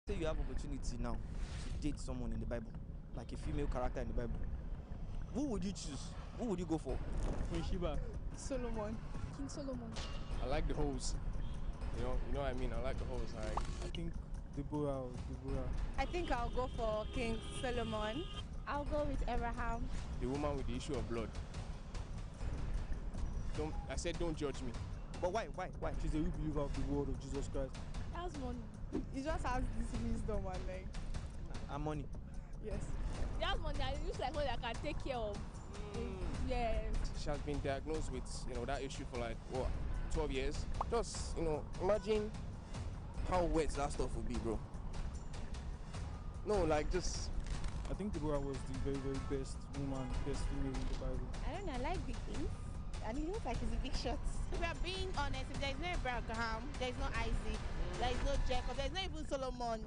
Speaker 5: Say you have opportunity now to date someone in the Bible, like a female character in the Bible. Who would you choose? Who would you go for?
Speaker 14: Queen Sheba.
Speaker 15: Solomon. King Solomon.
Speaker 14: I like the host. You know what I mean? I like the host. I think Deborah.
Speaker 15: I think I'll go for King Solomon. I'll go with Abraham.
Speaker 14: The woman with the issue of blood. I said don't judge me.
Speaker 5: But why?
Speaker 14: She's a real believer of the word of Jesus Christ.
Speaker 15: That's money. He just has this wisdom
Speaker 5: and money.
Speaker 15: Yes. He has money and it looks like one that can take care of. Yes.
Speaker 14: She has been diagnosed with, that issue for 12 years. Just, imagine how wet that stuff would be, bro. No, just.
Speaker 16: I think Deborah was the very, very best woman, best female in the Bible.
Speaker 15: I don't know, I like big things. And he looks like he's a big shot. If we are being honest, if there is no Abraham, there is no Isaac, there is no Jacob, there is no even Solomon.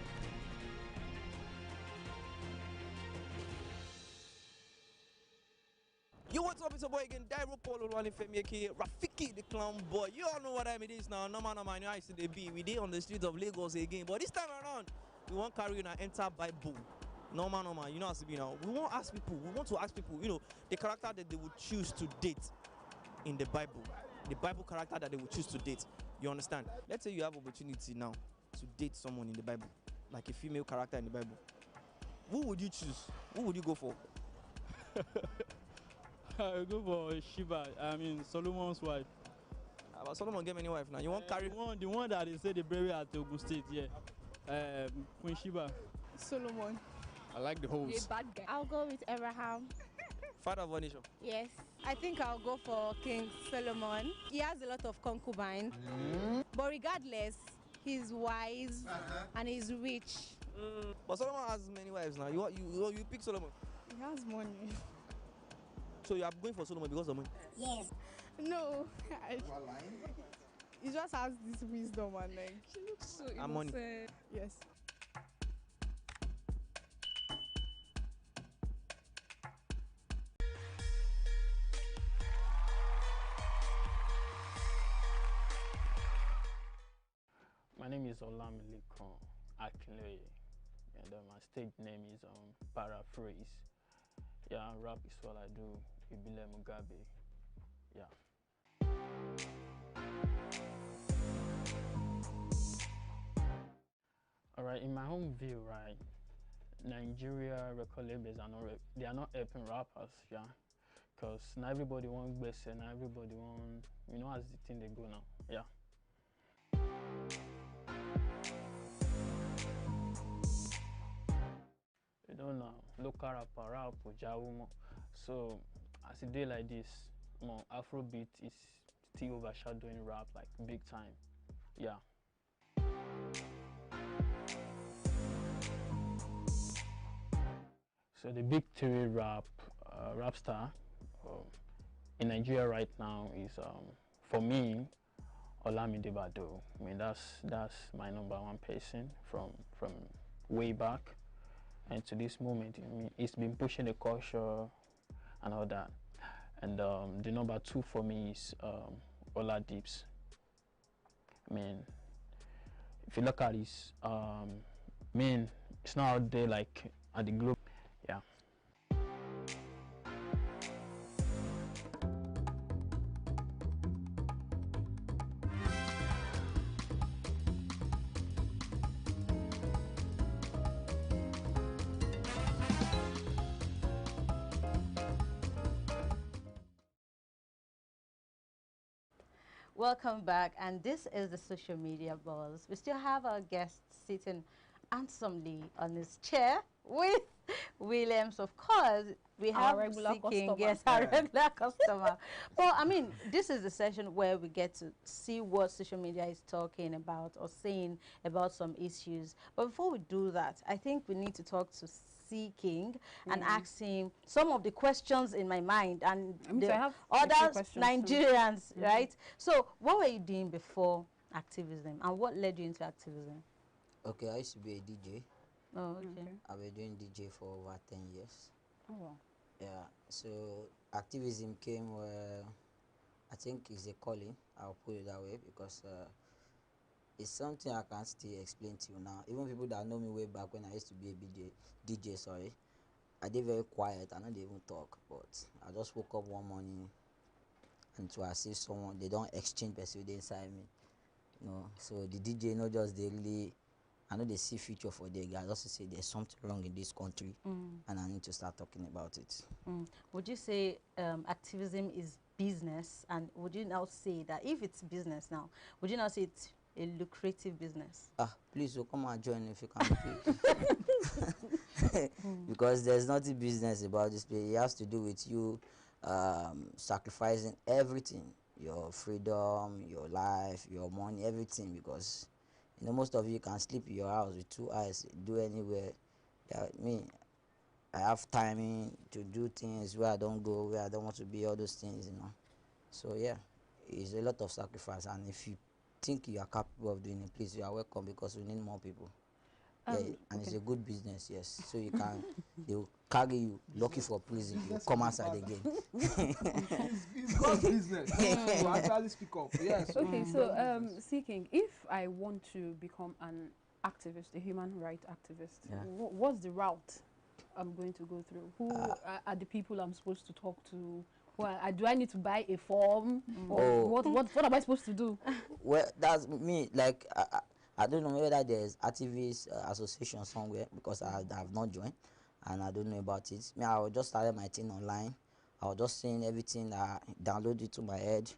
Speaker 5: Yo, what's up? It's your boy again, Dairo Polo Femi aka Rafiki the Clown Boy. You all know what time it is now. No man, you know they be. We dey on the streets of Lagos again. But this time around, we won't carry you and enter Bible. No man, you know how to be now. We want to ask people, the character that they would choose to date in the Bible character that they would choose to date. You understand? Let's say you have opportunity now to date someone in the Bible, like a female character in the Bible. Who would you choose? Who would you go for?
Speaker 16: I go for Sheba. I mean Solomon's wife.
Speaker 5: But Solomon get many wife now. You want carry
Speaker 16: the one that they say they bury at Ogun State, yeah. Queen Sheba.
Speaker 15: Solomon.
Speaker 14: I like the host.
Speaker 15: Bad guy. I'll go with Abraham.
Speaker 5: Father of our nation.
Speaker 15: Yes. I think I'll go for King Solomon. He has a lot of concubines. But regardless, he's wise and he's rich.
Speaker 14: But Solomon has many wives now. You pick Solomon.
Speaker 17: He has money.
Speaker 14: So you are going for Solomon because of money?
Speaker 17: Yes. No. He just has this wisdom and like she looks so innocent.
Speaker 14: And money.
Speaker 17: Yes.
Speaker 16: My name is Olamilekan Akinloye, and my stage name is Paraphrase. Yeah, rap is what I do. Ibile Mugabe. Yeah. All right, in my own view, right, Nigeria record labels are not helping rappers, yeah, because now everybody wants best and now everybody wants, as the thing they go now, yeah. You don't know, local rapper, rap, Jawumo. So as a day like this, Afrobeat is still overshadowing rap like big time, yeah. So the big three rap star in Nigeria right now is for me Olamide Badoo. I mean that's my #1 person from way back, and to this moment, I mean, it's been pushing the culture and all that. And the #2 for me is Ola Dips. I mean, if you look at this, it's not out there like at the globe. Yeah.
Speaker 1: Welcome back, and this is the social media buzz. We still have our guest sitting handsomely on his chair with Williams. Of course, we have
Speaker 2: our regular
Speaker 1: Seeking,
Speaker 2: customer.
Speaker 1: yes, our regular customer. But I mean, this is the session where we get to see what social media is talking about or saying about some issues. But before we do that, I think we need to talk to Seeking and ask him some of the questions in my mind and the other Nigerians, right? So what were you doing before activism, and what led you into activism?
Speaker 4: Okay, I used to be a DJ.
Speaker 1: Oh, okay.
Speaker 4: I've been doing DJ for over 10 years.
Speaker 2: Oh, wow.
Speaker 4: Yeah, so activism came where I think it's a calling, I'll put it that way, because it's something I can't still explain to you now. Even people that know me way back when I used to be a DJ, sorry, I did very quiet, I don't even talk, but I just woke up one morning and to assist someone, they don't exchange pursuit inside me. So the DJ, just they really, I know they see future for their guys. Also say there's something wrong in this country, and I need to start talking about it.
Speaker 1: Would you say activism is business, and would you now say that if it's business now, would you now say it's a lucrative business?
Speaker 4: Please come and join if you can. Because there's nothing business about this place. It has to do with you sacrificing everything, your freedom, your life, your money, everything, because most of you can sleep in your house with 2 eyes, do anywhere. I have timing to do things where I don't go, where I don't want to be, all those things, So yeah, it's a lot of sacrifice, and if you think you are capable of doing it, please, you are welcome, because we need more people. And it's a good business, yes. So you can, they will carry you, lock you for prison, you will come outside again.
Speaker 3: It's God's business. You actually speak up. Yes.
Speaker 2: Okay, so Seeking, if I want to become an activist, a human rights activist, what's the route I'm going to go through? Who are the people I'm supposed to talk to? Do I need to buy a form? Or what am I supposed to do?
Speaker 4: Well, that's me. Like, I don't know whether there's activist association somewhere, because I have not joined and I don't know about it. I will just started my thing online. I was just saying everything, download it to my head,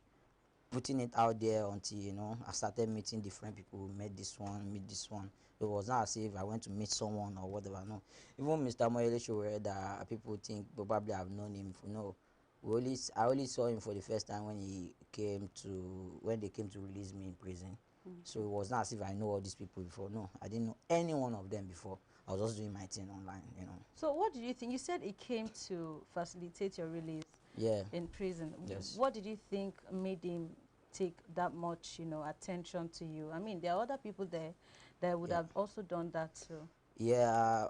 Speaker 4: putting it out there until, I started meeting different people, met this one. It was not as if I went to meet someone or whatever, no. Even Mr. Moyele, that people think probably I've known him for, no. I only saw him for the first time when they came to release me in prison. So it was not as if I know all these people before. No, I didn't know any one of them before. I was just doing my thing online, you know.
Speaker 1: So what did you think? You said it came to facilitate your release.
Speaker 4: Yeah.
Speaker 1: In prison.
Speaker 4: Yes.
Speaker 1: What did you think made him take that much, you know, attention to you? I mean, there are other people there that would have also done that too.
Speaker 4: Yeah,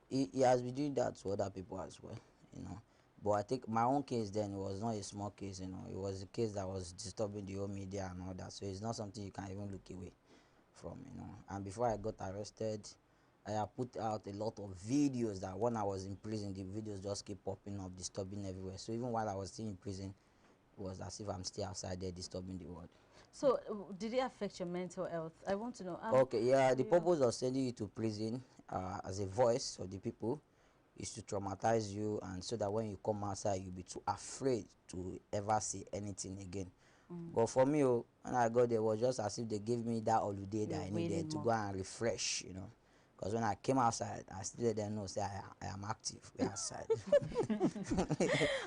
Speaker 4: he has been doing that to other people as well, you know. But I think my own case then was not a small case, you know. It was a case that was disturbing the whole media and all that. So it's not something you can even look away from, you know. And before I got arrested, I have put out a lot of videos that when I was in prison, the videos just keep popping up, disturbing everywhere. So even while I was still in prison, it was as if I'm still outside there disturbing the world.
Speaker 1: So did it affect your mental health? I want to know.
Speaker 4: Okay, yeah, the purpose of sending you to prison as a voice of the people is to traumatize you, and so that when you come outside, you'll be too afraid to ever say anything again. But for me, when I got there, it was just as if they gave me that holiday that I needed to go and refresh, you know. Because when I came outside, I still let them know, say I am active. We're outside.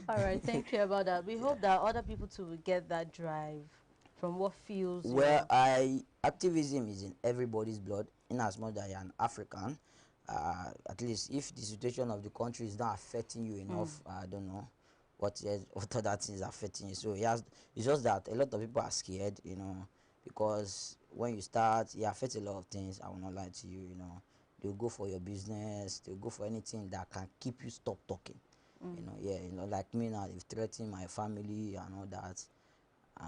Speaker 1: All right, thank you about that. We hope that other people too will get that drive from what feels.
Speaker 4: Well, activism is in everybody's blood, in as much as you're an African. At least if the situation of the country is not affecting you enough, I don't know what other things are affecting you. So it's just that a lot of people are scared, you know, because when you start, it affects a lot of things. I will not lie to you, you know. They'll go for your business, they'll go for anything that can keep you stop talking. You know, yeah, you know, like me now, they've threatened my family and all that.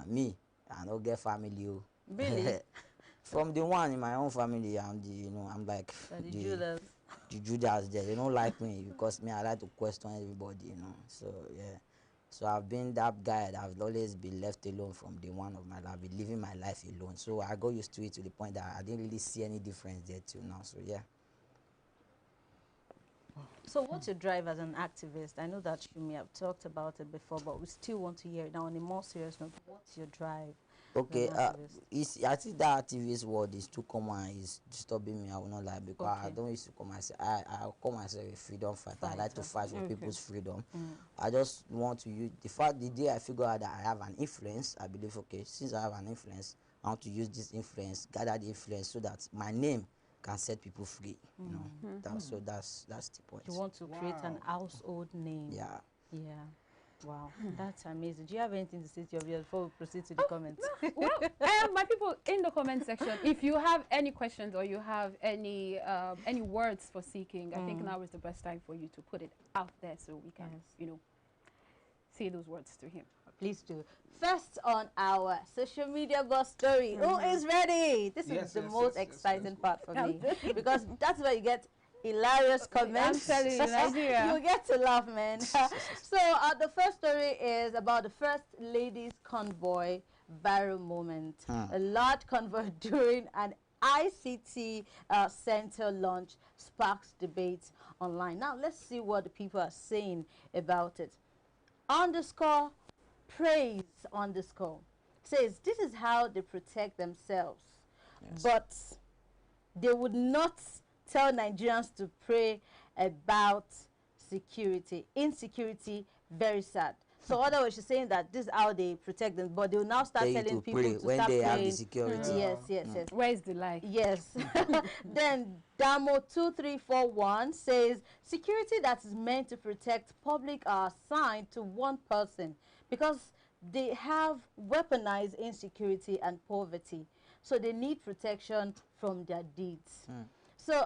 Speaker 4: Me, I don't get family.
Speaker 1: Really?
Speaker 4: From the one in my own family, I'm the, you know, I'm like
Speaker 1: Judas.
Speaker 4: The Judas there. They don't like me because me, I like to question everybody, you know. So yeah. So I've been that guy that I've always been left alone from the one of my life. I've been living my life alone. So I got used to it to the point that I didn't really see any difference there till now. So yeah.
Speaker 1: So what's your drive as an activist? I know that you may have talked about it before, but we still want to hear it now on a more serious note. What's your drive?
Speaker 4: Okay, I think that activist word is too common. It's disturbing me. I will not lie, because I don't used to call myself. I call myself a freedom fighter. I like to fight for people's freedom. I just want to use the day I figure out that I have an influence. I believe, okay, since I have an influence, I want to use this influence, gather the influence, so that my name can set people free. You know, that's the point.
Speaker 1: You want to create an household name.
Speaker 4: Yeah.
Speaker 1: Yeah. Wow, that's amazing. Do you have anything to say to your viewers before we proceed to the comments?
Speaker 2: Well, my people in the comment section, if you have any questions or you have any words for Seeking, I think now is the best time for you to put it out there so we can, you know, say those words to him.
Speaker 1: Please do. First on our social media buzz story. Who is ready? This is the most exciting part for me because that's where you get hilarious comments.
Speaker 2: I'm telling you, Nigeria.
Speaker 1: You get to laugh, man. So the first story is about the first ladies convoy viral moment. A large convoy during an ICT center launch sparks debates online. Now let's see what the people are saying about it. Underscore praise underscore says this is how they protect themselves, but they would not tell Nigerians to pray about insecurity. Very sad. So otherwise she's saying that this is how they protect them, but they will now start telling people to
Speaker 4: when
Speaker 1: start
Speaker 4: they
Speaker 1: praying.
Speaker 4: have the security.
Speaker 1: Yes.
Speaker 2: Where is the lie?
Speaker 1: Yes. Then Damo2341 says security that is meant to protect public are assigned to one person because they have weaponized insecurity and poverty. So they need protection from their deeds. So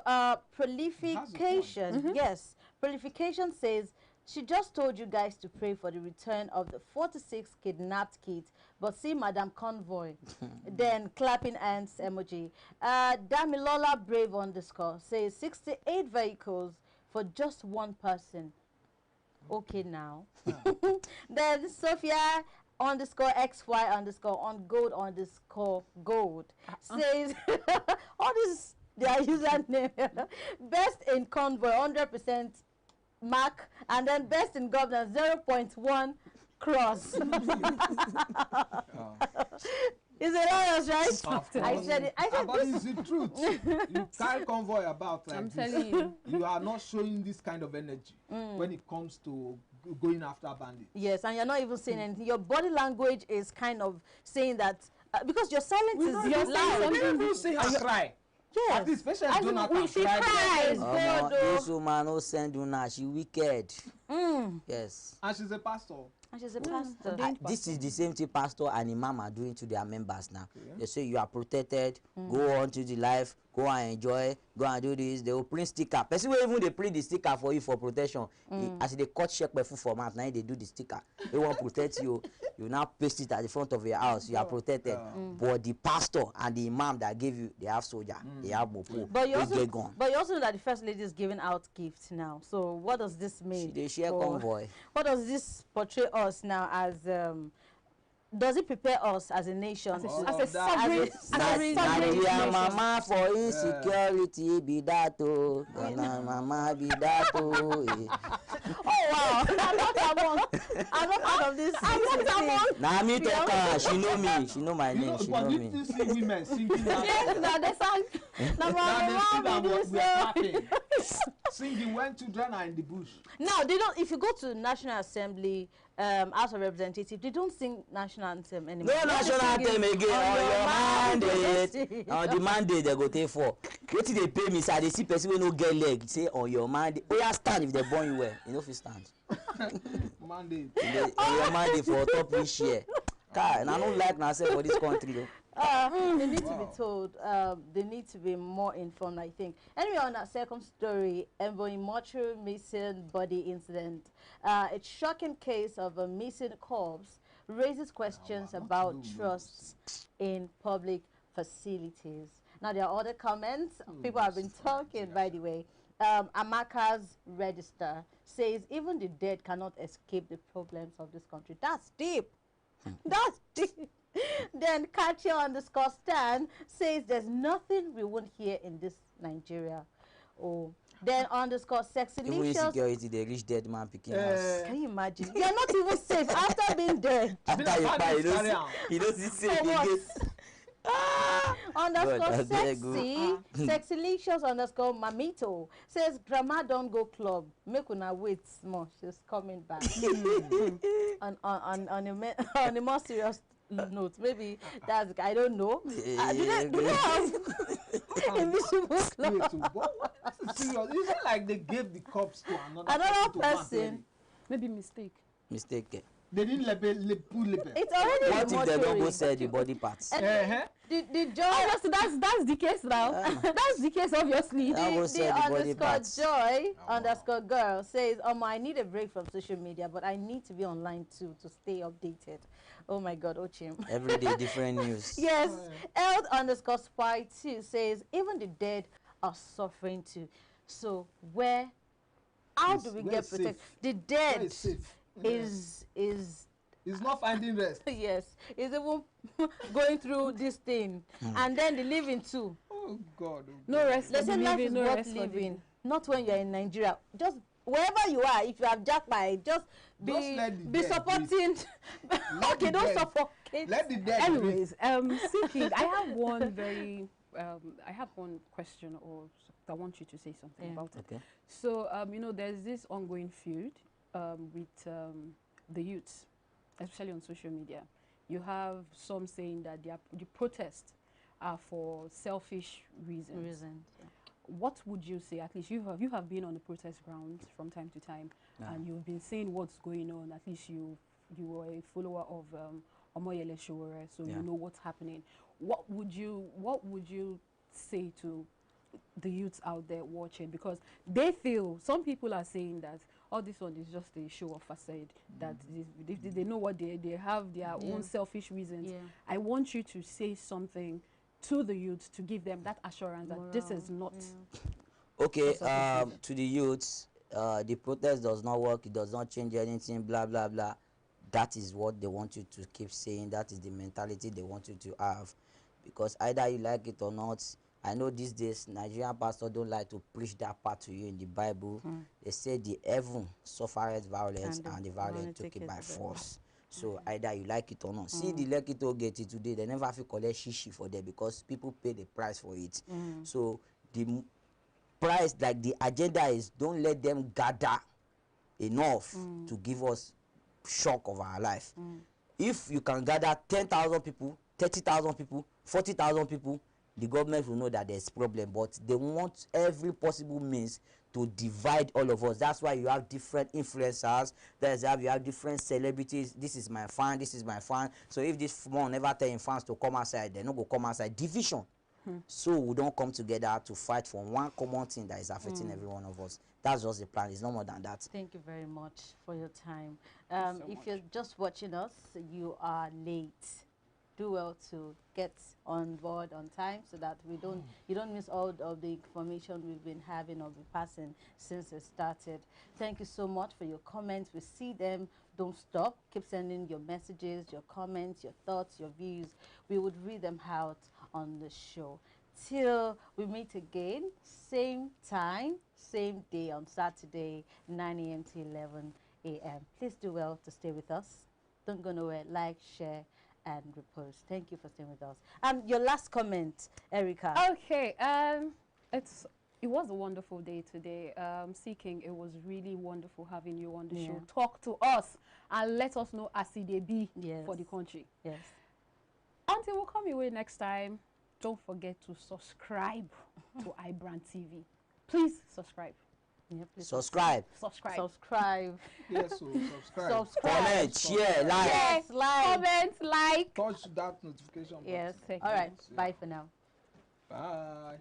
Speaker 1: Prolification, yes, Prolification says, she just told you guys to pray for the return of the 46 kidnapped kids, but see Madam Convoy. Then clapping hands emoji. Damilola Brave underscore says 68 vehicles for just one person. Okay now. Then Sophia underscore XY underscore on gold underscore gold says all this their username best in convoy 100% mark, and then best in governance 0.1 cross. Is it honest, right? I said it.
Speaker 3: But it's the truth. You carry convoy about like
Speaker 2: I'm
Speaker 3: this.
Speaker 2: telling you.
Speaker 3: You are not showing this kind of energy when it comes to going after bandits.
Speaker 1: Yes, and you're not even saying anything. Your body language is kind of saying that because your silence is your loud.
Speaker 3: You didn't even see her cry.
Speaker 1: Yes.
Speaker 3: At least patient
Speaker 1: And
Speaker 3: Jonathan
Speaker 1: she
Speaker 3: cried.
Speaker 1: cries. God,
Speaker 4: This woman no send una, she wicked. Yes.
Speaker 3: And she's a pastor.
Speaker 1: And she's a pastor.
Speaker 4: This is the same thing pastor and imam are doing to their members now. They say you are protected, go on to the life, go and enjoy, go and do this. They will print sticker. Person will even they print the sticker for you for protection. As they cut check by full format, now they do the sticker. They want to protect you. You now paste it at the front of your house. You are protected. But the pastor and the imam that gave you, they have soldier, they have mopo,
Speaker 1: but you
Speaker 4: they
Speaker 1: also,
Speaker 4: get gone.
Speaker 1: but you also know that the first lady is giving out gifts now. So what does this mean?
Speaker 4: They share convoy.
Speaker 1: What does this portray us now as? Does it prepare us as a nation
Speaker 2: as a sovereign
Speaker 4: Nigeria mama for insecurity be that oh, mama be that oh.
Speaker 1: Oh wow, I'm not part of this. I'm not among.
Speaker 4: Nah, me talk her. She know me. She know my name. She know me.
Speaker 3: You see women singing.
Speaker 1: Yes, that they sang.
Speaker 3: Singing when children are in the bush.
Speaker 1: No, they don't. If you go to National Assembly, House of Representatives, they don't sing national anthem anymore.
Speaker 4: No national anthem again. On your mandate. On the mandate they go take for. Wetin dey pay me sir? They see person wey no get leg say on your mandate. Oh yeah, stand if they born you well. You no fit stand.
Speaker 3: Mandate.
Speaker 4: On your mandate for top reach here. Kai, and I don't like myself for this country though.
Speaker 1: They need to be told. They need to be more informed, I think. Anyway, on that second story, Ebonyi mortuary missing body incident. A shocking case of a missing corpse raises questions about trusts in public facilities. Now, there are other comments. People have been talking, by the way. Amaka's register says even the dead cannot escape the problems of this country. That's deep. That's deep. Then Katia_Stan says there's nothing we won't hear in this Nigeria. Oh, then _Sexylicious.
Speaker 4: Even insecurity, they reach dead man picking house.
Speaker 1: Can you imagine? They're not even safe after being dead.
Speaker 4: After you buy, you don't see safe again.
Speaker 1: _Sexylicious_Mamito says grandma don't go club. Make una wait small. She's coming back. on a more serious note, maybe that's I don't know. Do they have invisible club?
Speaker 3: Serious. Is it like they gave the cops to
Speaker 1: another person?
Speaker 2: Maybe mistake.
Speaker 4: Mistake.
Speaker 3: They didn't pull label.
Speaker 1: It's already
Speaker 4: what if they don't go sell the body parts?
Speaker 1: The joy.
Speaker 2: That's the case now. That's the case, obviously.
Speaker 1: The _Joy_girl says, I need a break from social media, but I need to be online too to stay updated. Oh my God, Ochim.
Speaker 4: Every day different news.
Speaker 1: Yes. Eld_Spy2 says, even the dead are suffering too. So how do we get protected? The dead is
Speaker 3: not finding rest.
Speaker 1: Yes, is even going through this thing, and then the living too.
Speaker 3: Oh God!
Speaker 2: No rest.
Speaker 1: They say life is worth living, not when you're in Nigeria. Just wherever you are, if you have jackpot, just be supporting. Okay, don't suffocate.
Speaker 3: Let the dead.
Speaker 2: Anyways, Siki, I have one I have one question, or I want you to say something about it.
Speaker 4: Okay.
Speaker 2: So there's this ongoing feud with the youths, especially on social media. You have some saying that the protests are for selfish reasons. What would you say? At least you have been on the protest grounds from time to time, and you've been seeing what's going on. At least you were a follower of Omoyele Sowore, so you know what's happening. What would you say to the youths out there watching? Because they feel, some people are saying that this one is just a show of facade, that they know what they have their own selfish reasons. I want you to say something to the youths to give them that assurance that this is not.
Speaker 4: Okay, to the youths, the protest does not work, it does not change anything, blah blah blah. That is what they want you to keep saying. That is the mentality they want you to have, because either you like it or not. I know these days Nigerian pastors don't like to preach that part to you in the Bible. They say the heaven suffereth violence and the violent took it by force. So either you like it or not. See the Lekki get it today, they never feel collect shishi for them because people pay the price for it. So the price, like the agenda is, don't let them gather enough to give us shock of our life. If you can gather 10,000 people, 30,000 people, 40,000 people, the government will know that there's problem, but they want every possible means to divide all of us. That's why you have different influencers. You have different celebrities. This is my fan, this is my fan. So if this one never tell him fans to come outside, they not go come outside. Division. So we don't come together to fight for one common thing that is affecting every one of us. That's just the plan. It's no more than that.
Speaker 1: Thank you very much for your time. If you're just watching us, you are late. Do well to get on board on time so that you don't miss all of the information we've been having or be passing since it started. Thank you so much for your comments. We see them. Don't stop. Keep sending your messages, your comments, your thoughts, your views. We would read them out on the show. Till we meet again, same time, same day on Saturday, 9 a.m. to 11 a.m. Please do well to stay with us. Don't go nowhere. Like, share, and repost. Thank you for staying with us. Your last comment, Erica.
Speaker 2: Okay. It was a wonderful day today. Seeking, it was really wonderful having you on the show. Talk to us and let us know as they be for the country.
Speaker 1: Yes.
Speaker 2: Until we'll come your way next time, don't forget to subscribe to iBrand TV. Please subscribe.
Speaker 1: Yeah, please
Speaker 4: subscribe.
Speaker 1: Subscribe.
Speaker 3: Yes, so subscribe.
Speaker 4: Comment, share, like.
Speaker 1: Yes, like.
Speaker 2: Comment, like.
Speaker 3: Touch that notification button.
Speaker 1: Yes. All right. Bye for now.
Speaker 3: Bye.